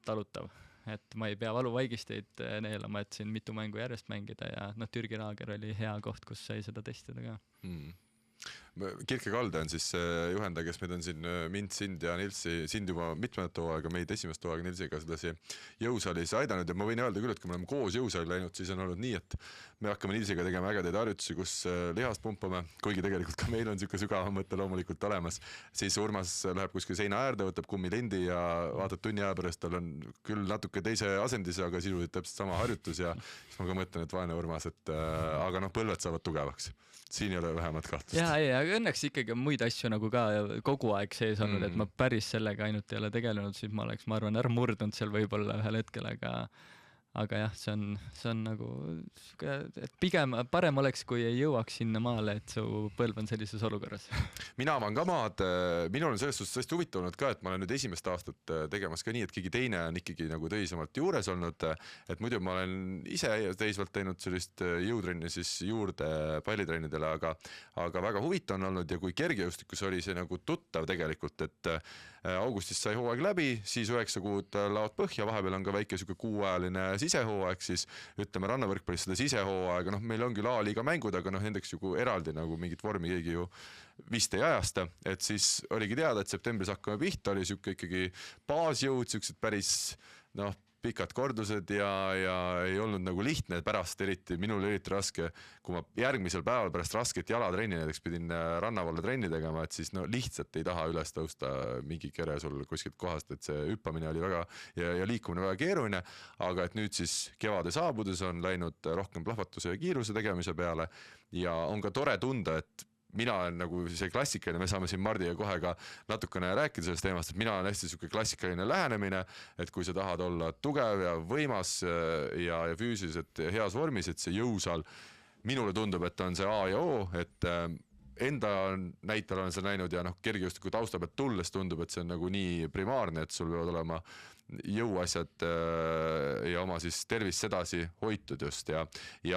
talutav. Et ma ei pea valuvaigisteid neelama, et siin mitu mängu järjest mängida ja Türgi laager oli hea koht, kus sai seda testida ka. Kirke Kalde on siis juhendaja, kes meid on siin mind, sind ja Nilsi, sind juba mitmendat hooaega, meid esimest hooaega Nilsiga sedasi jõusaalis aidanud ja ma võin öelda küll, et kui me oleme koos jõusaali läinud, siis on olnud nii, et me hakkame Nilsiga tegema ägedaid harjutusi, kus lihast pumpame, kuigi tegelikult ka meil on siuke sügavam mõte loomulikult olemas, siis Urmas läheb kuskil seina äärde, võtab kummilindi ja vaatab tunni aja pärast, tal on küll natuke teise asendise, aga sisuliselt täpselt sama harjutus ja siis ma ka mõtlen, et vaene Urmas, et aga põlved saavad tugevaks. Siin ei ole vähemat kahtlust. Aga õnneks ikkagi on muid asju nagu ka kogu aeg sees olnud, et ma päris sellega ainult ei ole tegelenud, siis ma oleks, ma arvan, ära murdunud seal võib-olla ühel hetkel, aga jah, see on nagu, et pigem parem oleks, kui ei jõuaks sinna maale, et su põlv on sellises olukorras. Mina avan ka maad, minul on selles suhtes hästi huvitav olnud ka, et ma olen nüüd esimest aastat tegemas ka nii, et keegi teine on ikkagi nagu tõsisemalt juures olnud, et muidu ma olen ise teisvalt teinud sellist jõutrenni siis juurde pallitrennidele, aga väga huvitav on olnud ja kui kergejõustikus oli see nagu tuttav tegelikult, et augustis sai hooaeg läbi, siis 9 kuud laod põhja, vahepeal on ka väike siuke kuuajaline sisehooaeg, siis ütleme rannavõrkpallis seda sisehooaega, meil ongi A-liiga mängud, aga nendeks ju eraldi nagu mingit vormi keegi ju vist ei ajasta, et siis oligi teada, et septembris hakkame pihta, oli siuke ikkagi baasjõud, siuksed päris pikad kordused ja ei olnud nagu lihtne, pärast minul eriti raske, kui ma järgmisel päeval pärast rasket jalatrenni näiteks pidin rannavalle trenni tegema, et siis lihtsalt ei taha üles tõusta mingi kere sul kuskilt kohast, et see hüppamine oli väga ja liikumine väga keeruline, aga et nüüd siis kevade saabudes on läinud rohkem plahvatuse ja kiiruse tegemise peale ja on ka tore tunda, et mina olen nagu see klassikaline, me saame siin Mardiga kohe ka natukene rääkida sellest teemast, et mina olen hästi siuke klassikaline lähenemine, et kui sa tahad olla tugev ja võimas ja füüsiliselt heas vormis, et see jõusaal minule tundub, et on see A ja O, et enda näitel olen seda näinud ja kergejõustiku tausta pealt tulles tundub, et see on nagu nii primaarne, et sul peavad olema jõuasjad ja oma siis tervist sedasi hoitud just ja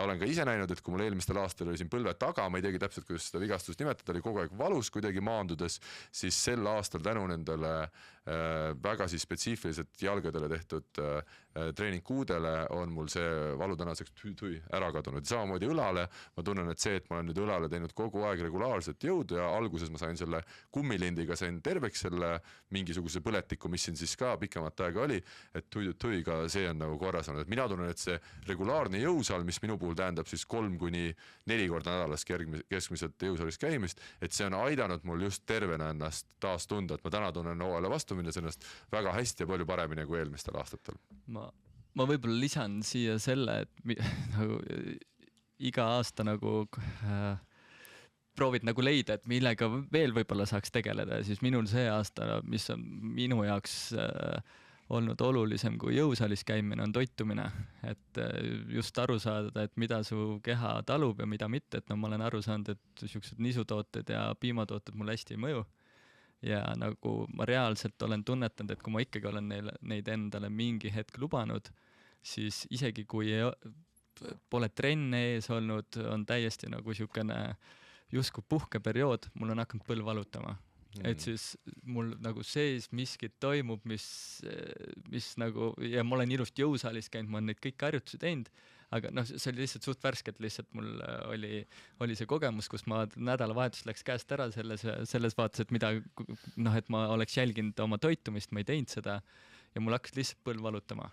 olen ka ise näinud, et kui mul eelmistel aastal oli siin põlve taga, ma ei teagi täpselt, kuidas seda vigastust nimetada, oli kogu aeg valus kuidagi maandudes, siis sel aastal tänu nendele väga siis spetsiifiliselt jalgadele tehtud treeningkuudele on mul see valu tänaseks ära kadunud. Samamoodi õlale, ma tunnen, et see, et ma olen nüüd õlale teinud kogu aeg regulaarset jõudu ja alguses ma sain selle kummilindiga sain terveks selle mingisuguse põletiku, mis siin siis ka pikemat aega oli, et tuiga see on nagu korras olnud. Et mina tunnen, et see regulaarne jõusaal, mis minu puhul tähendab siis 3 kuni 4 korda nädalas keskmiselt jõusaalis käimist, et see on aidanud mul just tervena ennast taas tunda, et ma täna tunnen hooajale vastu minnes ennast väga hästi ja palju paremini kui eelmistel aastatel. Ma võib-olla lisan siia selle, et nagu iga aasta nagu proovid nagu leida, et millega veel võib-olla saaks tegeleda ja siis minul see aasta, mis on minu jaoks olnud olulisem kui jõusaalis käimine, on toitumine, et just aru saada, et mida su keha talub ja mida mitte, et ma olen aru saanud, et siuksed nisutooted ja piimatooted mulle hästi ei mõju ja nagu ma reaalselt olen tunnetanud, et kui ma ikkagi olen neid endale mingi hetk lubanud, siis isegi kui pole trenne ees olnud, on täiesti nagu siukene justkui puhkeperiood, mul on hakanud põlv valutama. Et siis mul nagu sees miskit toimub, mis nagu, ja ma olen ilust jõusaalis käinud, ma olen neid kõik harjutusi teinud, aga see oli lihtsalt suht värskelt, lihtsalt mul oli see kogemus, kus ma nädalavahetus läks käest ära selles vaates, et et ma oleks jälginud oma toitumist, ma ei teinud seda ja mul hakkas lihtsalt põlv valutama.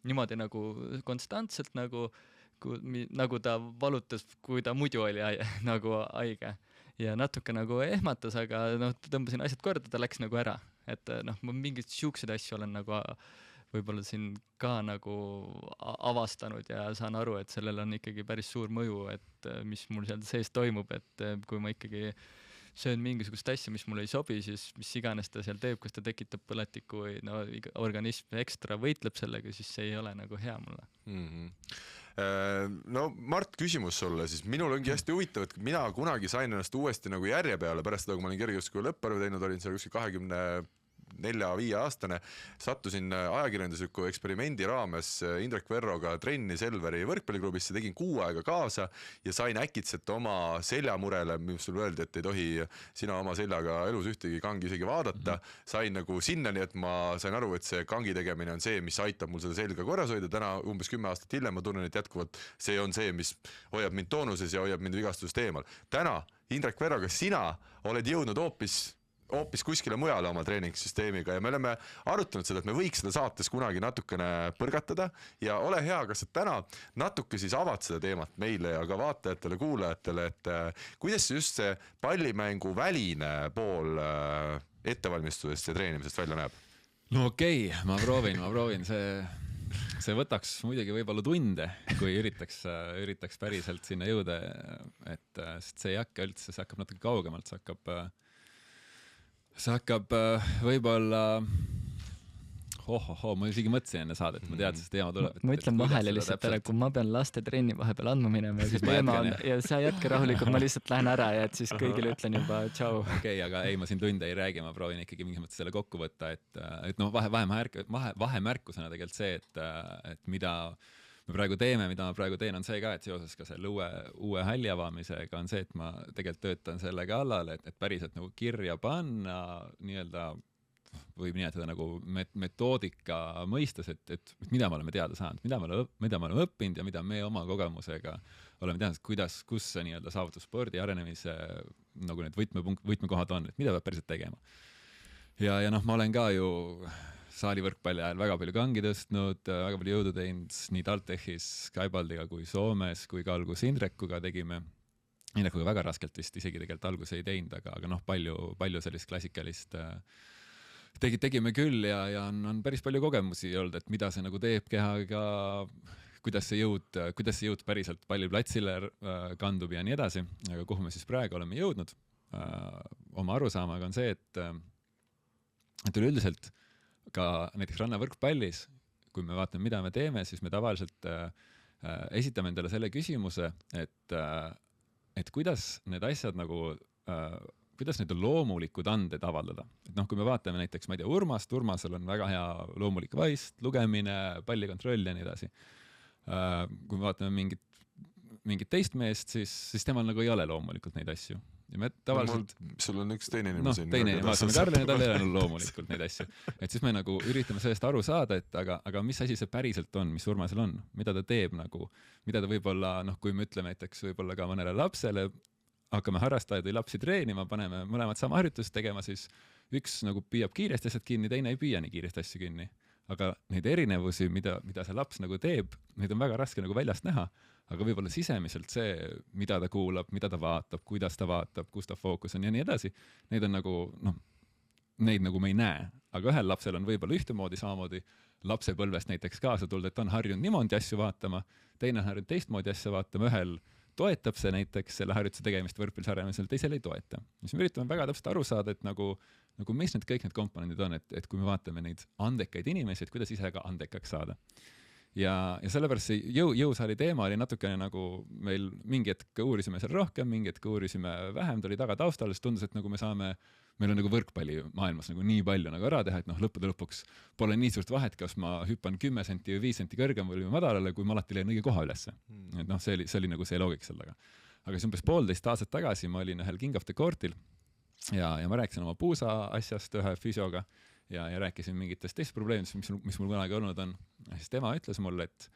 Niimoodi nagu konstantselt nagu ta valutas, kui ta muidu oli nagu haige ja natuke nagu ehmatas, aga tõmbasin asjad korda, ta läks nagu ära, et ma mingid siuksed asju olen nagu võib-olla siin ka nagu avastanud ja saan aru, et sellel on ikkagi päris suur mõju, et mis mul seal sees toimub, et kui ma ikkagi söön mingisugust asja, mis mulle ei sobi, siis mis iganes ta seal teeb, kas ta tekitab põletikku või organism ekstra võitleb sellega, siis see ei ole nagu hea mulle. No Mart, küsimus sulle siis, minul ongi hästi huvitav, et mina kunagi sain ennast uuesti nagu järje peale pärast seda, kui ma olin kergejõustiku lõpparvu teinud, olin seal kuskil 24-5 aastane, sattusin ajakirjandusliku eksperimendi raames Indrek Verroga trenni Selveri võrkpalliklubisse, tegin 6 aega kaasa ja sain äkitselt oma seljamurele, mis sul öeldi, et ei tohi sina oma seljaga elus ühtegi kangi isegi vaadata, sain nagu sinnani, et ma sain aru, et see kangi tegemine on see, mis aitab mul seda selga korras hoida. Täna umbes 10 aastat hiljem ma tunnen, et jätkuvalt see on see, mis hoiab mind toonuses ja hoiab mind vigastusest eemal. Täna, Indrek Verro, kas sina oled jõudnud hoopis kuskile mujale oma treeningsüsteemiga ja me oleme arutanud seda, et me võiks seda saates kunagi natukene põrgatada ja ole hea, kas sa täna natuke siis avad seda teemat meile ja ka vaatajatele, kuulajatele, et kuidas just see pallimängu väline pool ettevalmistusest ja treenimisest välja näeb? No okei, ma proovin, see see võtaks muidugi võib-olla tunde, kui üritaks päriselt sinna jõuda, et sest see ei hakka üldse, see hakkab natuke kaugemalt, see hakkab võib-olla ma isegi mõtlesin enne saadet, ma teadsin, et teema tuleb. Ma ütlen vahele lihtsalt ära, kui ma pean laste trenni vahepeal andma minema ja siis teema on ja sa jätka rahulikult, ma lihtsalt lähen ära ja et siis kõigile ütlen juba tšau. Okei, aga ei, ma siin tunde ei räägi, ma proovin ikkagi mingis mõttes selle kokku võtta, et noh, vahemärkusena tegelikult see, et mida me praegu teeme, mida ma praegu teen, on see ka, et seoses ka selle uue halli avamisega on see, et ma tegelikult töötan selle kallal, et päriselt nagu kirja panna nii-öelda võib nimetada nagu metoodika mõistes, et mida me oleme teada saanud, mida me oleme õppinud ja mida me oma kogemusega oleme teadnud, kus see nii-öelda saavutusspordi arenemise nagu need võtmekohad on, et mida peab päriselt tegema. Ja noh, ma olen ka ju saalivõrkpalli ajal väga palju kangi tõstnud, väga palju jõudu teinud nii TalTechis, Skybaldiga kui Soomes, kui ka algus Indrekuga tegime. Indrekuga väga raskelt vist isegi tegelikult algus ei teinud, aga noh, palju sellist klassikalist tegime küll ja on päris palju kogemusi olnud, et mida see nagu teeb kehaga, kuidas see jõud päriselt palliplatsile kandub ja nii edasi, aga kuhu me siis praegu oleme jõudnud oma arusaamaga on see, et üleüldiselt ka näiteks rannavõrkpallis, kui me vaatame, mida me teeme, siis me tavaliselt esitame endale selle küsimuse, et kuidas need asjad nagu kuidas need loomulikud anded avaldada. Et noh, kui me vaatame näiteks, ma ei tea, Urmasel on väga hea loomulik vaist, lugemine, pallikontroll ja nii edasi. Kui me vaatame mingit teist meest, siis temal nagu ei ole loomulikult neid asju. Ja me tavaliselt... Sul on üks teine inimene siin. Teine inimene, vaatame Karlin ja tal ei ole loomulikult neid asju. Et siis me nagu üritame sellest aru saada, et aga mis asi see päriselt on, mis Urmasel on, mida ta teeb nagu, mida ta võib-olla, noh, kui me ütleme näiteks võib-olla ka mõnele lapsele, hakkame harrastajaid või lapsi treenima, paneme mõlemad sama harjutust tegema, siis üks nagu püüab kiiresti asjad kinni, teine ei püüa nii kiiresti asju kinni. Aga neid erinevusi, mida see laps nagu teeb, neid on väga raske nagu väljast näha, aga võib-olla sisemiselt see, mida ta kuulab, mida ta vaatab, kuidas ta vaatab, kus ta fookus on ja nii edasi, neid on nagu, noh, neid nagu me ei näe. Aga ühel lapsel on võib-olla ühtemoodi samamoodi lapsepõlvest näiteks kaasa tulnud, et on harjunud niimoodi asju vaatama, teine on harjunud teistmoodi asju vaatama, ühel toetab see näiteks selle harjutuse tegemist võrkpallis arenemisel, teisel ei toeta. Siis me üritame väga täpselt aru saada, et nagu mis need kõik need komponendid on, et kui me vaatame neid andekaid inimesi, et kuidas ise ka andekaks saada. Ja sellepärast see jõusaali teema oli natukene nagu meil mingi hetk uurisime seal rohkem, mingi hetk uurisime vähem, ta oli taga taustal, siis tundus, et nagu meil on nagu võrkpalli maailmas nagu nii palju nagu ära teha, et noh, lõppude lõpuks pole nii suurt vahet, kas ma hüppan 10 senti või 5 senti kõrgem või madalale, kui ma alati leian õige koha ülesse. Et noh, see oli nagu see loogik sellega. Aga siis umbes 1,5 aastat tagasi ma olin ühel King of the Courtil ja ma rääkisin oma puusa asjast ühe füsioga ja rääkisin mingitest teist probleemidest, mis mul kunagi olnud on. Ja siis tema ütles mulle, et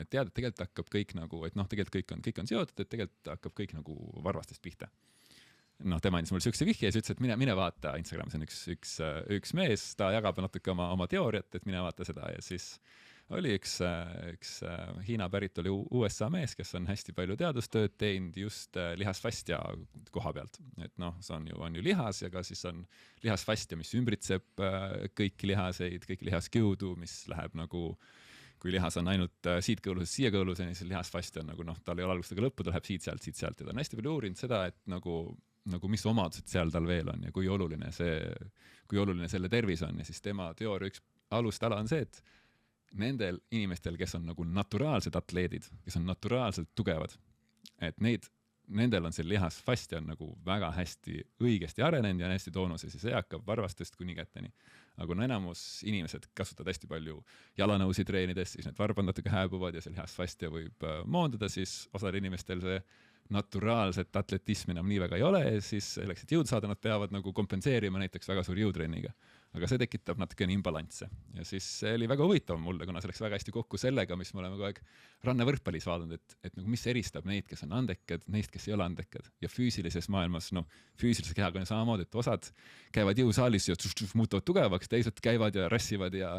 tead, et tegelikult hakkab kõik nagu, et noh, tegelikult kõik on seotud, et tegelikult hakkab kõik nagu varvastest pihta. Noh, tema andis mulle sihukese vihje ja siis ütles, et mine vaata Instagramis on üks mees, ta jagab natuke oma teooriat, et mine vaata seda ja siis oli üks Hiina päritolu USA mees, kes on hästi palju teadustööd teinud just lihasfastja koha pealt. Et noh, see on ju lihas ja ka siis on lihasfastja, mis ümbritseb kõiki lihaseid, kõiki lihaskiudu, mis läheb nagu, kui lihas on ainult siit kõõlusest siia kõõluseni, siis lihasfastja on nagu noh, tal ei ole algust ega lõppu, ta läheb siit sealt ja ta on hästi palju uurinud seda, et nagu mis omadused seal tal veel on ja kui oluline selle tervis on ja siis tema teooria üks alustala on see, et nendel inimestel, kes on nagu naturaalsed atleedid, kes on naturaalselt tugevad, et nendel on see lihasfastja on nagu väga hästi õigesti arenenud ja hästi toonuses ja see hakkab varvastest kuni kätteni. Aga kui enamus inimesed kasutavad hästi palju jalanõusi treenides, siis need varbad natuke hääbuvad ja see lihasfastja võib moonduda, siis osal inimestel see naturaalset atletismi enam nii väga ei ole ja siis selleks, et jõud saada, nad peavad nagu kompenseerima näiteks väga suur jõutrenniga. Aga see tekitab natukene imbalansse. Ja siis see oli väga huvitav mulle, kuna see läks väga hästi kokku sellega, mis me oleme kogu aeg rannavõrkpallis vaadanud, et nagu mis eristab neid, kes on andekad, neist, kes ei ole andekad. Ja füüsilises maailmas, füüsilise kehaga on samamoodi, et osad käivad jõusaalis ja muutuvad tugevaks, teised käivad ja rassivad ja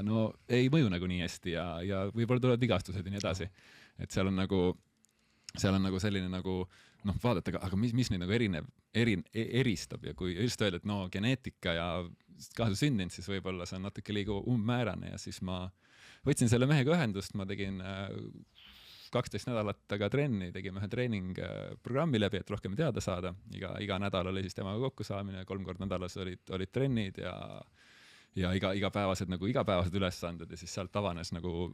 ei mõju nagu nii hästi ja võib-olla tulevad vigastused ja nii edasi. Et seal on nagu selline nagu vaadata, aga mis neid nagu eristab ja kui just öelda, et geneetika ja kaasa sündinud, siis võib-olla see on natuke liiga umbmäärane ja siis ma võtsin selle mehega ühendust, ma tegin 12 nädalat taga trenni, tegime ühe treeningprogrammi läbi, et rohkem teada saada. Iga nädal oli siis temaga kokkusaamine, 3 korda nädalas olid trennid ja igapäevased ülesanded ja siis sealt avanes nagu,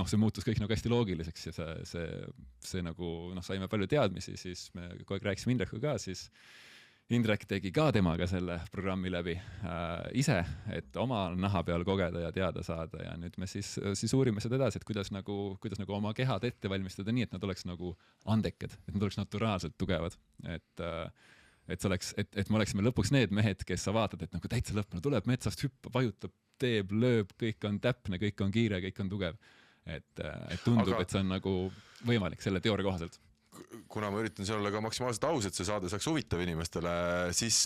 see muutus kõik nagu hästi loogiliseks ja see nagu, saime palju teadmisi, siis me kogu aeg rääkisime Indrekuga ka, siis Indrek tegi ka temaga selle programmi läbi ise, et oma naha peal kogeda ja teada saada ja nüüd me siis uurime seda edasi, et kuidas nagu oma kehad ette valmistada nii, et nad oleks nagu andekad, et nad oleks naturaalselt tugevad, et me oleksime lõpuks need mehed, kes sa vaatad, et nagu täitsa lõpuni tuleb metsast, hüppab, vajutab, teeb, lööb, kõik on täpne, kõik on kiire, kõik on tugev. Et tundub, et see on nagu võimalik selle teooria kohaselt. Kuna ma üritan siin olla ka maksimaalselt aus, et see saade saaks huvitav inimestele, siis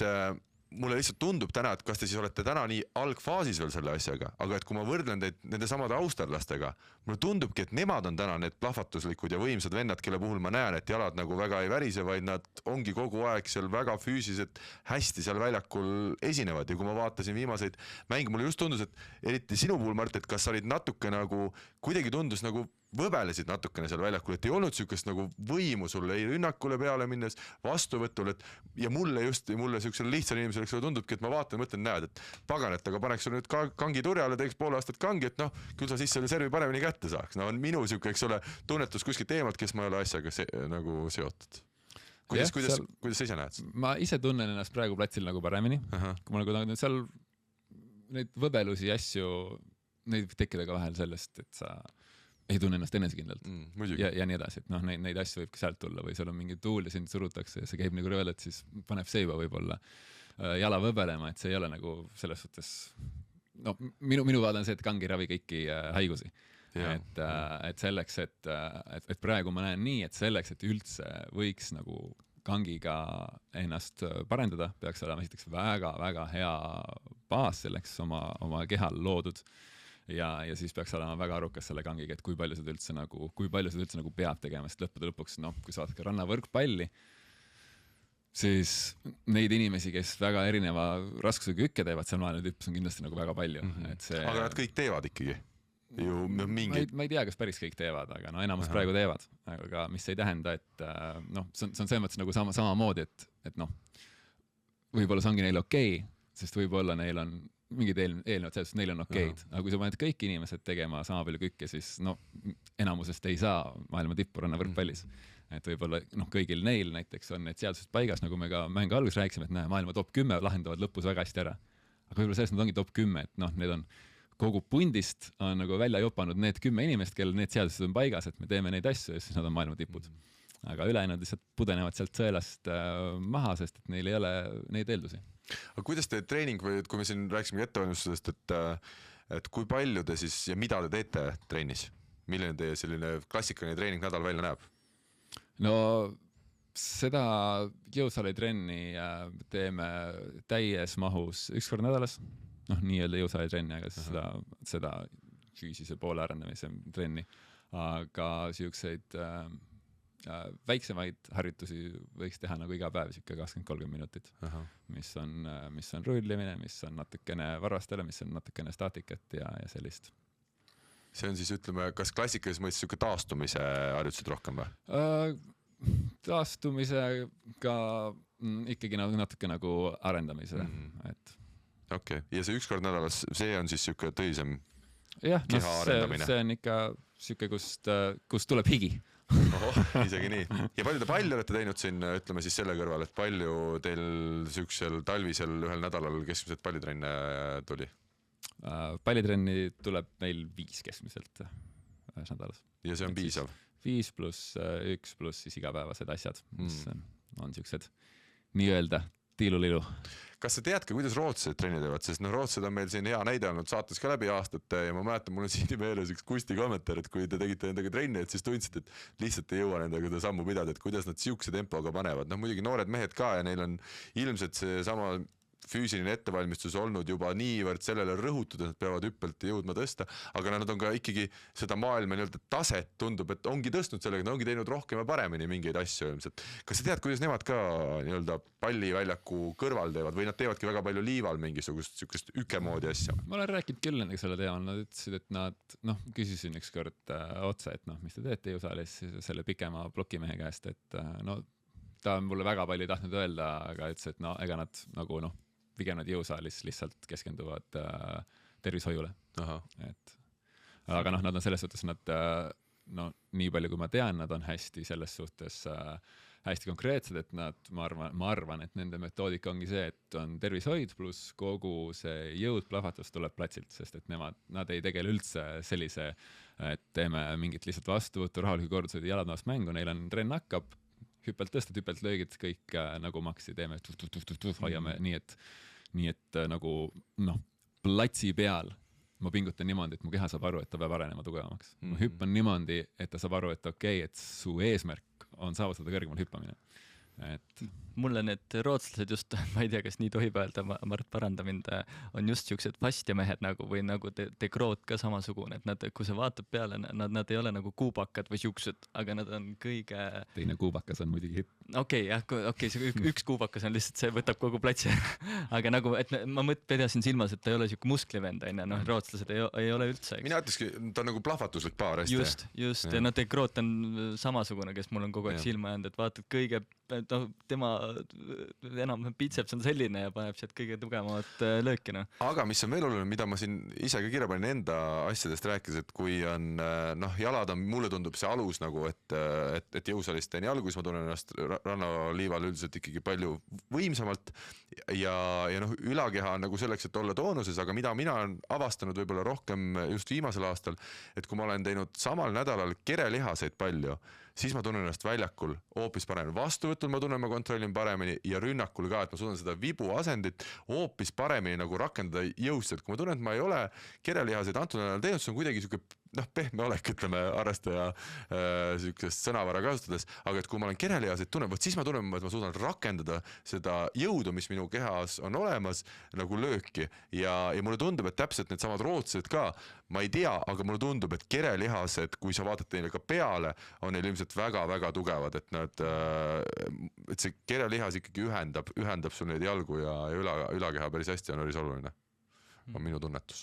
mulle lihtsalt tundub täna, et kas te siis olete täna nii algfaasis veel selle asjaga, aga et kui ma võrdlen teid nende samade austerlastega, mulle tundubki, et nemad on täna need plahvatuslikud ja võimsad vennad, kelle puhul ma näen, et jalad nagu väga ei värise, vaid nad ongi kogu aeg seal väga füüsiliselt hästi seal väljakul esinevad ja kui ma vaatasin viimaseid mänge, mulle just tundus, et eriti sinu puhul, Mart, et kas sa olid natuke nagu, kuidagi tundus nagu võbelesid natukene seal väljakul, et ei olnud sükest nagu võimu sulle ei rünnakule peale minnes, vastuvõtul, et ja mulle sükesele lihtsale inimesele tundubki, et ma vaatan, mõtlen, näed, et paganet, aga paneks sulle nüüd kangi turjale, teeks poole aastat kangi, et küll sa siis selle servi paremini kätte saaks. On minu süke, eks ole, tunnetus kuskilt eemalt, kes ma ei ole asjaga nagu seotud. Kuidas sa ise näed? Ma ise tunnen ennast praegu platsil nagu paremini. Kui ma nagu seal neid võbelusi asju, neid tekkida ka vahel sellest, et sa ei tunne ennast enesekindlalt ja nii edasi, et neid asju võib ka sealt tulla või seal on mingi tuul ja sind surutakse ja see käib nagu rööl, et siis paneb see juba võib-olla jala võbelema, et see ei ole nagu selles suhtes, minu vaade on see, et kang ei ravi kõiki haigusi. Et selleks, et praegu ma näen nii, et selleks, et üldse võiks nagu kangiga ennast parendada, peaks olema esiteks väga-väga hea baas selleks oma kehal loodud. Ja siis peaks olema väga arukas selle kangiga, et kui palju seda üldse nagu peab tegema, sest lõpuks, kui sa vaatad ka rannavõrkpalli, siis neid inimesi, kes väga erineva raskusega kükke teevad, seal maailma tippus on kindlasti nagu väga palju. Aga nad kõik teevad ikkagi? Ma ei tea, kas päris kõik teevad, aga enamus praegu teevad. Aga mis ei tähenda, et see on selles mõttes nagu samamoodi, et võib-olla see ongi neil okei, sest võib-olla neil on mingid eelnevad selles, neil on okeid. Aga kui sa paned kõik inimesed tegema sama palju kükke, siis enamusest ei saa maailma tippu rannavõrkpallis. Et võib-olla kõigil neil näiteks on need seadused paigas, nagu me ka mängu alguses rääkisime, et maailma top 10 lahendavad lõpus väga hästi ära. Aga võib-olla sellest nad ongi top 10, et need on kogu pundist on nagu välja jopanud need 10 inimest, kellel need seadused on paigas, et me teeme neid asju ja siis nad on maailma tipud. Aga ülejäänud lihtsalt pudenevad sealt sõelast maha, sest et neil ei ole neid eeldusi. Aga kuidas teie treening või kui me siin rääkisime ettevalmistusest, et kui palju te siis ja mida te teete trennis? Milline teie selline klassikaline treening nädal välja näeb? Seda jõusaali trenni teeme täies mahus 1 kord nädalas. Nii-öelda jõusaali trenni, aga seda füüsise poole arendamise trenni. Aga siukseid väiksemaid harjutusi võiks teha nagu iga päev 20-30 minutit, mis on rullimine, mis on natukene varvastele, mis on natukene staatikat ja sellist. See on siis, ütleme, kas klassikalises mõistes siuke taastumise harjutused rohkem või? Taastumisega ikkagi natuke nagu arendamise. Okei, ja see 1 kord nädalas, see on siis siuke tõisem keha arendamine? See on ikka siuke, kust tuleb higi. Isegi nii. Ja palju te palju olete teinud siin, ütleme siis selle kõrval, et palju teil süksel talvisel ühel nädalal keskmiselt pallitrenne tuli? Pallitrenni tuleb meil 5 keskmiselt ühes nädalas. Ja see on piisav? 5 pluss 1 pluss siis igapäevased asjad, mis on siuksed nii-öelda tiilulilu. Kas sa tead ka, kuidas rootsed trenni teevad? Sest rootsed on meil siin hea näide olnud saates ka läbi aastate ja ma mäletan, mul on siin meeles üks Kusti kommentaar, et kui te tegite nendega trenni, et siis tundsite, et lihtsalt ei jõua nendega sammu pidada, et kuidas nad siukse tempoga panevad. Muidugi noored mehed ka ja neil on ilmselt see sama füüsiline ettevalmistus olnud juba niivõrd sellele rõhutud, et nad peavad hüppelt jõudma tõsta, aga nad on ka ikkagi seda maailma nii-öelda taset tundub, et ongi tõstnud sellega, nad ongi teinud rohkem ja paremini mingeid asju ilmselt. Kas sa tead, kuidas nemad ka nii-öelda palliväljaku kõrval teevad või nad teevadki väga palju liival mingisugust sükest ükemoodi asja? Ma olen rääkinud küll nendega selle teemal, nad ütlesid, et nad, küsisin üks kord otsa, et mis te teete jõusaalis selle pikema plokimehe käest, et ta on mulle väga palju tahtnud öelda, aga ütles, et ega nad pigem nad jõusaalis lihtsalt keskenduvad tervishoiule. Et, aga nad on selles suhtes, nad nii palju kui ma tean, nad on hästi selles suhtes hästi konkreetsed, et ma arvan, et nende metoodika ongi see, et on tervishoid pluss kogu see jõud plahvatus tuleb platsilt, sest et nad ei tegele üldse sellise, et teeme mingit lihtsalt vastuvõttu, rahuliku kordused ja jalad maast mängu, neil on trenn hakkab, hüppelt tõstad, hüppelt löögid, kõik nagu maksi teeme, hoiame nii, et nagu platsi peal ma pingutan niimoodi, et mu keha saab aru, et ta peab arenema tugevamaks. Ma hüppan niimoodi, et ta saab aru, et okei, et su eesmärk on saavutada kõrgemal hüppamine. Et mulle need rootslased just, ma ei tea, kas nii tohib öelda, Mart paranda mind, on just siuksed vastjamehed nagu või nagu De Groot ka samasugune, et nad, kui sa vaatad peale, nad ei ole nagu kuubakad või siuksed, aga nad on kõige... Teine kuubakas on muidugi hipp. Okei, see üks kuubakas on lihtsalt, see võtab kogu platsi. Aga nagu, et ma pedasin silmas, et ta ei ole siuke musklivend, rootslased ei ole üldse. Mina ütleski, ta on nagu plahvatuslik paar hästi. Just, ja De Groot on samasugune, kes mul on kogu aeg silma jäänud, et vaatad kõige, tema enam pitseps on selline ja paneb sealt kõige tugevamat lööki. Aga mis on veel oluline, mida ma siin ise ka kirja panin enda asjadest rääkides, et kui on jalad on, mulle tundub see alus nagu, et jõusaalist teen jalgu, siis ma tunnen ennast rannaliival üldiselt ikkagi palju võimsamalt ja ülakeha on nagu selleks, et olla toonuses, aga mida mina olen avastanud võib-olla rohkem just viimasel aastal, et kui ma olen teinud samal nädalal kerelihaseid palju, siis ma tunnen ennast väljakul hoopis paremini. Vastuvõtul ma tunnen, ma kontrollin paremini ja rünnakul ka, et ma suudan seda vibu asendit hoopis paremini nagu rakendada jõuselt. Kui ma tunnen, et ma ei ole kerelihaseid antud nädal teinud, see on kuidagi siuke pehme olek, ütleme harrastaja sükest sõnavara kasutades, aga et kui ma olen kerelihaseid tunnen, siis ma tunnen, et ma suudan rakendada seda jõudu, mis minu kehas on olemas, nagu lööki ja mulle tundub, et täpselt need samad rootsed ka, ma ei tea, aga mulle tundub, et kerelihased, kui sa vaatad neile ka peale, on neil ilmselt väga-väga tugevad, et see kerelihas ikkagi ühendab sul neid jalgu ja ülakeha päris hästi on päris oluline. On minu tunnetus.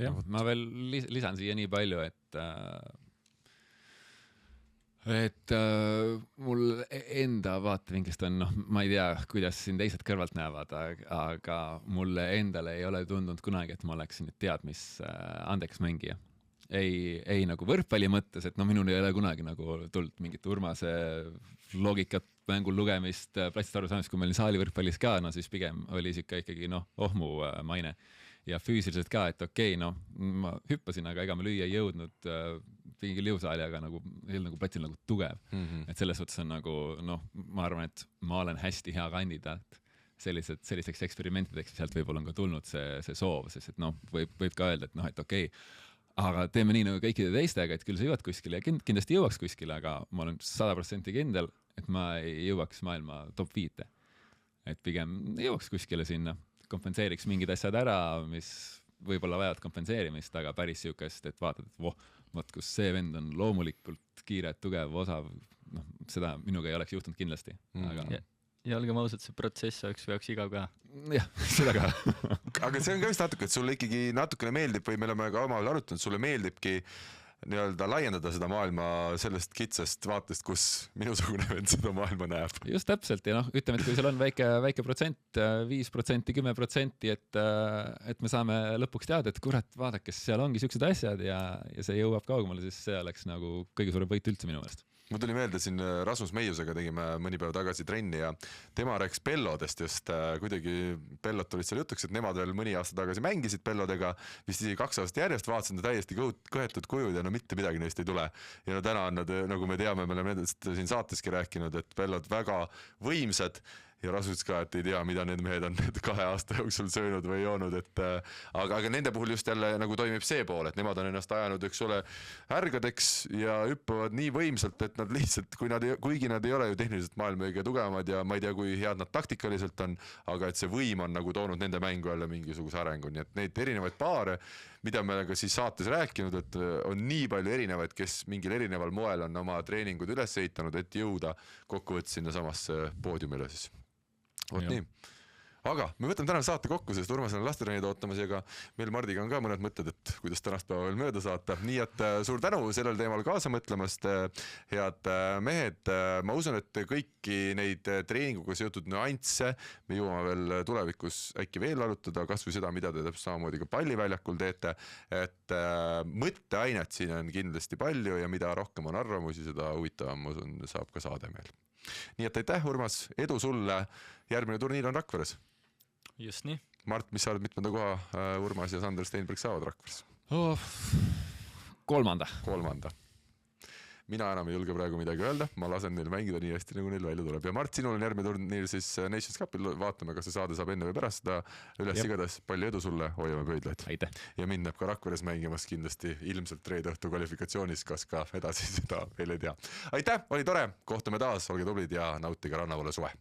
Jah, ma veel lisan siia nii palju, et mul enda vaatevinklist on, ma ei tea, kuidas siin teised kõrvalt näevad, aga mulle endale ei ole tundunud kunagi, et ma oleksin teadmis andekas mängija. Ei nagu võrkpalli mõttes, et minul ei ole kunagi nagu tulnud mingit Urmase loogikat, mängul lugemist, platsist aru saamist, kui meil saali võrkpallis ka, siis pigem oli siuke ikkagi ohmu maine. Ja füüsiliselt ka, et okei, ma hüppasin, aga ega ma lüüa ei jõudnud mingil jõusaali, aga nagu platsil nagu tugev. Et selles suhtes on nagu, ma arvan, et ma olen hästi hea kandidaat selliseks eksperimentideks, sealt võib-olla on ka tulnud see soov, sest et võib ka öelda, et okei, aga teeme nii nagu kõikide teistega, et küll sa jõuad kuskile ja kindlasti jõuaks kuskile, aga ma olen 100% kindel, et ma ei jõuaks maailma top 5. Et pigem jõuaks kuskile sinna, kompenseeriks mingid asjad ära, mis võib-olla vajavad kompenseerimist, aga päris siukest, et vaatad, et kus see vend on loomulikult kiire, tugev, osav, seda minuga ei oleks juhtunud kindlasti. Ja olgem ausad, see protsess veaks igav ka. Jah, seda ka. Aga see on ka vist natuke, et sulle ikkagi natukene meeldib või me oleme ka omal arutanud, sulle meeldibki nii-öelda laiendada seda maailma sellest kitsast vaatest, kus minusugune vend seda maailma näeb. Just täpselt ja ütleme, et kui seal on väike protsent, 5%, 10%, et me saame lõpuks teada, et kurat, vaadake, seal ongi siuksed asjad ja see jõuab kaugemale, siis see oleks nagu kõige suurem võit üldse minu meelest. Mul tuli meelde siin Rasmus Meiusega tegime mõni päev tagasi trenni ja tema rääkis pellodest just kuidagi pellod tulid seal jutuks, et nemad veel mõni aasta tagasi mängisid pellodega, vist isegi 2 aastat järjest vaatasid täiesti kõhetud kujud ja mitte midagi neist ei tule. Ja täna on nad, nagu me teame, me oleme nendest siin saateski rääkinud, et pellod väga võimsad ja Rasmus ka, et ei tea, mida need mehed on need 2 aasta jooksul söönud või joonud, et aga nende puhul just jälle nagu toimib see pool, et nemad on ennast ajanud, eks ole, ärgadeks ja hüppavad nii võimsalt, et nad lihtsalt, kuigi nad ei ole ju tehniliselt maailma kõige tugevamad ja ma ei tea, kui head nad taktikaliselt on, aga et see võim on nagu toonud nende mängu jälle mingisuguse arengu, nii et neid erinevaid paare, mida me oleme ka siis saates rääkinud, et on nii palju erinevaid, kes mingil erineval moel on oma treeningud üles ehitanud, et jõuda kokkuvõttes sinna samasse poodiumile siis. Vot nii. Aga me võtame tänane saate kokku, sest Urmas on lastetreenid ootamas ja ka meil Mardiga on ka mõned mõtted, et kuidas tänast päeva veel mööda saata. Nii et suur tänu sellel teemal kaasa mõtlemast, head mehed. Ma usun, et kõiki neid treeninguga seotud nüansse me jõuame veel tulevikus äkki veel arutada, kas või seda, mida te täpselt samamoodi ka palliväljakul teete. Et mõtteainet siin on kindlasti palju ja mida rohkem on arvamusi, seda huvitavam, ma usun, saab ka saade meil. Nii et aitäh, Urmas, edu sulle. Järgmine turniir on Rakveres. Just nii. Mart, mis sa oled mitmenda koha Urmas ja Sander Steinberg saavad Rakveres? 3. Mina enam ei julge praegu midagi öelda, ma lasen neil mängida nii hästi, nagu neil välja tuleb. Ja Mart, sinul on järgmine turniir siis Nations Cupil, vaatame, kas see saade saab enne või pärast seda üles igatahes. Palju edu sulle, hoiame pöidlaid. Aitäh. Ja mind näeb ka Rakveres mängimas kindlasti ilmselt reede õhtu kvalifikatsioonis, kas ka edasi seda veel ei tea. Aitäh, oli tore, kohtume taas, olge tublid ja nautige rannavale suve.